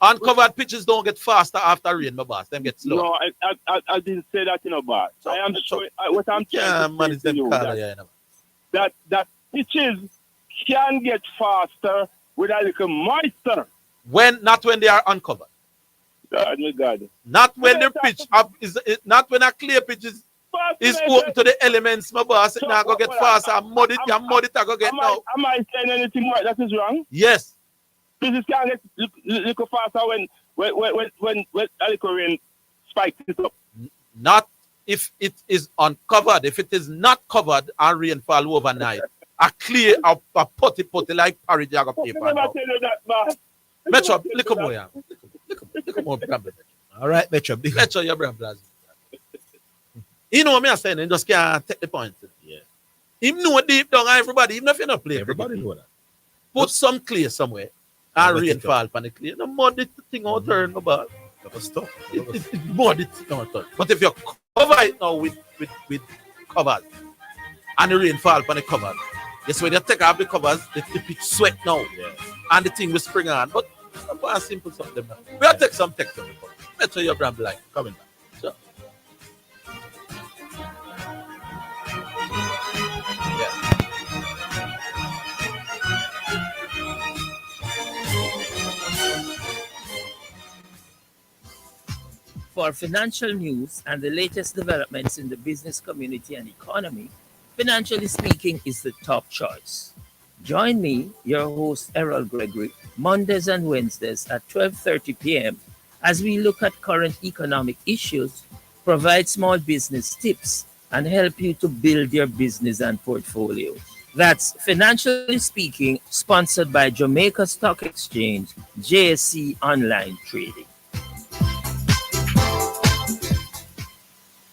Uncovered pitches don't get faster after rain, my boss. Them get slow. No, I didn't say that, boss. So, I am sure what I'm trying to say to you that pitches can get faster with a little moisture. Not when they are uncovered. God. Not when the pitch not when a clear pitch is open to the elements, my boss. It now go get faster and mud it go get now. Am I saying anything right that is wrong? Yes. Pitches can get little faster when a little rain spikes it up. Not if it is uncovered. If it is not covered and rainfall overnight. A clear, a putty like porridge paper. Metro, look more, yeah. Look more problem. All right, Metro. Metro, your brother. You know what I'm saying? You just can't take the point. Yeah. Even know deep down, everybody, even if you're not playing. Everybody know that. Put some clear somewhere. And rainfall on the clear. No more the thing out turn about. It's more the thing out turn. But if you cover it now with covers and the rainfall on the covers, yes, when you take off the covers, the pitch sweat now. Yeah. And the thing will spring on. But a simple something. We'll take some text on the phone. Make sure your brand line coming back. Sure. Yeah. For financial news and the latest developments in the business community and economy, Financially Speaking is the top choice. Join me, your host Errol Gregory, Mondays and Wednesdays at 12:30 p.m. as we look at current economic issues, provide small business tips, and help you to build your business and portfolio. That's Financially Speaking, sponsored by Jamaica Stock Exchange, JSE Online Trading.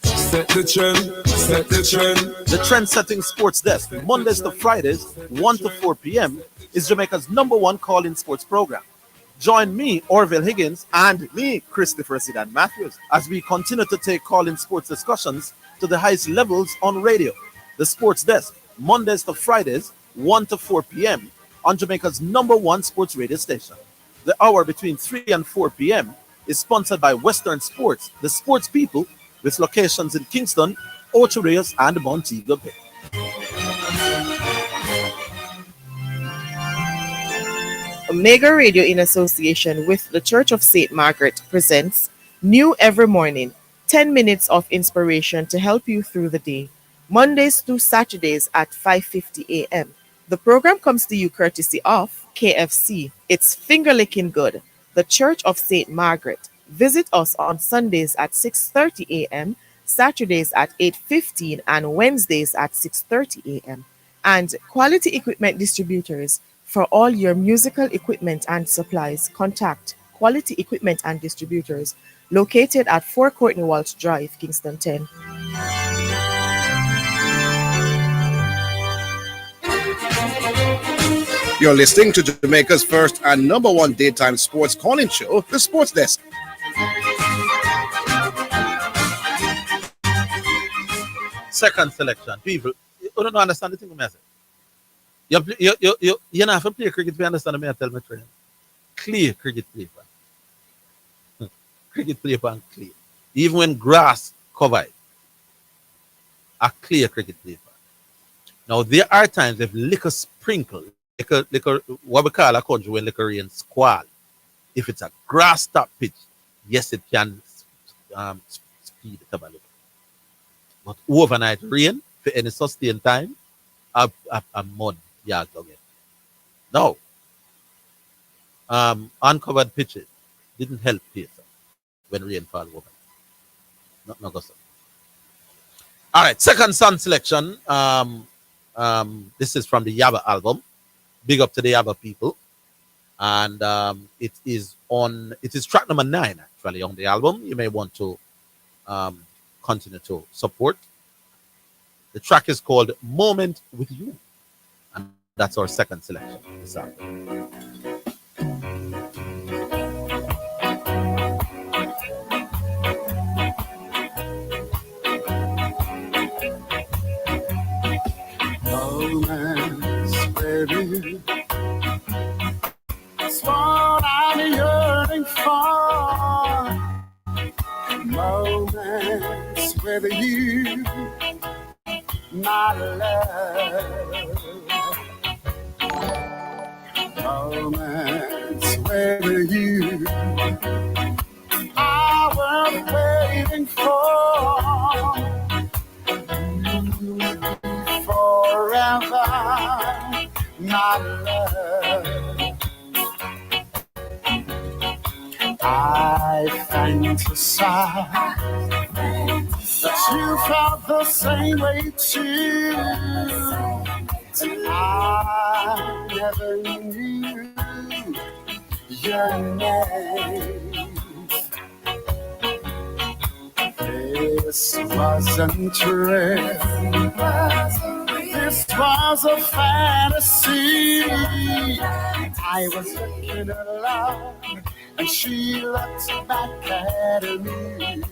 Set the trend, set the trend. The Trend Setting Sports Desk, Mondays to Fridays, 1 to 4 p.m. is Jamaica's #1 call-in sports program. Join me, Orville Higgins, and me, Christopher Zidane Matthews, as we continue to take call-in sports discussions to the highest levels on radio. The Sports Desk, Mondays to Fridays, 1 to 4 p.m. on Jamaica's #1 sports radio station. The hour between 3 and 4 p.m. is sponsored by Western Sports, the sports people, with locations in Kingston, Ocho Rios, and Montego Bay. Omega Radio, in association with the Church of St. Margaret, presents New Every Morning, 10 minutes of inspiration to help you through the day, Mondays through Saturdays at 5:50 a.m. The program comes to you courtesy of KFC. It's finger licking good. The Church of St. Margaret. Visit us on Sundays at 6:30 a.m., Saturdays at 8:15, and Wednesdays at 6:30 a.m. And Quality Equipment Distributors. For all your musical equipment and supplies, contact Quality Equipment and Distributors, located at 4 Courtney Walsh Drive, Kingston 10. You're listening to Jamaica's first and #1 daytime sports calling show, The Sports Desk. Second selection. People, you don't understand the thing I'm saying. You have to play cricket to understand me. I tell my trainer. Clear cricket paper. Cricket paper and clear. Even when grass covered, a clear cricket paper. Now there are times if liquor sprinkle, liquor what we call a country when liquor rain squall. If it's a grass top pitch, yes it can speed it up a little. But overnight rain for any sustained time, a mud. Yeah, again. No. Uncovered pitches didn't help pace when rainfall over. Not go so. All right, second song selection. This is from the Yaba album. Big up to the Yaba people. And it is track number 9 actually on the album. You may want to continue to support. The track is called Moment with You. And that's our second selection. Moments with you. It's what I'm yearning for. Moments with you, my love. Moments with you, I was waiting for forever, my love. I fantasize that you felt the same way too, and I never knew your name. This wasn't real. This was a fantasy. I was looking at love, and she looked back at me.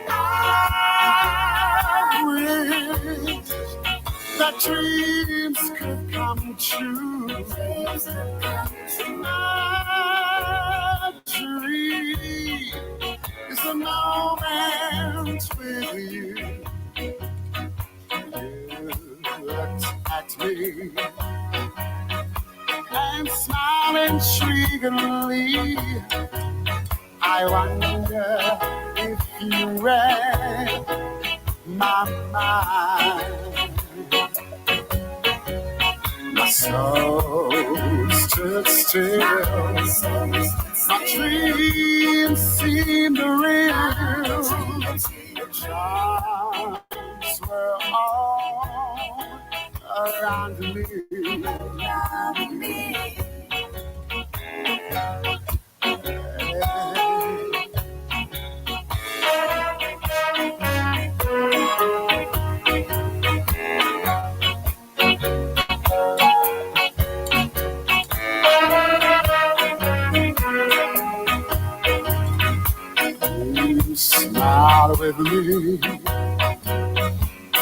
I wish that dreams could come true. My dream is the moment with you. You looked at me and smiled intriguingly. I wonder if you read my mind. My soul stood still. My dreams seemed real. The charms were all around me. Smile with me,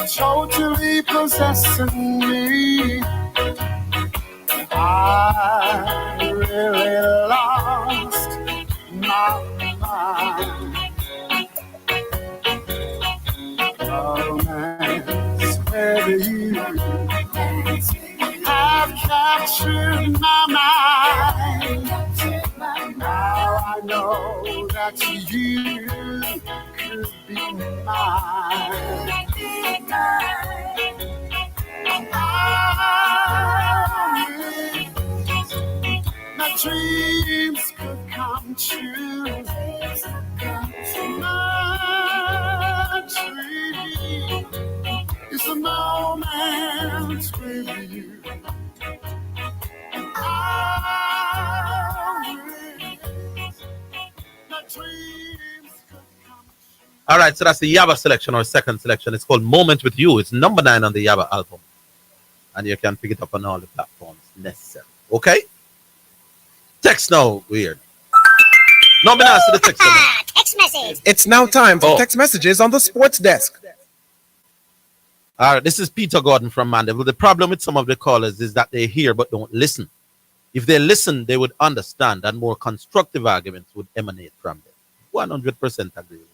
totally possessing me. I really lost my mind. Romance with you have captured my mind. Now I know that you could be mine. My dreams could come true. My dream is a moment with you. I wish my dreams could come. All right, so that's the Yaba selection or second selection. It's called Moment with You. It's number 9 on the Yaba album. And you can pick it up on all the platforms necessary. Okay? Text now, weird. No, me not answer the text. Text message. It's now time for text messages on the sports desk. All right, this is Peter Gordon from Mandeville. The problem with some of the callers is that they hear but don't listen. If they listen, they would understand and more constructive arguments would emanate from them. 100% agree with you.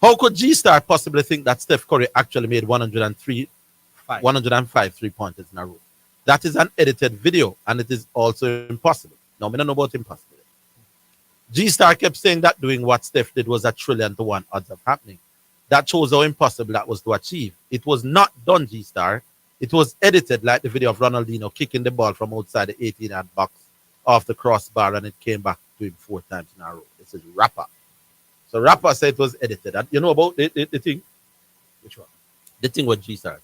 How could G-Star possibly think that Steph Curry actually made 105 three-pointers in a row? That is an edited video, and it is also impossible. No, I don't know about impossible. G-Star kept saying that doing what Steph did was a 1,000,000,000 odds of happening. That shows how impossible that was to achieve. It was not done, G-Star. It was edited like the video of Ronaldinho kicking the ball from outside the 18-yard box off the crossbar, and it came back to him 4 times in a row. This is Rapper. So Rapper said it was edited. And you know about the thing? Which one? The thing with G-Star.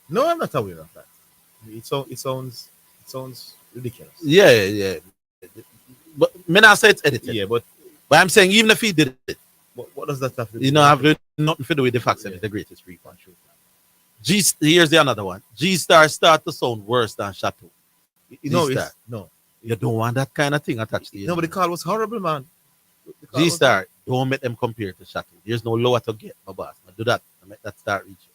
No, I'm not aware of that. It sounds ridiculous. Yeah. But me not say it's edited. Yeah, but I'm saying even if he did it, what does that have to do? You know, have nothing to do with the fact that it's the greatest three-point shooter. Here's the another one. G-Star start to sound worse than Chateau. No. You don't want that kind of thing attached to you. No, but the call was horrible, man. G-Star, don't make them compare to Chateau. There's no lower to get, my boss. Now do that. I make that start reaching.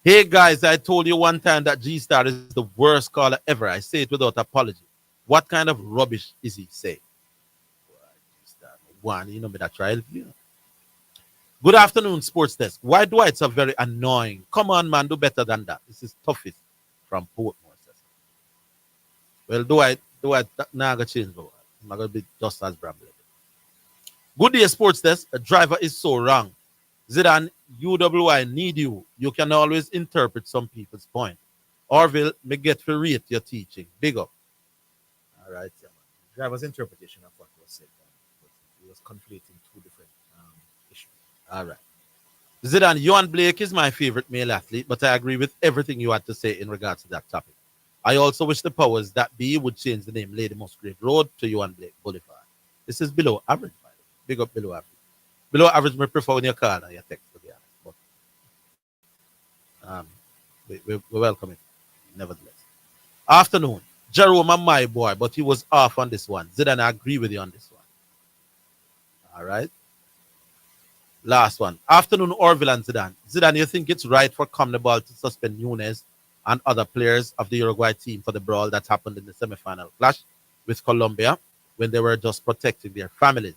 Hey guys, I told you one time that G-Star is the worst caller ever. I say it without apology. What kind of rubbish is he saying? One, you know me that trial. You know. Good afternoon, Sports Desk. Why Dwight's are very annoying? Come on, man, do better than that. This is toughest from Portmore. Well, Dwight, now gonna change. I'm not gonna be just as brambly. Good day, Sports Desk. A driver is so wrong. Zidane, UWI need you. You can always interpret some people's point. Orville, me get to rate your teaching. Big up. All right, yeah, man. Driver's interpretation of what was said. He was conflating 2 different issues. All right. Zidane, Johan Blake is my favorite male athlete, but I agree with everything you had to say in regards to that topic. I also wish the powers that be would change the name Lady Musgrave Road to Johan Blake Boulevard. This is below average, by the way. Big up below average. Below average, I prefer when you call and you text, to be honest. But we welcome it, nevertheless. Afternoon. Jerome and my boy, but he was off on this one. Zidane, I agree with you on this one. All right. Last one. Afternoon, Orville and Zidane. Zidane, you think it's right for CONMEBOL to suspend Nunes and other players of the Uruguay team for the brawl that happened in the semifinal clash with Colombia when they were just protecting their families?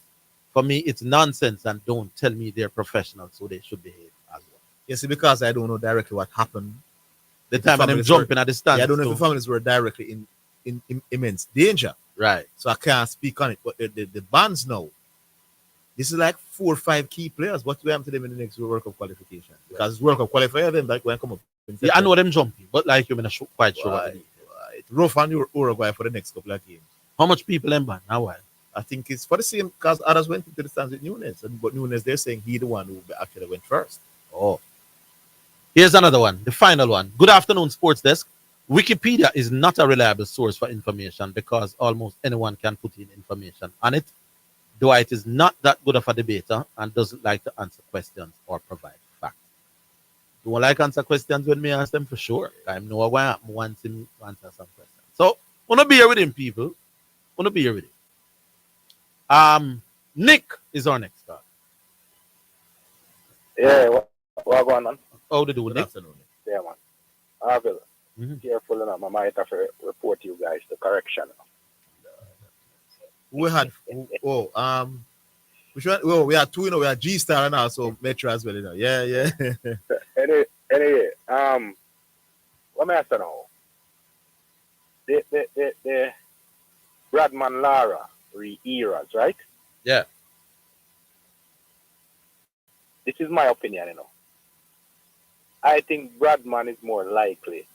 For me, it's nonsense, and don't tell me they're professionals, so they should behave as well. You see, because I don't know directly what happened. The time of them jumping at the stand. I don't know if the families were directly in immense danger. Right. So I can't speak on it. But the bands now, this is like 4 or 5 key players. What do we have to them in the next World Cup qualification? Because it's World Cup qualifier, then like when come up. Yeah, I know them jumping, but like you're not quite sure what they need. It's rough on Uruguay for the next couple of games. How much people in ban? How why? I think it's for the same because others went into the stands with Nunes. But Nunes, they're saying he the one who actually went first. Oh. Here's another one, the final one. Good afternoon, Sports Desk. Wikipedia is not a reliable source for information because almost anyone can put in information on it. Dwight is not that good of a debater and doesn't like to answer questions or provide facts. Don't like answer questions when me ask them for sure. I know why I want him to answer some questions. So, wanna be here with him, people. Wanna be here with him. Nick is our next star. Yeah, what going on? How do you do, Nick? Yeah, man. Orville, careful enough. I might have to report you guys to correction. We had which one? Oh, we had two, we had G Star and also Metro as well, Yeah. Anyway, what may I say now? The Bradman Lara eras, right? Yeah. This is my opinion, I think Bradman is more likely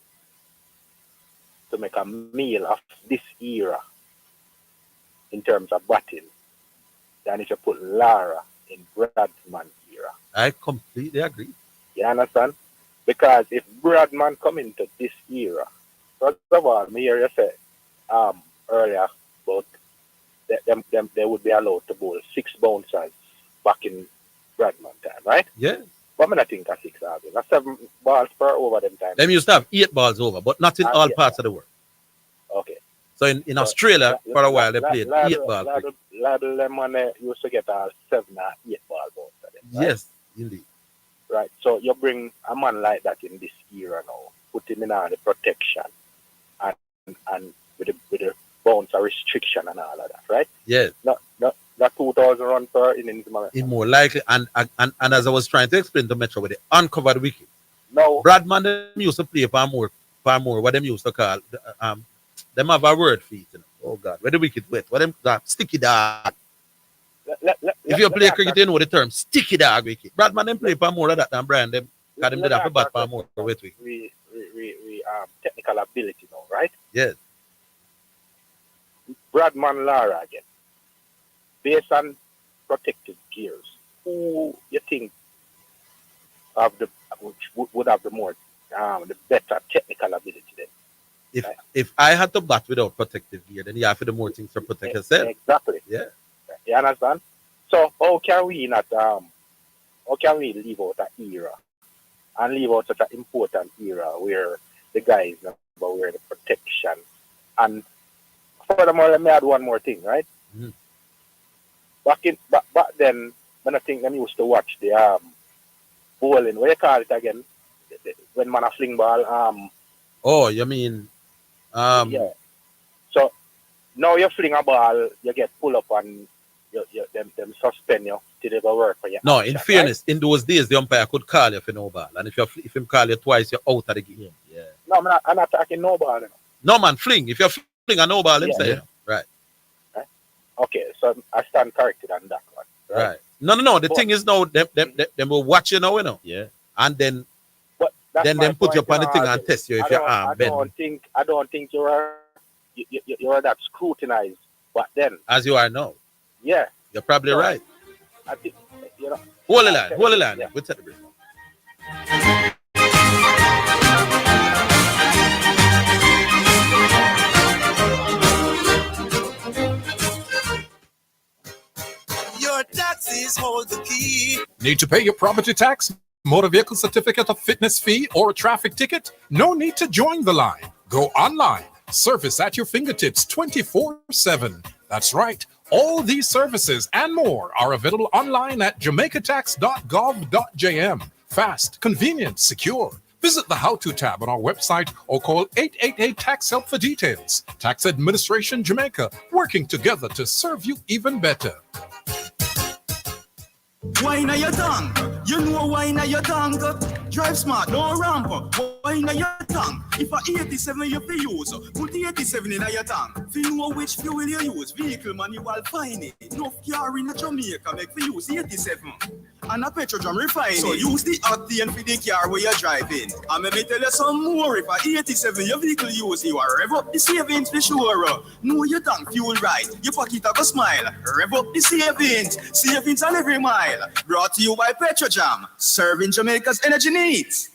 to make a meal of this era in terms of batting than if you put Lara in Bradman era. I completely agree. You understand? Because if Bradman come into this era, first of all, me hear you say earlier about they would be allowed to bowl 6 bouncers back in Bradman time, right? Yeah. But I think a 6 Orville. That's 7 balls per over them time. Them used to have 8 balls over, but not in all parts of the world. Okay. So in Australia, for a while, they played 8 balls. Label them when they used to get 7 or 8 balls out of them. Right? Yes, indeed. Right. So you bring a man like that in this era now, put him in all the protection and with the bouncer restriction and all of that, right? Yes. Not 2,000 runs per innings. It's more likely, and as I was trying to explain to Metro with the uncovered wicket. No. Bradman them used to play far more what them used to call them have a word for it, Oh God, where the wicket wet? What them sticky dog. If you play cricket, you know the term sticky dog wicket. Bradman them play far more of that than Brian. Them got him did have to bat far more wet wicket. We technical ability now, right? Yes. Bradman Lara again. Based on protected gears, who you think would have the more the better technical ability then? If I had to bat without protective gear, then you have to do more things to protect yourself. Exactly. Yeah. You understand? So how can we leave out that era and leave out such an important era where the guys wear the protection? And furthermore, let me add one more thing, right? Mm-hmm. Back then, when I think them used to watch the bowling, what do you call it again? When man a fling ball. Oh, you mean? Yeah. So now you fling a ball, you get pull up and them suspend you till they go work for you. No, in fairness, right? In those days, the umpire could call you for no ball, and if him call you twice, you're out of the game. Yeah. No, I'm not talking no ball. No man, fling. If you're fling a no ball, say right. Okay, so I stand corrected on that one. Right. No. The thing is now, them will watch you now, Yeah. And then them put you up on the thing and test you if your arm bend. I don't think you're that scrutinized, but then as you are now. Yeah. You're probably right. I think Hold the line. Yeah. We'll take the break. Your taxes hold the key. Need to pay your property tax, motor vehicle certificate of fitness fee, or a traffic ticket? No need to join the line. Go online. Service at your fingertips 24/7. That's right. All these services and more are available online at jamaicatax.gov.jm. Fast, convenient, secure. Visit the How To tab on our website or call 888-TAX-HELP for details. Tax Administration Jamaica, working together to serve you even better. Wine na your tongue, you know wine na your tongue. Drive smart, no ramp. Wine na your tongue. If a 87 you fi use, put the 87 in your tongue. Fi know which fuel you use, vehicle manual find it. No car in Jamaica make fi use 87. And a petrol refine it. So use the octane for the car where you're driving. And let me tell you some more. If a 87 your vehicle use, you are rev up the savings for sure. Know your tank fuel right, your pocket have a smile. Rev up the savings on every mile. Brought to you by Petrojam, serving Jamaica's energy needs.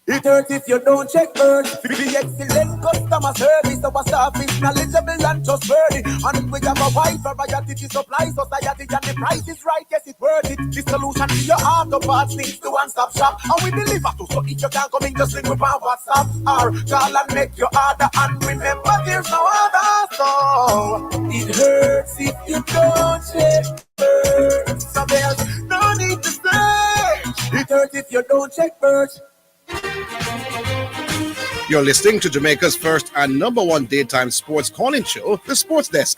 It hurts if you don't check earth. The excellent customer service, our staff is knowledgeable and trustworthy. And we have a wide variety to supply society, and the price is right, yes, it's worth it. The solution to your auto parts needs to one-stop shop, and we deliver to. So if you can't come in, just link with our WhatsApp or call and make your order. And remember, there's no other. So it hurts if you don't check earth. you don't check first. You're listening to Jamaica's first and number one daytime sports calling show, The Sports Desk.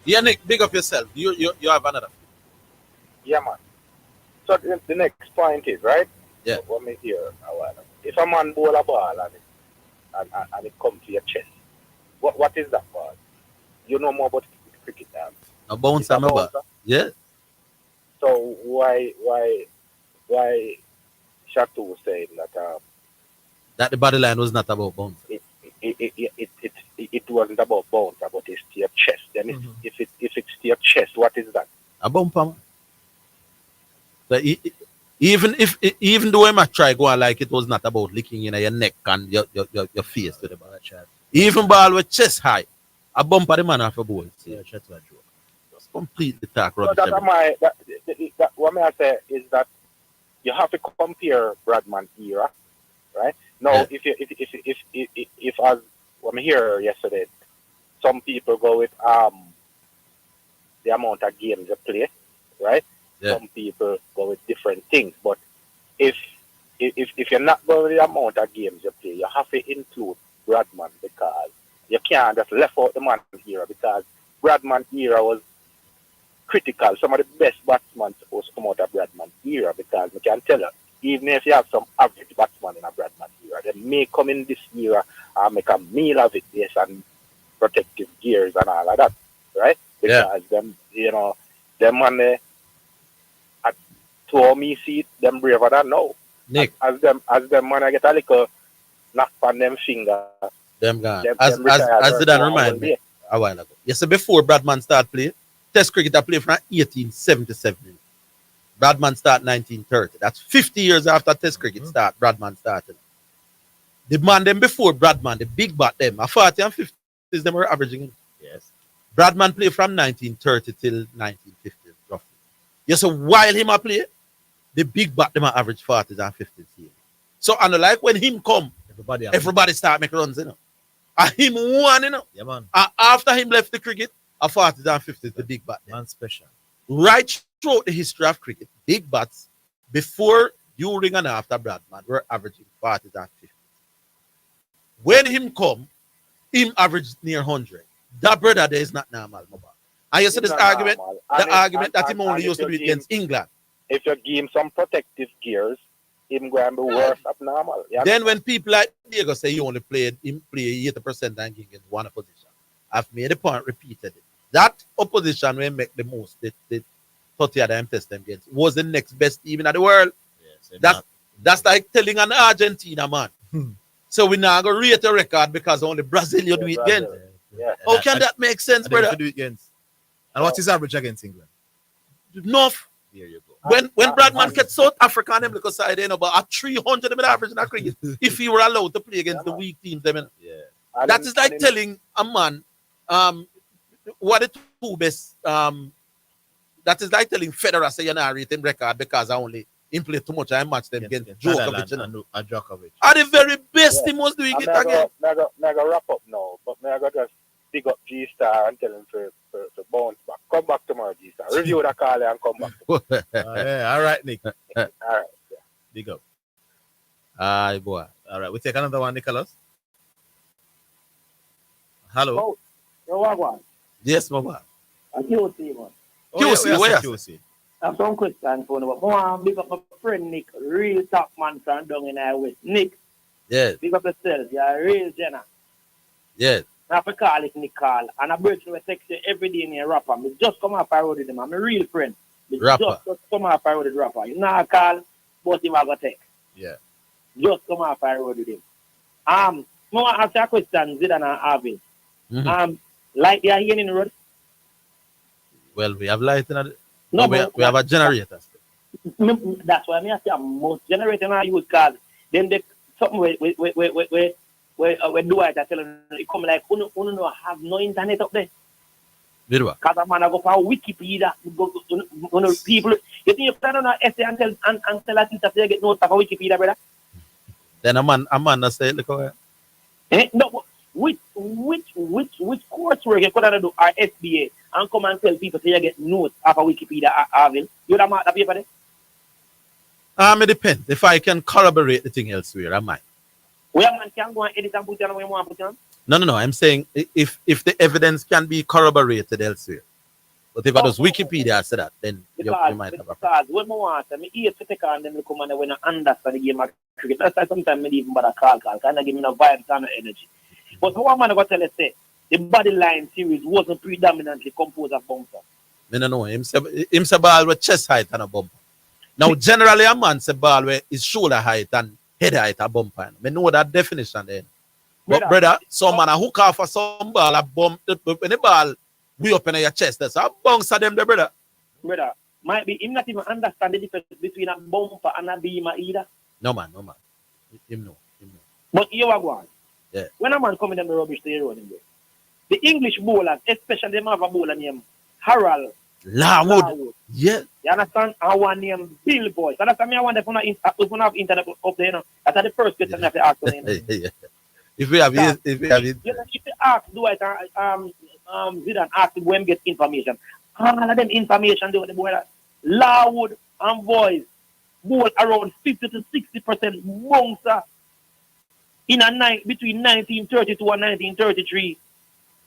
Yeah, Nick, big up yourself. You have another. Yeah, man. So the next point is, right? Yeah. What me hear a while ago. If a man bowl a ball and it comes to your chest, what is that ball? You know more about cricket than A bounce on my back. Yeah. So why Shatu was saying that That the body line was not about bounce. it wasn't about bounce, but it's to your chest. Then if it's to your chest, what is that? A bumper. Man. So even though I might try going like it was not about licking in your neck and your face to the ball. Even ball with chest high, a bumper the man off a ball. Yeah, that's a joke. Just completely talk rubbish. So what I say is that you have to compare Bradman era, right? Now, if as when I hear yesterday, some people go with the amount of games they play, right? Yeah. Some people go with different things, but if you're not going with the amount of games you play, you have to include Bradman because you can't just left out the man era because Bradman era was critical. Some of the best batsmen supposed to come out of Bradman era because I can tell you, even if you have some average batsmen in a Bradman era, they may come in this era and make a meal of it based on protective gears and all of that, right? Because them man at 2 me see it, them braver than now. Nick. As them man I get a little knock on them finger. Them gone. As Zidane remind me a while ago. Yes, so before Bradman start playing, Test cricket I played from 1877. Bradman start 1930. That's 50 years after Test cricket start. Bradman started. The man them before Bradman, the big bat them, 40 and 50s them were averaging. Yes. Bradman played from 1930 till 1950 roughly. Yes, so while him a play, the big bat them are average 40s and 50s here. So unlike when him come, everybody start make runs, you know. And him won, you know. Yeah, man. And after him left the cricket, a 40s and 50s, the big bat. Man special. Right throughout the history of cricket, big bats before, during, and after Bradman were averaging 40s and 50s. When him come, him averaged near 100. That brother there is not normal. And you see this argument, argument that him only used to do it against England. If you give him some protective gears, him going to be worse abnormal. Then when people like Diego say he only played, him play 80% and against one opposition, I've made the point repeatedly. That opposition will make the most, the 30 of them test them against, was the next best team in the world. Yes, that's like telling an Argentina man. So we now go rate a record because only Brazil you do it against. Yeah. How can that make sense, brother? Do it against. And what is average against England? Enough. There you go. When Bradman gets South Africa and them because side they know about a 300 them average in a cricket if he were allowed to play against the weak teams them. Yeah. That is like telling a man what the two best that is like telling Federer say you're not rating record because I only him play too much and match them against Djokovic. And Djokovic. At the very best he was doing it again. I got wrap up now, but I got just pick up G-Star and tell him to bounce back. Come back tomorrow, G-Star. Review the call and come back. Yeah, all right, Nick. All right. Yeah. Big up. Aye, boy. All right, we take another one, Nicholas. Hello. Yo, yes, my boy. QC, man. QC, where? QC. I have some questions for you, but I want to big up my friend Nick, real top man from down in our West. Nick, yes. Big up yourself, you're a real Jenna. Yes. I have to call it Nick Call, and I birth will text you every day in your rapper. I just come off I road with him, I'm a real friend. Rapper. Just come off I road with the rapper. You know I call, but him I got text. Yeah. Just come off I road with him. I want to ask you a question, Zidane and Orville. Light they are here in the road? Well, we have light in the... No, we have a generator. That's why I say most generator I use cars. Then they something where do I tell them it come like no have no internet up there. Because a man I go for Wikipedia, people you think you can on essay and tell a teacher to get notes for Wikipedia, brother? Then a man say look away. No, which coursework you could have do our SBA and come and tell people so you get notes off of Wikipedia Orville? You would have marked the paper there? It depends. If I can corroborate the thing elsewhere, I might. Where man can go and edit and put it on where you want to put it on? No. I'm saying if the evidence can be corroborated elsewhere. But if I just Wikipedia say that, then you might have a problem. Because when I want to, I eat to take on them come and when I understand the game of cricket. That's why sometimes I even bother call. Kind of give me no vibes and no energy. But what I'm going to tell you, say, the body line series wasn't predominantly composed of bouncers. I don't know. Him say ball with chest height and a bumper. Now, generally, a man say ball with his shoulder height and head height a bumper. I know that definition then. But brother, some man a hook off for some ball a bump. When the ball we up in your chest, that's a bounce of them there, brother. Brother, might be him not even understand the difference between a bumper and a beamer either. No man. Him know. But you are going. Yeah. When a man come in them rubbish to your road, the English bowlers, especially them have a bowler named Harold Larwood. Yeah. You understand? I want named Bill Boy. So that's why I want to have internet up there, you know. That's the first question I have to ask them. Yeah. If we have it. If you ask Dwight Zidane ask him when get information. All of them information do the boy Larwood and boys bowl around 50 to 60% bouncer in a night between 1932 and 1933.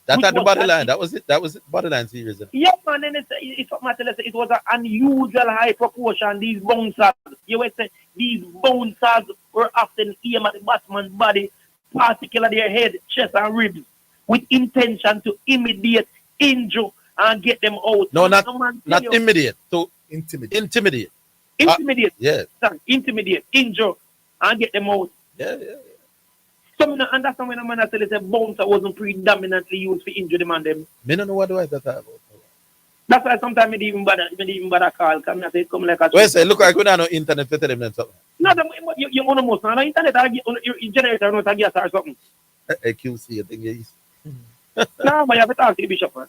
That's at the body line. That was it. That was body line series. Yeah, man. Then it was an unusual high proportion. These bouncers, you would say, these bouncers were often aimed at the batsman's body, particularly their head, chest, and ribs, with intention to immediate injure and get them out. No, not immediate. To intimidate. Yeah. Sorry, intimidate, injure, and get them out. Yeah. So I understand when a man said a bouncer wasn't predominantly used for injure them and them. I don't know what do I talk about. That's why sometimes I didn't even bother call. Come and say come like a. Well, say look like we don't know internet to tell them something. No, you almost no internet. Your generator not a gas or something. QC, I think it is. No, but you have to talk to the bishop, man.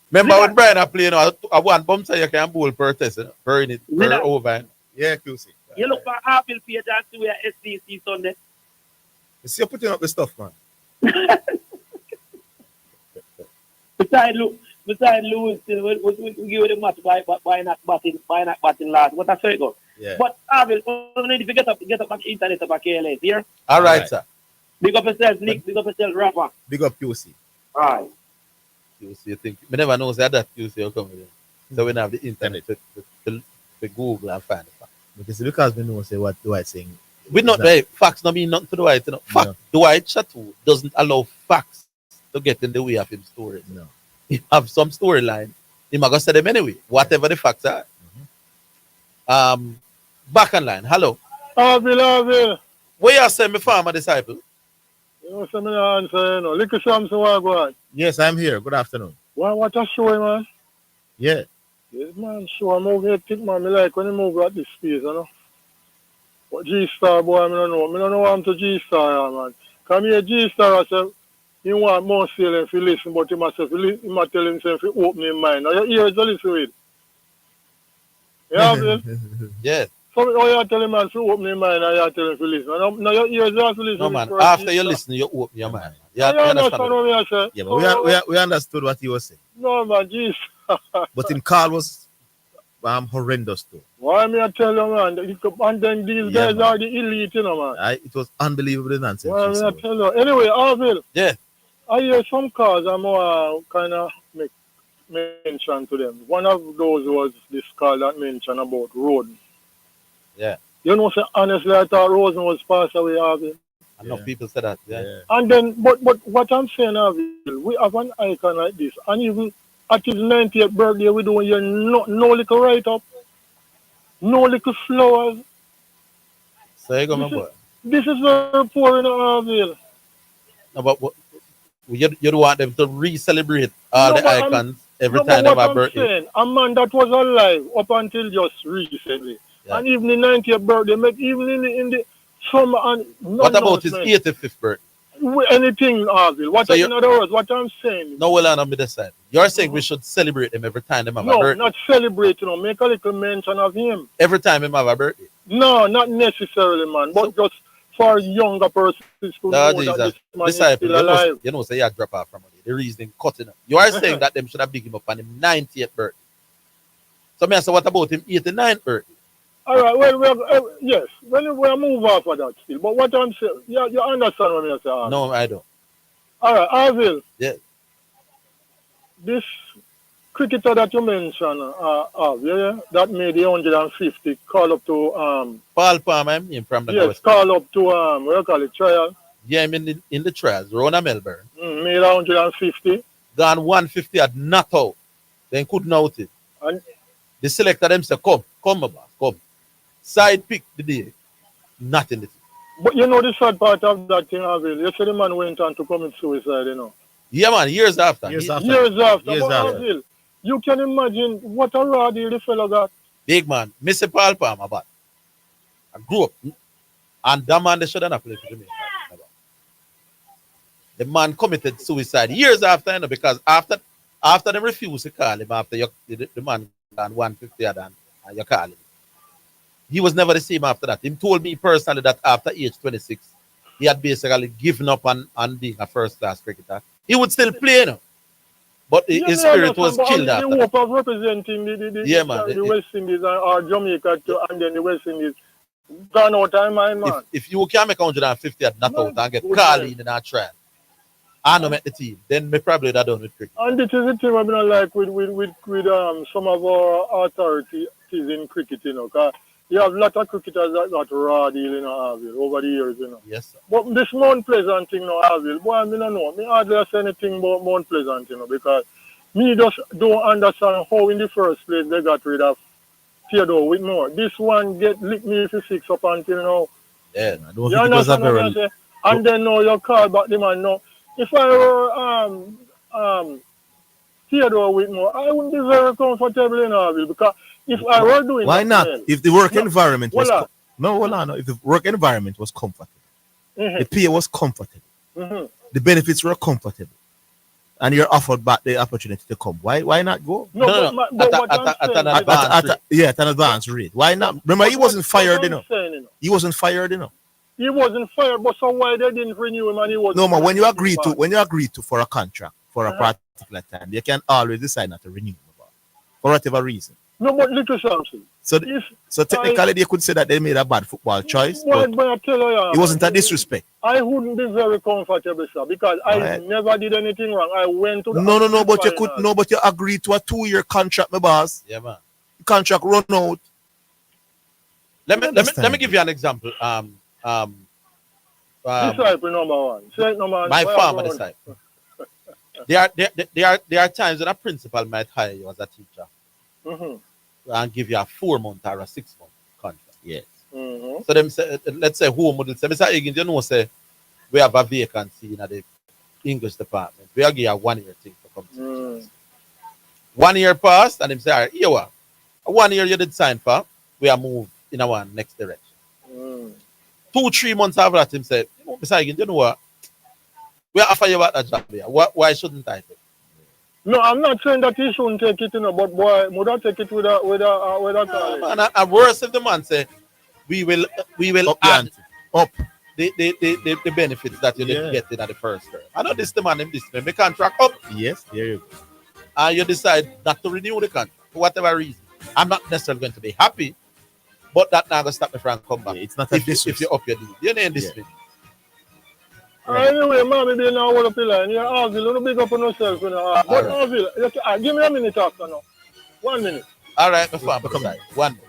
Remember when Brian are playing a one bouncer you can bowl per test, per inning, per over. Yeah, QC. You look for Orville page and see where SDC Sunday. You see, you're putting up the stuff, man. Besides Lewis, we give you the match by not batting last. What I say go. Yeah. But Orville, we need to get up back internet up KLS here. All right, sir. Big up yourself, Nick. Big up yourself, Rafa. Big up QC. All right. QC, you think? We never know that QC will come with it. So we have the internet to Google and find it. Because we know say what Dwight saying. We not facts don't mean nothing to Dwight. You know. Fact, Dwight Chateau doesn't allow facts to get in the way of his story. No. He have some storyline. He might go say them anyway, whatever the facts are. Back on line. Hello. Orville. Where you say me farmer disciple? You know, some answer, you know. Little Samson, what go on? Yes, I'm here. Good afternoon. What a show, man. Yeah. Yes, man, show. I'm over here, think, man. Me like when you move at this space, you know. But G-Star, boy, I don't know. I don't know what I'm to G-Star, man. Come here, G-Star, I said, he want more sailing if you listen, but he must tell himself to open his mind. Now, your ears to listen with. Yeah, Bill? Yes. So, you tell him, man, to open his mind, and you tell him to listen. Now, your ears have to listen. No, man, after you listen, you open your mind. You understand what I said? Yeah, but we understood what he was saying. No, man, G-Star. But him call was horrendous too. Why me I tell you, man? And then these guys man. are the elite, you know, man. It was unbelievable nonsense. Why me I tell you? Anyway, Orville. Yeah. I hear some cars I'm kind of make mention to them. One of those was this call that mentioned about Roden. Yeah. You know, so honestly, I thought Roden was passed away, Orville. I know people say that. Yeah. And then, but what I'm saying, Orville, we have an icon like this, and even at his 90th birthday, we doing here no little write-up, no little flowers. So you go, my boy. This is very poor in Orville. No, but you don't want them to re-celebrate all the icons every time they have a birthday. Saying, a man that was alive up until just recently, and even the 90th birthday, even in the summer and what about his 85th birthday? Anything, Orville. In other words, what I'm saying. No, well, on the side. You're saying we should celebrate him every time they have a birthday. No, not celebrate, make a little mention of him. Every time he have a birthday? No, not necessarily, man. But just for younger persons to No, know that Jesus. this man is Disciple, still alive. you know, say you drop off from money. The reason cutting up. You are saying that them should have big him up on him 90th birthday. So me I say, what about him 89th birthday? All right, well, yes, when we move off of that still. But what I'm saying, you understand what I'm saying? No, I don't. All right, Orville. Yeah. This cricketer that you mentioned, yeah, that made the 150 call up to Paul Palmer, I mean, from the yes, call up to what do you call it, trial. Yeah, I mean in the trials, Rona Melbourne. Made 150. Gone 150 had not out. Then couldn't out it. And the selector them say, come, my boss, come. Side pick the day. Nothing. But you know the sad part of that thing, Orville. You say the man went on to commit suicide, you know. Yeah, man, years after. Years after. But Orville, you can imagine what a raw deal the fellow got. Big man, Mr. Paul Palmer, but I grew up. And that man, they shouldn't have played for me. The man committed suicide years after, you know, because after them refused to call him, after the man got 150 and you call him. He was never the same after that. He told me personally that after age 26, he had basically given up on being a first-class cricketer. He would still play, you know, but his spirit was killed after. The hope of representing the West Indies or Jamaica and then the West Indies gone out of my man. If you can make 150 at not out and get called in our trial, I don't make the team, then me probably that done with cricket. And this is the thing I don't like with some of our authorities in cricket, you know, because you have a lot of cricketers that got raw deal, you know, Orville, over the years, you know. Yes, sir. But this Mount Pleasant thing now, Orville, boy, I don't know. Me hardly say anything about Mount Pleasant, you know, because me just don't understand how in the first place they got rid of Theodore Whitmore. This one get licked me for 6 up until now. Yeah, I don't you think it was a understand what very... I say? And then now you call back the man now. If I were Theodore Whitmore, I wouldn't be very comfortable in Orville because if I were doing why not? Well, if the work environment was hold no. If the work environment was comfortable, the pay was comfortable, the benefits were comfortable, and you're offered back the opportunity to come. Why not go? No. At an advanced rate. Why not? Remember, he wasn't fired, you know. He wasn't fired, you know. He wasn't fired, but so why they didn't renew him and he wasn't. No, man. When you agree to for a contract for a particular time, you can always decide not to renew for whatever reason. No, but little something. So technically, they could say that they made a bad football choice. But I tell you, it wasn't a disrespect. I wouldn't be very comfortable, sir, because I never did anything wrong. I went to the no, but you could but you agreed to a 2-year contract, my boss. Yeah, man. The contract run out. Let me give you an example. Disciple number one. My farmer disciple. There are times when a principal might hire you as a teacher and give you a 4-month or a 6-month contract. Yes. So them say, let's say home would say, Mr. Higgins, you know, say we have a vacancy in the English department. We are give you a 1-year thing to come to. 1 year passed and him say, all right, here what? 1 year you did sign for, we are moved in a one next direction. 2-3 months after that, him said, Mr. Higgins, you know what? We offer you about that job here. Why shouldn't I take it? No, I'm not saying that he shouldn't take it, you know, but boy, would I take it with a and worse if the man say, we will add up the benefits that you didn't get in at the first term. I know this the man in this the contract up. Yes, there you go. And you decide not to renew the contract for whatever reason. I'm not necessarily going to be happy, but that not going to stop me from coming back. Yeah, it's not if you up your deal. You know this thing. Anyway, mommy be now hold up the line. You're Orville, you don't big up on yourself, you know. But Orville, give me a minute after now. 1 minute. All right, my father, come back. 1 minute.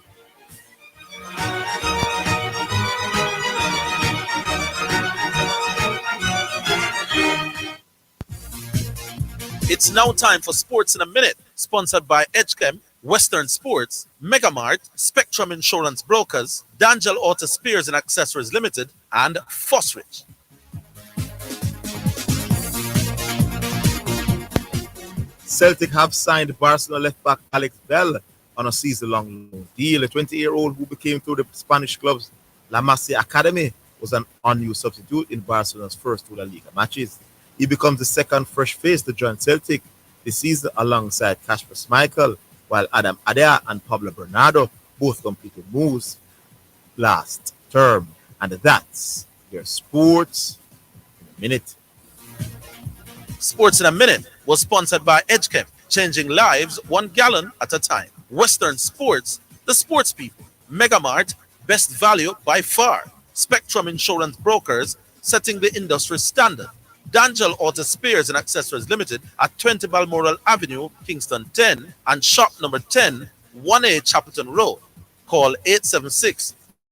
It's now time for Sports in a Minute, sponsored by Edgechem, Western Sports, Megamart, Spectrum Insurance Brokers, Dangel Auto Spears and Accessories Limited, and Fosrich. Celtic have signed Barcelona left-back Alex Bell on a season-long loan deal. A 20-year-old who became through the Spanish club's La Masia Academy was an unused substitute in Barcelona's first two La Liga matches. He becomes the second fresh face to join Celtic this season alongside Kasper Schmeichel, while Adam Adair and Pablo Bernardo both completed moves last term. And that's Your sports in a minute. Sports in a Minute was sponsored by EdgeChem, changing lives 1 gallon at a time. Western Sports, the sports people. Megamart, best value by far. Spectrum Insurance Brokers, setting the industry standard. D'Angel Auto Spares and Accessories Limited at 20 Balmoral Avenue, Kingston 10, and shop number 10, 1A Chapelton Road. Call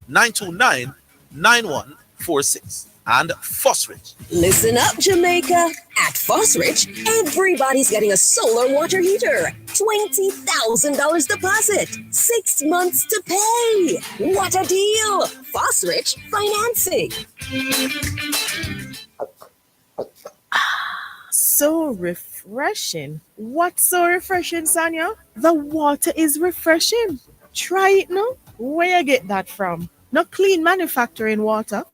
876-929-9146. And Fosrich. Listen up, Jamaica. At Fosrich, everybody's getting a solar water heater. $20,000 deposit. 6 months to pay. What a deal. Fosrich Financing. So refreshing. What's so refreshing, Sanya? The water is refreshing. Try it now. Where you get that from? Not clean manufacturing water.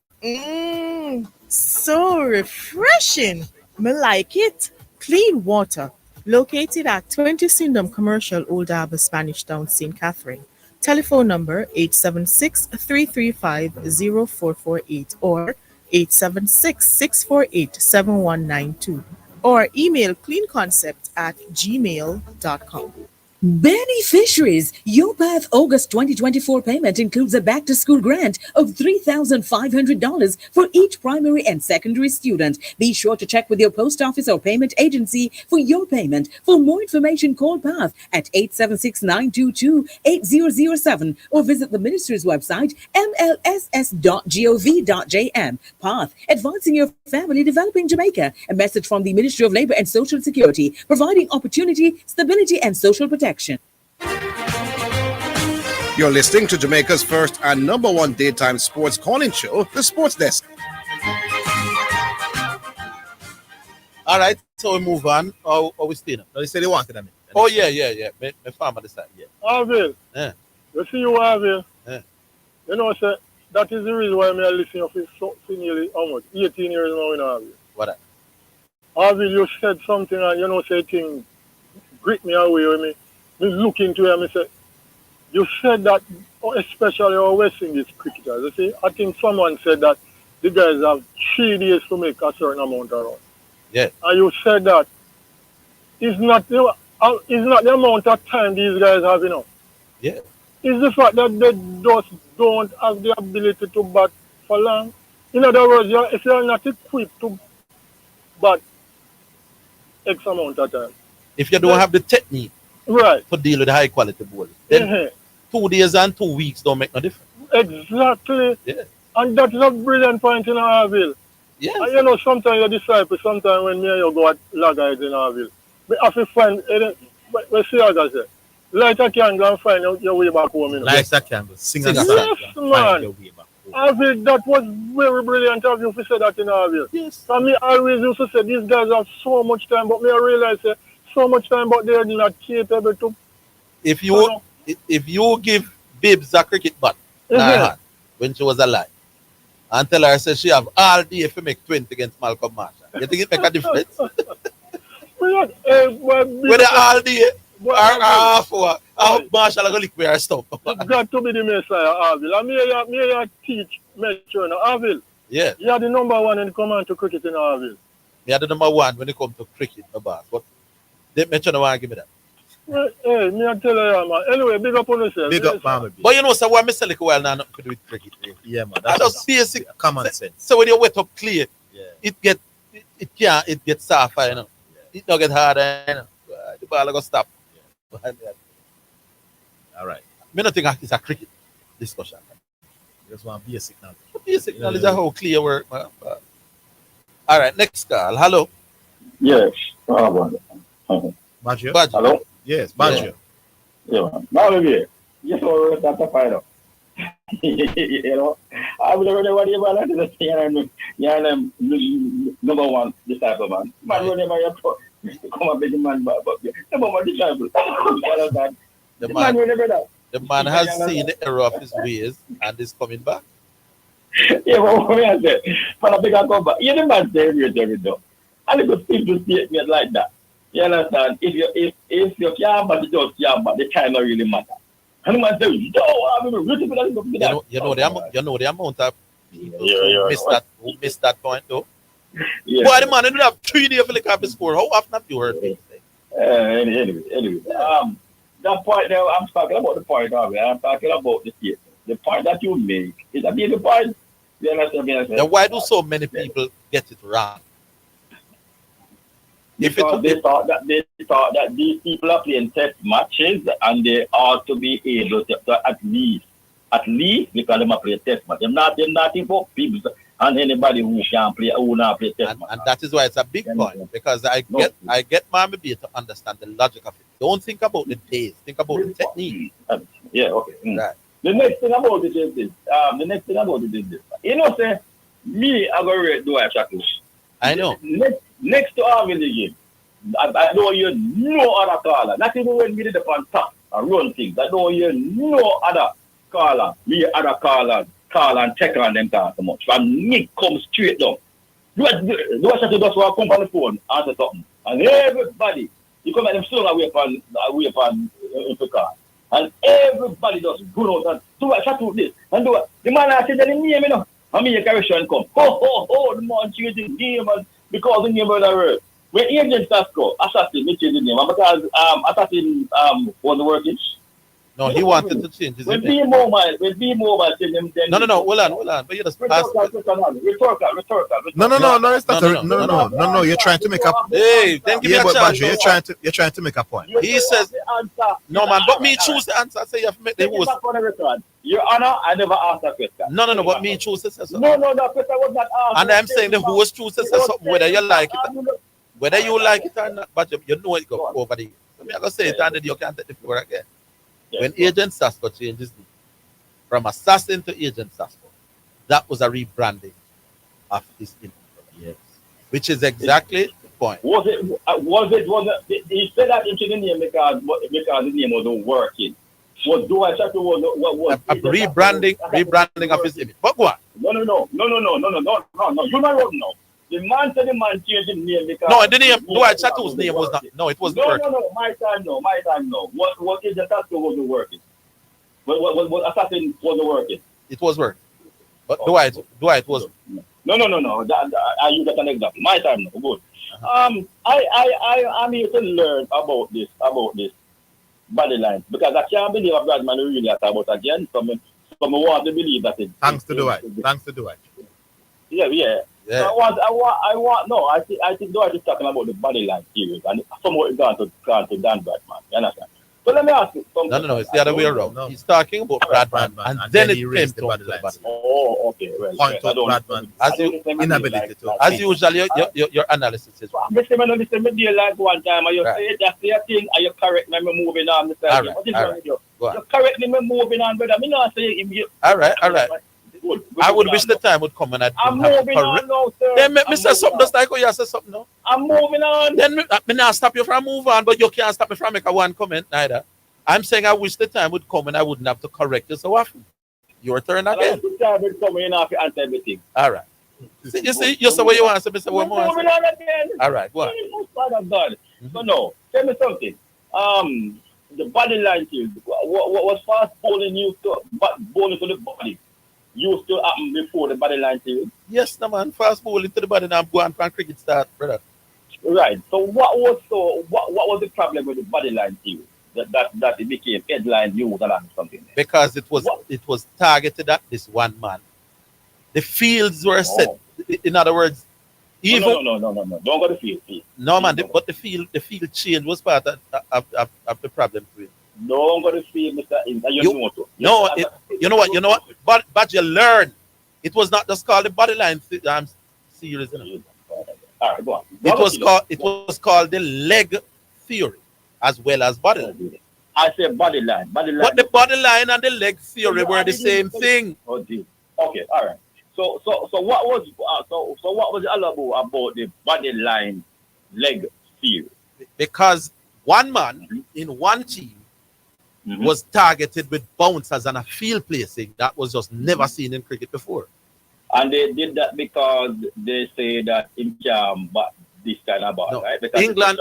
So refreshing. Me like it. Clean water. Located at 20 Syndham Commercial, Old Harbour, Spanish Town, St. Catherine. Telephone number 876-335-0448 or 876-648-7192 or email cleanconcept@gmail.com. Beneficiaries, YouPath August 2024 payment includes a back-to-school grant of $3,500 for each primary and secondary student. Be sure to check with your post office or payment agency for your payment. For more information, call PATH at 876-922-8007 or visit the ministry's website, mlss.gov.jm. PATH, advancing your family, developing Jamaica. A message from the Ministry of Labour and Social Security, providing opportunity, stability, and social protection. You're listening to Jamaica's first and number one daytime sports calling show, The Sports Desk. All right, so we move on. Or we still? No, they say they wanted them. Oh, yeah. My farmer decided, yeah. Orville. Yeah. You see you, Orville? Yeah. You know, sir, that is the reason why I listen to you for nearly almost 18 years now in Orville. What that? Orville, you said something and you know, say thing grip me away with me. Me look into it and me say, you said that, especially our West Indies cricketers, you see, I think someone said that the guys have 3 days to make a certain amount of runs. Yeah. And you said that it's not the amount of time these guys have, you know. Yeah. It's the fact that they just don't have the ability to bat for long. In other words, if you're not equipped to bat X amount of time. If you don't have the technique right to deal with high quality bowls, then 2 days and 2 weeks don't make no difference. Exactly. Yeah. And that's a brilliant point in Orville. Yes. And you know, sometimes you disciple, sometimes when me and you go at laggards in Orville, we have to find, we see as I say, light a candle and find your way back home. You know? Light a candle, sing a song. Yes, man. Orville, that was very brilliant of you to say that in Orville. Yes. And me always used to say, these guys have so much time, but me I realize so much time, but they're not capable to. If you give Bibbs a cricket bat in her hand when she was alive, and tell her say she have all day if you make 20 against Malcolm Marshall, you think it make a difference? Whether all day or half hour, Marshall going to lick her stump. It's got to be the Messiah, Orville. And me teach Metro now, Orville. Yeah. You are the number one in command to cricket in Orville. Me are the number one when it comes to cricket, no boss. But they Metro no want to give me that. Well, hey, me I tell you, man. Anyway, big up on yourself. Big up, man. But you know, so what I say like a while now, nothing to do with cricket. Yeah, man. That's just basic common sense. So when you wet up clear, it gets softer, you know. Yeah. It don't get harder, you know. The ball will go stop. Yeah. All right. I don't think it's a cricket discussion. Just want basic knowledge. Basic knowledge of how clear work, man. All right, next call. Hello. Yes. Baggio? Hello? Yes, Baggio. Yeah. Now, you know, that's a fight up. You know, I would already worry about that. Yeah, number one disciple, man. Man, whenever you come up with the man, but number one disciple. The man has seen the error of his ways and is coming back. Yeah, but what I say, for a bigger come back, you the man say every day. And it could people statement like that. You understand? If you can't, but you just can't, but the time don't really matter. And the man says, you know the amount of people Yeah, who missed that point though. Yeah. Boy, the man didn't have 3 days for the cap score. How often have you heard things? Anyway. That point there, I'm talking about the point of it. I'm talking about the statement. The point that you make is a big point. You understand? Then why do so many people get it wrong? Because they thought that these people are playing test matches and they ought to be able to at least because they are playing test match. They're not for people and anybody who can play who not play test match. And that is why it's a big point, because I get Mama B to understand the logic of it. Don't think about the days, think about the technique. Yeah, okay. Right. The next thing about it is this. You know, say me I go rate do I shackles. I know. Next to Orville game, I don't hear no other caller. Not even when we did the top and run things. I don't hear no other caller. Me other caller call and check on them cars so much. From Nick come straight down. Do I just want to come on the phone answer something? And everybody, you come at them soon away from the car. And everybody just go out and do I shut with this and do it. The man I said the name, you know. And me a correction come. The man changed his name and because the name of the word. When Agent Tasco, Assassin, me change the name. Because Assassin wasn't working. No, he wanted to change his name. When B-Mobile change him, then... No, hold on. But you just pass... Rhetorical. No, it's not. No, you're trying to make a... Hey, then give me a chance. You're trying to make a point. He says... No, man, but me choose the answer. I say you have to make the host. Your Honor, I never asked that question. No, but me choose to say something. No, that question was not asked. And I'm saying the host choose to say something, whether you like it. Whether you like it or not, but you know it go over the... So me I go say it and then you can't take the floor again. When Agent Sasko changed his name from Assassin to Agent Sasko, that was a rebranding of his image. Yes. Which is exactly the point. Was it, he said that into the name because the name wasn't working. Was a rebranding of his image. But go on. No. You're not wrong now. The man said the man changed his name because... No, the name, Dwight Chatou's name was not... No, it wasn't working. No. My time, no. What Agent Sasko wasn't working? What Assassin wasn't working? It was working. But Dwight was... No. I use that an example. My time, no. Good. I'm here to learn about this body line because I can't believe a Bradman really has about again. So I want to believe that it... Thanks to Dwight. Yeah. Yeah. I think Dwight is talking about the body line series and somewhat gone to Dan Bradman. You understand? So let me ask you something. No, it's the other way around. No. He's talking about Bradman and then it came to the body line. Oh, okay. Well, point to Bradman inability to... As usual, your analysis is wrong. Listen, me like one time and you say that's the thing and you correct me moving on. All right. You correct me moving on, brother. Me not say you... All right. I would wish the time would come and I'm moving on now, sir. Then me say something just like how you say something now. I'm moving on. Then me not stop you from move on, but you can't stop me from make a one comment neither. I'm saying I wish the time would come and I wouldn't have to correct you so often. Your turn again. The time would come and you have to answer everything. All right. You say what you want to say, Mr. Moving on again. All right, go on. God. So no, tell me something. The body line to what was fast bowling used to bowling to the body used to happen before the body line to you? Yes, no man, fast bowling to the body now go on from cricket start, brother. Right. So what was the problem with the body line to you? That it became headline news and something. Because it was targeted at this one man. The fields were set. In other words, even no. Don't go to the field, please. No man, but the field change was part of the problem to it. Don't go to the field, Mr. You know what? But you learn. It was not just called the body line series. All right, go on. It was called the leg theory as well as body line. I said body line. But the body line and the leg theory were the same thing. Oh, dear. Okay, all right. So what was allowable about the body line leg theory? Because one man in one team was targeted with bouncers and a field placing that was just never seen in cricket before. And they did that because they say that in Jam, but this kind of ball, right? Because England,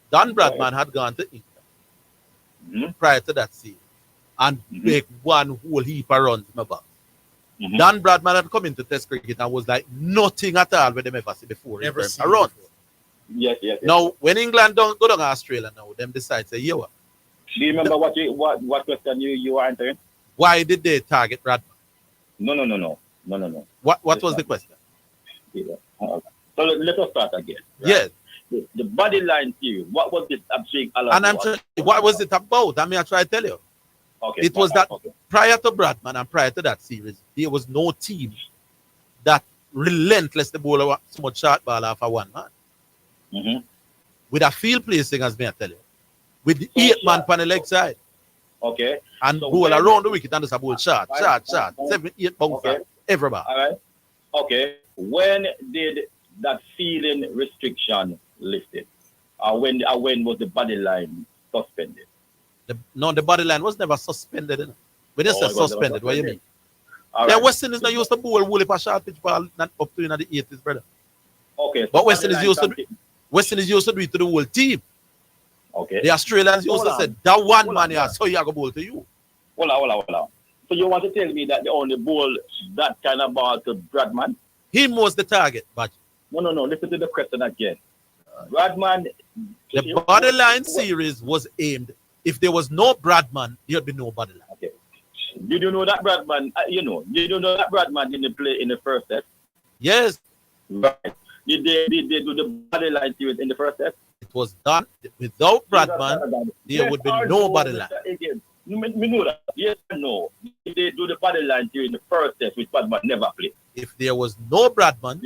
Don Bradman had gone to England prior to that season and make one whole heap of runs in my back. Dan Bradman had come into Test cricket and was like nothing at all when them ever see before. Never seen around. Yes, yes. Now, when England don't go down to Australia now, them decide say, yo, Do you remember what question you were answering? why did they target Bradman? No. What was the question? Yeah. So let us start again. Yes. The body line theory. What was it? I'm saying. And I'm trying, what was it about? I mean, I try to tell you. Okay. It was that prior to Bradman and prior to that series, there was no team that relentlessly bowl so much short ball off of one man. With a field placing, as me I tell you. With the 8-man on the leg side. Okay. And So bowl when- around the wicket and just a bowl shot. 7, 8 bounce. Okay. Every ball. All right. Okay. When did that fielding restriction lifted? When was the body line suspended? The body line was never suspended. When they say it was never suspended, what do you mean? All Then right. West Indies not used to bowl woolly for short pitch ball not up to in the 80s, brother. Okay. so But West body Indies line used to something- West Indies used to do it to the whole team. Okay. The Australians used Hold to on. say that one Hold man on. here, so you go bowl to you. Hold on. So you want to tell me that they only bowl that kind of ball to Bradman? Him was the target, but No. Listen to the question again. Bradman. the body line series was aimed. If there was no Bradman, there'd be no body line. Okay. Did you know that Bradman? Did you know that Bradman didn't play in the first test? Yes. Right. Did they do the body line series in the first test? It was done without Bradman. There would be no body line. Again, me know that. Yes or no? Did they do the body line series in the first test, which Bradman never played? If there was no Bradman,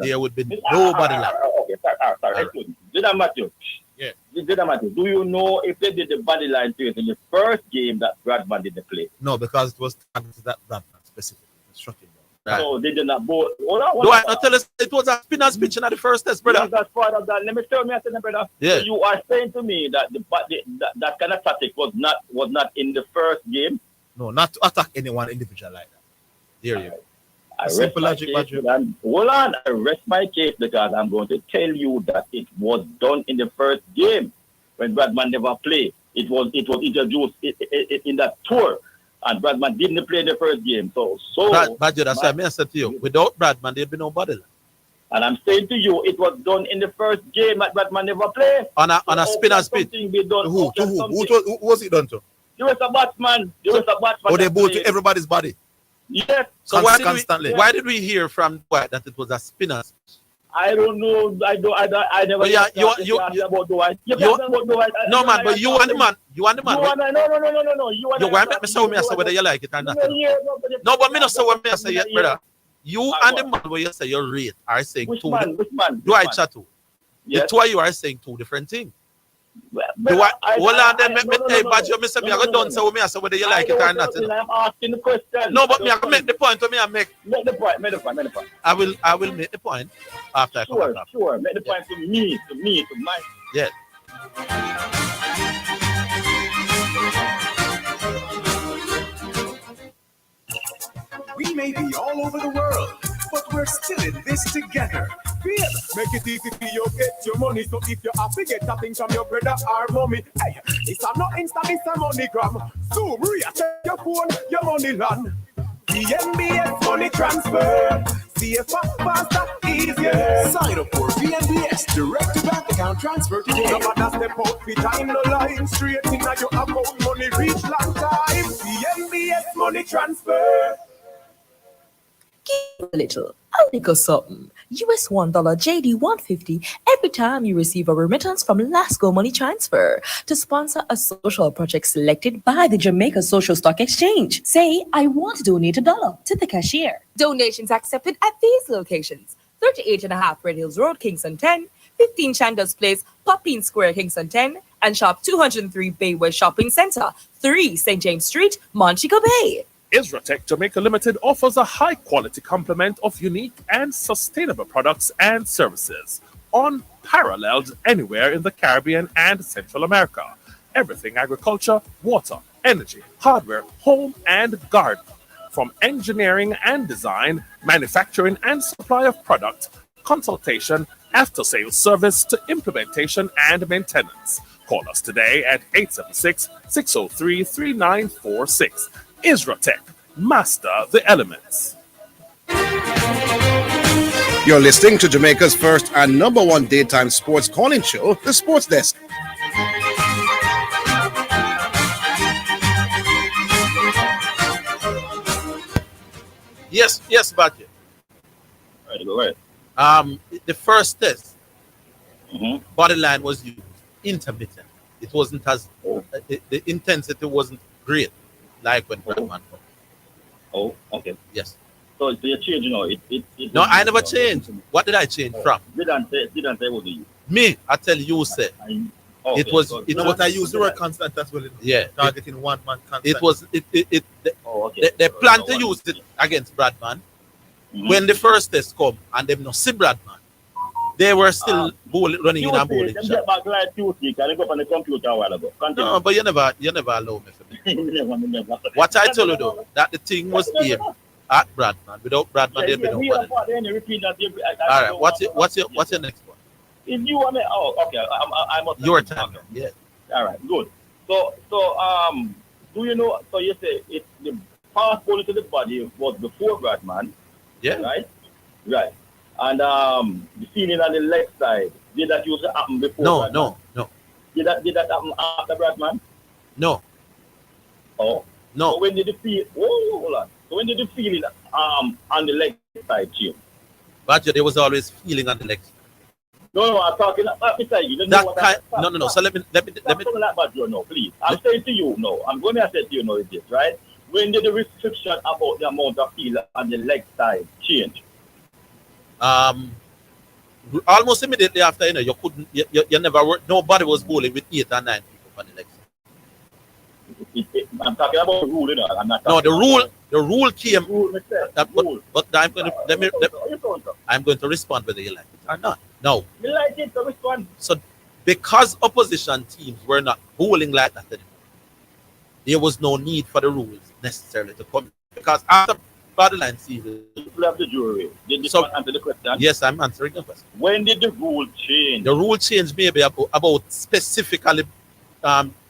there would be no body line. Okay, sorry. Excuse me. Zidane Matthew. Yeah. Zidane Matthew, do you know if they did the body line series in the first game that Bradman didn't play? No, because it was targeted at Bradman specifically. Instructing them. So they did not both. Hold on. Do I not tell us it was a spinner's pitch in the first test, brother? Yes, that's part of that. Let me tell me, brother. Yeah. So you are saying to me that that kind of tactic was not in the first game? No, not to attack anyone individual like that. There you go. I rest Simple my logic, case, Badger. and hold on, I rest my case because I'm going to tell you that it was done in the first game when Bradman never played. It was introduced in that tour, and Bradman didn't play in the first game. So Badger, that's why I said to you, without Bradman, there'd be no body line. and I'm saying to you, it was done in the first game that Bradman never played. On a spinner's pitch. Who was it done to? You was a batsman. Oh, they bowled to everybody's body. Yes. So Constantly. why did we hear from Dwight that it was a spinner's pitch? I don't know. I never. But yeah, you about Dwight. No man, but you and the man. No. You want me say what me I say whether you like it or not. No, but me not say what me I say yet, brother. You and the man where you say you rate are saying Which two. man? Dwight Chattu. Yes. The two of you are saying two different things. Hold on, then hey, Badger, me say me I go done say what me I say whether you like it or not. I'm asking the question. No, but me I go make the point what me I make. Make the point. I will make the point after I come back. Sure. Make the point to me, to my. Yeah. We may be all over the world, but we're still in this together. Feel, make it easy for you get your money. So if you have to get something from your brother or mommy, hey, it's a not instant, it's a MoneyGram. So check your phone, your money land. The NBS money transfer. CFA faster, easier. Sign up for VNBS direct to bank account transfer today. No matter step out behind the line, straight in your account, money reach long time. VNBS money transfer. Give a little, I'll nickel something. US $1 JD 150 every time you receive a remittance from Lasco Money Transfer to sponsor a social project selected by the Jamaica Social Stock Exchange. Say, I want to donate $1 to the cashier. Donations accepted at these locations: 38.5 Red Hills Road, Kingston 10, 15 Chandos Place, Poppin Square, Kingston 10, and Shop 203 Bayway Shopping Center, 3 St. James Street, Montego Bay. Isratech Jamaica Limited offers a high-quality complement of unique and sustainable products and services, unparalleled anywhere in the Caribbean and Central America. Everything agriculture, water, energy, hardware, home, and garden. From engineering and design, manufacturing and supply of product, consultation, after-sales service to implementation and maintenance. Call us today at 876-603-3946. Isratech, master the elements. You're listening to Jamaica's first and number one daytime sports calling show, The Sports Desk. Yes, Badger. Right, go ahead. The first test, Mm-hmm. body line was used, intermittent. It wasn't as the intensity wasn't great, like when Bradman. Oh, okay. Yes. So you change, you know, it No, I never changed. What did I change from? Didn't say what do you? Me, I tell you, say. Okay, It was. so- It No, was. but I use the word constant as well. Yeah. Targeting one man constant. It was. They plan to use it against Bradman. When the first test come and them no see Bradman, they were still running in and bowling Them shot. get back like Tuesday, can I go up on the computer a while ago? Continue. No, but you never allow me. Never. What I told you though, that the thing was aimed at Bradman. Without Bradman, there'd be we nobody. are part, then you repeat that. All right. What's your next one? If you want me, okay. I must. Your time. Yeah. All right, good. So, do you know? So you say it the pass ball to the body was before Bradman. Yeah. Right. And the feeling on the leg side, did that used to happen before? Bradman? No. Did that happen after Bradman? No. Oh. No. So when did the feel? Hold on. So when did the feeling on the leg side change? Badger, there was always feeling on the legs. No, I'm talking about beside you. That kind. No. So let me. Stop talking like Badger, no, please. I'm saying to you, no. I'm going to say to you, no, it is right. When did the restriction about the amount of feel on the leg side change? Almost immediately after, you couldn't. You never worked. Nobody was bowling with 8 or 9 people on the legs. I'm talking about the rule, you know. I'm not. No, the rule came. But I'm going to respond whether you like it or not. No. You like it to respond. So, because opposition teams were not bowling like that anymore, there was no need for the rules necessarily to come. Because after borderline season, you have the jury. Did this one answer the question? Yes, I'm answering the question. When did the rule change? The rule change maybe about specifically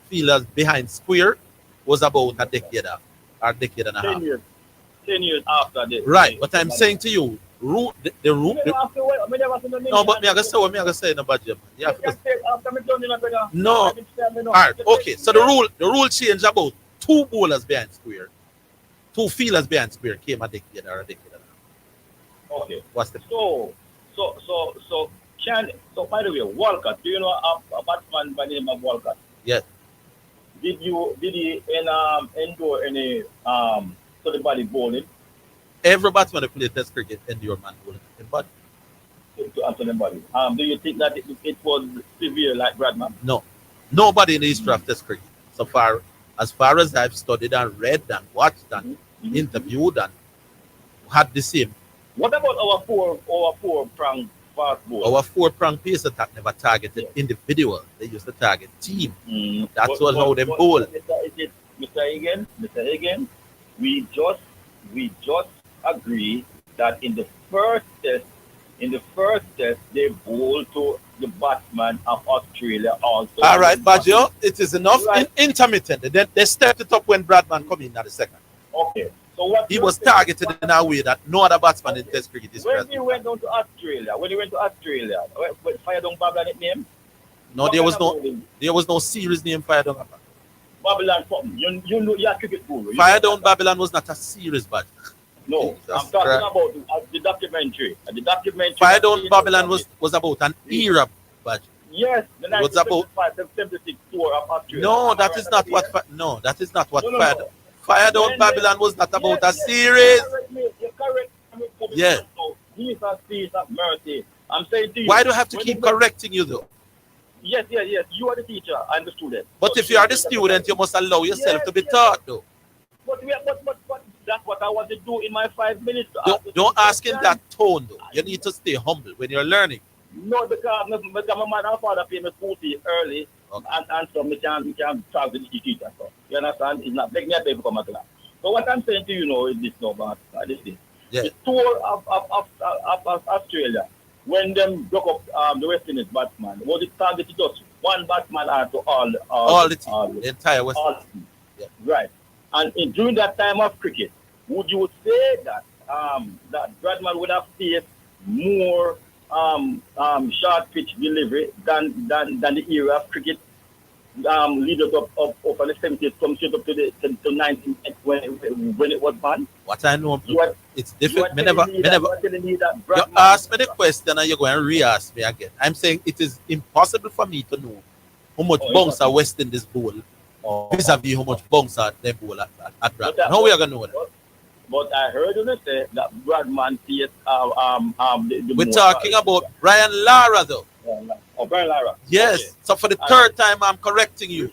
feelers behind square was about a decade and a half. 10 years. 10 years after this. Right, but I'm saying to you, the rule. No, but me I say what me I say no budget. Yeah. No. All right. Okay. So the rule change about 2 bowlers behind square, 2 fielders behind square came a decade or a decade and a half. Okay. What's the So by the way, Walcott, do you know a batsman by the name of Walcott? Yes. Did he endure any to the body bowling? Every batsman who played Test cricket endure man bowling to the body. To the body. Do you think that it was severe like Bradman? No. Nobody in the history of Test cricket, as far as I've studied and read and watched and interviewed and had the same. What about our four prong fast ball? Our 4-prong pace attack never targeted individual. They used to target team. That's how they bowl. Mr. Higgins, we just agree that in the first test they bowl to the batsman of Australia also. All right, Badger, it is enough. Right. Intermittent. Then they stepped it up when Bradman come in at the second. Okay. So what he was targeted in a way that no other batsman in Test cricket is present. When he went to Australia, Fire Down Babylon name? No, there was no series name Fire Down Babylon. Babylon something. You know your cricket guru. Fire Down Babylon was not a series, but no, I'm talking about the documentary. Fire Down Babylon was about an era, but yes, the 1975-76 tour of Australia. No, that is not what. That is not what Fire Down Babylon was not about a series. You're correct. Yeah. Jesus, peace, of mercy. I'm saying to you. Why do I have to keep correcting you though? Yes. You are the teacher. I'm the student. But if you are the student, you must allow yourself to be taught though. But that's what I want to do in my 5 minutes. Don't ask in that tone though. You need to stay humble when you're learning. No, because my mother and father pay me school fee early, and so we can talk to the teacher. So you understand? It's not making me pay for come to class. So what I'm saying to you now is this, no, but this is the tour of Australia. When them broke up the West Indies batsman, was it targeted just one batsman or to all the team, the entire West Indies. Right. And during that time of cricket, would you say that that Bradman would have faced more short pitch delivery than the era of cricket leaders of the 70s come straight up to 19 when it was banned? What I know, You it's different. are telling me that You Bradman, ask me the question and you're going to re-ask me again. I'm saying it is impossible for me to know how much bounce are West Indies bowl vis-a-vis how much bounce are they bowl at Bradman. How we are going to know that? But I heard you say that Bradman faced We're talking about Brian Lara though. Oh, Brian Lara. Yes. Okay. So for the third time, I'm correcting you.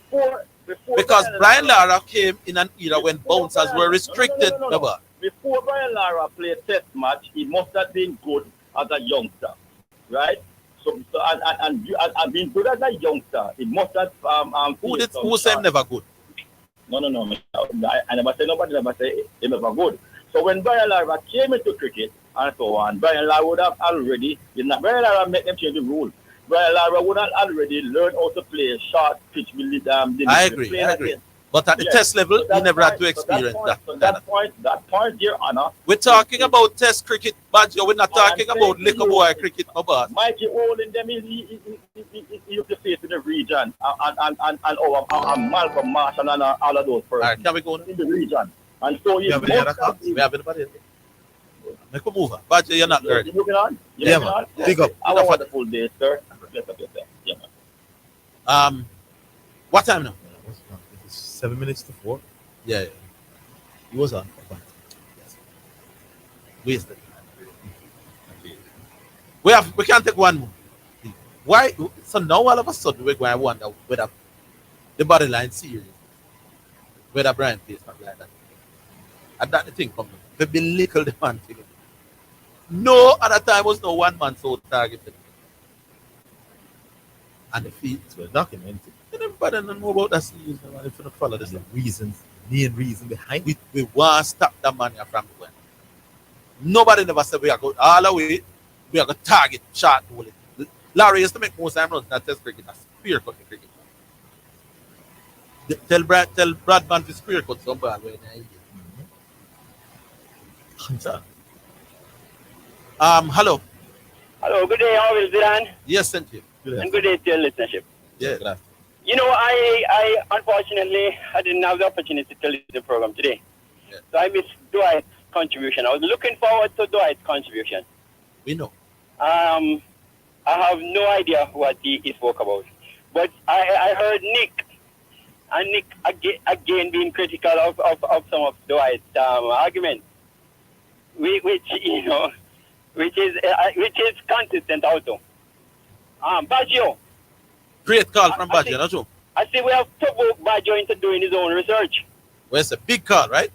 Because Brian Lara came in an era when bouncers were restricted. No. Before Brian Lara played Test match, he must have been good as a youngster, right? So and being good as a youngster, he must have. Who said never good? No. I never say nobody never say he never good. So when Brian Lara came into cricket and so on, Brian Lara would have already. Brian Lara make them change the rule. Brian Lara would have already learned how to play short pitch with I agree. But at the test level, he never had to experience that point, Your Honor. We're talking about test cricket, Badger. We're not talking about little boy cricket, my boss. Mikey Olin, them he used to face in the region, and Malcolm Marshall and all of those persons. All right, can we go in the region? And so we have anybody else. Make a move. Badger, you're not early. You moving on? Yeah, man. Pick up. Have a wonderful day, sir. Bless up yourself. Yeah, man. What time now? 7 minutes to 4. Yeah. He was on. Yes. Wasted. We can't take one more. Why? So now all of a sudden we're going to wonder whether the body line serious, whether Brian plays something like that. And that the thing comes. They belittle the man thing. No other time was no one man so targeted. And the feet were documented. Everybody don't know about that series. If you don't follow this, main reason behind it. We want to stop that man from the way. Nobody never said we are going all the way. We are going to target short bowling. Larry used to make most time runs in that test cricket. That's spear cut cricket. Tell Bradman to spear cut some ball when hello. Hello, good day, Orville, Zidane. Yes, thank you. And good day to your listenership. Yeah. You know, I unfortunately I didn't have the opportunity to listen to the program today. Yeah. So I missed Dwight's contribution. I was looking forward to Dwight's contribution. We know. I have no idea what he spoke about. But I heard Nick, and Nick again being critical of some of Dwight's arguments, which is consistent also. Baggio. Great call from Baggio, not true? I see we have provoked Baggio into doing his own research. Well, it's a big call, right?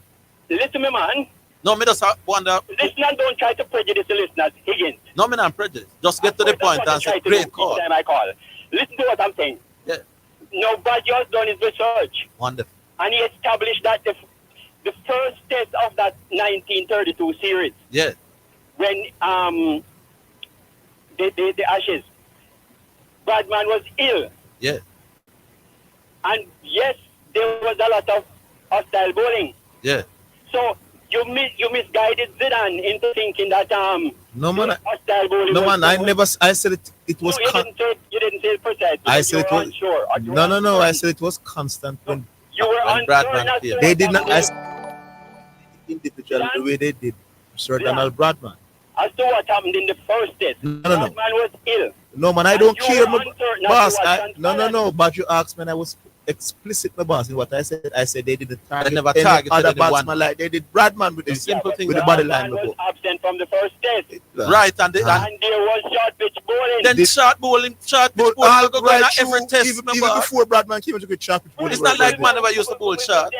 Listen to me, man. No, me just wonder. Listeners don't try to prejudice the listeners, Higgins. No, me not prejudice. Just get to the point and say, great call. Time I call. Listen to what I'm saying. Yeah. No, Baggio has done his research. Wonderful. And he established that the first test of that 1932 series. Yeah. When the Ashes, Bradman was ill. Yeah. And yes, there was a lot of hostile bowling. Yeah. So you misguided Zidane into thinking that no man, hostile bowling. No man, I said it was. No, you didn't say it precisely. I said it was unsure. No. I said it was constant when you were unsure. They did not. I individual the way they did Sir Donald Bradman. As to what happened in the first test, Bradman was ill. No man, I don't care, boss. No. But you asked me, and I was explicit, my boss, in what I said. I said they didn't target never any targeted other anyone. batsman like they did Bradman with the simple thing with the body line. Bradman was absent from the first test. Right, and there was short pitch bowling. Then short bowling all go right on every test. Even before Bradman came into the short pitch bowling. It's not like man never used to bowl short.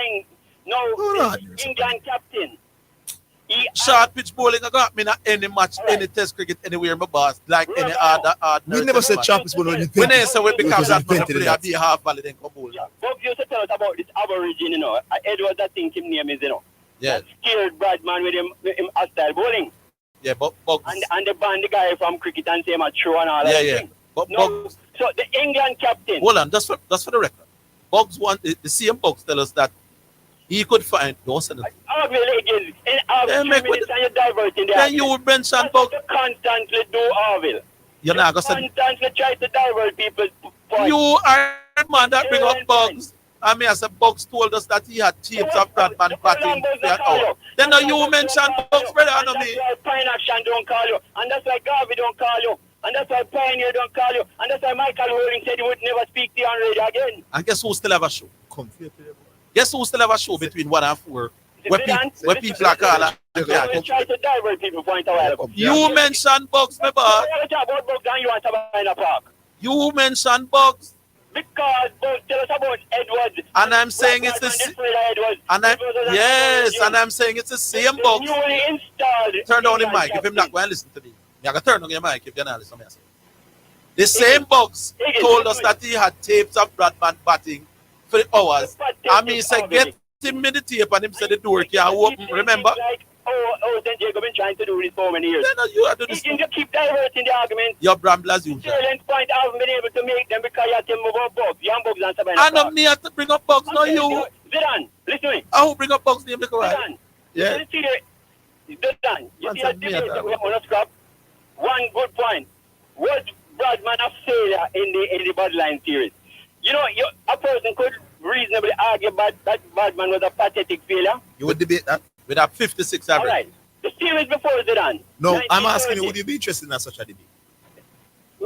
No, England captain. Short pitch bowling, I got me in any match, any test cricket, anywhere, my boss, like any other. We never said short pitch bowling. When they say we become that man play, I be half volley, then come bowl. Bob used to tell us about this aborigine, you know. Edward, I think his name is, you know. Yeah. Scared Bradman with him hostile bowling. Yeah, but Bugs. And they banned the guy from cricket and say him a true and all that. Yeah. But Bugs. So the England captain. Hold on, just for the record. Bugs the same Bugs tell us that he could find. Don't send it. Orville again. In after 3 minutes and you're diverting the Then you would mention Bugs. constantly do Orville. You're not going to say. Constantly try to divert people's points. You are the man that bring up Bugs. I mean, as a Bugs told us that he had tapes of Bradman batting. Then you mention Bugs, brother. I know me. That's why Pine Action don't call you. And that's why Garvey don't call you. And that's why Pioneer don't call you. And that's why Michael Holding said he would never speak to you on radio again. And guess who still have a show? Guess who still have a show between 1 and 4? Where people are calling. You try to divert people point a while ago. You mentioned Bugs, my boss. You talk about Bugs and you want to buy in a park. You mentioned Bugs. Because Bugs tell us about Edwards. And I'm saying it's the same. Yes, and I'm saying it's the same Bugs. Newly installed. Turn down the mic if you're not going to listen to me. You can turn on your mic if you're not listening to me. The same Bugs told us that he had tapes of Bradman batting for the hours. I mean, he said, get him in the tape, and him said the door can't open. Remember? Then Jacob been trying to do this for many years. No, you have to do this. You keep diverting the argument. Your bramblers, you. Sterling's point, I haven't been able to make them because you have to move on Bugs. Young Bugs and Sabina. I know me have to bring up Bugs, not you. Zidane, listen to me. I will bring up Bugs name because Zidane. Yeah. Zidane, you see a debate that we want to scrap. One good point. Was Bradman a failure in the Budline series? You know, a person could reasonably argue that Bradman was a pathetic failure. You would debate that? With a 56 average. All right. The series before Zidane. No, I'm asking you, would you be interested in such a debate?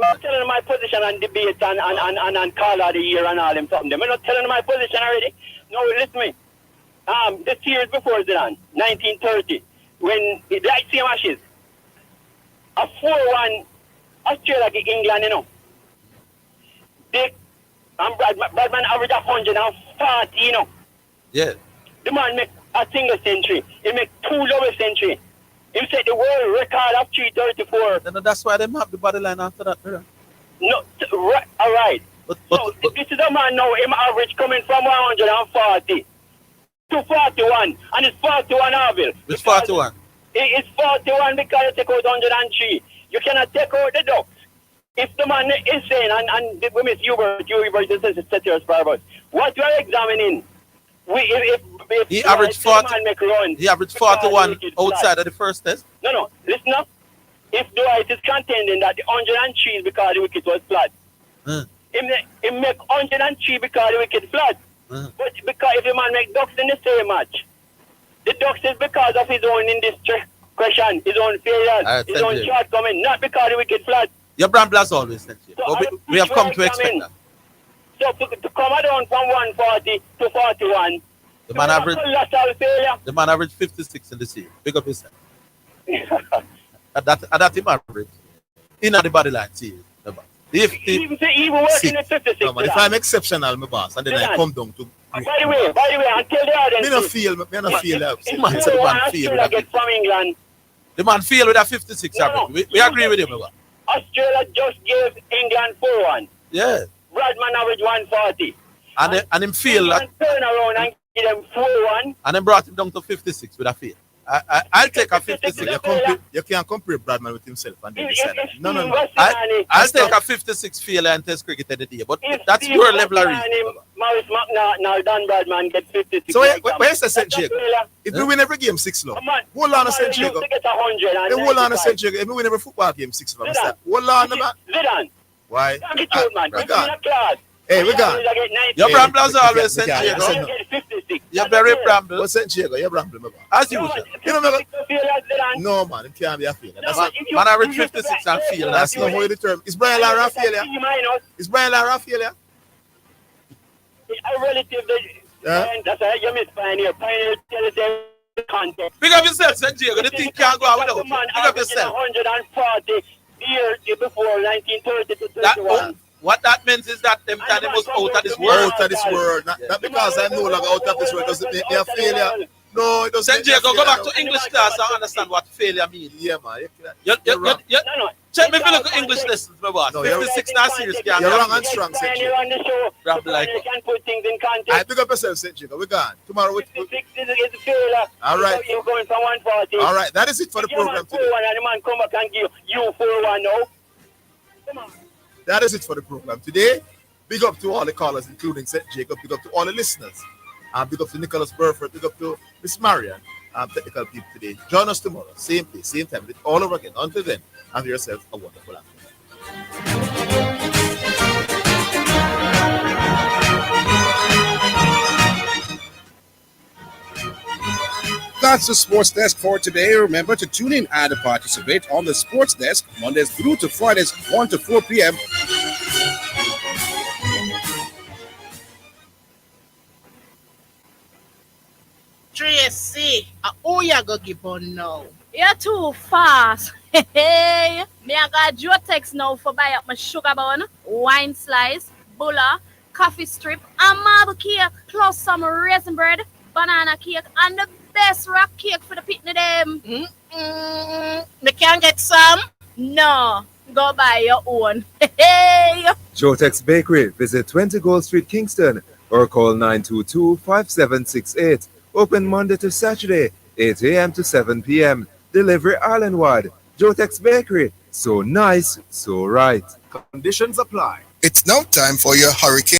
I'm telling you my position on debate and call of the year and all them something. I'm not telling you my position already. No, listen to me. The series before Zidane, 1930, when the same Ashes, a 4-1 Australia against England, you know. Bradman average 140, you know. Yeah. The man make a single century. He make 2 double century. He set the world record of 334. No, that's why they have the body line after that, brother. No, right, all right. But this is a man now, him average coming from 140 to 41. And it's 41 Orville. It's 41. It's 41 because you take out 103. You cannot take out the ducks. If the man is saying, and we miss Hubert is set your sparbus. What you are examining, if he averaged 40. He averaged 41 outside of the first test. No, listen up. If Dwight is contending that the 103 is because the wicket was flat, he make 103 because the wicket flat. But because if the man make ducks in the same match, the ducks is because of his own indiscretion, his own failures, his own shortcoming, not because the wicket flat. Your bramblers always sent you. So we have come to expect that. So to come down from 140 to 41, the man averaged 56 in the series. Big up yourself. That him average. In the body line series. Even working at 56. No, if I'm exceptional, my boss, and then I come down to. By the way, and tell the audience. Me not feel that. From England. The man feel with a 56 average. We agree with him. Australia just gave England 4-1. Yeah. Bradman average 140. And him feel that. Turn around and give them 4-1. And then brought him down to 56 with a feel. I'll take a 56. You can't compare Bradman with himself and then decide. No. I'll take a 56 failure and test cricket any day. But that's your level of reason. Maurice McNaught, Dan Bradman get 56. So where's the St. Jacob? If we win every game 6-0, hold on a St. Jacob. Hold on a St. Jacob. If we win every football game 6-0, hold on, man. Zidane. Why? Hey, we gone. Your bramblers are always St. Jacob. You're very bramble. What's St. Jacob? You're bramble, man. As usual. No, man, it can't be a failure. Man, average 56 and failure. That's not how you determine. Is Brian Lara a failure? Is Brian Lara a failure? A relative, that's why you miss Pioneer. Pioneer tell us the context. Big up yourself, St. Jacob. The thing can't go out without. Big up yourself. 140 years before 1930 to 31. What that means is that them time they was out of this world. Out of this world. Not because I'm no longer out of this world. Does it make me a failure? No, it doesn't. St. Jacob, go back to English class and understand what failure means. Yeah, man. Check me if you look at English lessons, my boss. 56 now serious. You're wrong and strong, St. Jacob. You can put things in context. I pick up yourself, St. Jacob. We're gone. Tomorrow we 56 is a failure. All right. You're going from 140. All right. That is it for the program today. And the man come back and give you 4-1 now. Come on. That is it for the program today. Big up to all the callers, including St. Jacob. Big up to all the listeners. Big up to Nicholas Burford. Big up to Miss Marian. technical people today. Join us tomorrow, same place, same time, all over again. Until then, have yourself a wonderful afternoon. That's the Sports Desk for today. Remember to tune in and participate on the Sports Desk Mondays through to Fridays, 1 to 4 p.m. Tracy, who you go give on now? You're too fast. Hey, me I got Jotex now for buy up my sugar bun, wine slice, bulla, coffee strip, and marble cake, plus some raisin bread, banana cake, and the best rock cake for the picnic them. Me can get some? No, go buy your own. Hey. Jotex Bakery. Visit 20 Gold Street, Kingston, or call 922-5768. Open Monday to Saturday, 8 a.m. to 7 p.m. Delivery island-wide. Jotex Bakery. So nice, so right. Conditions apply. It's now time for your hurricane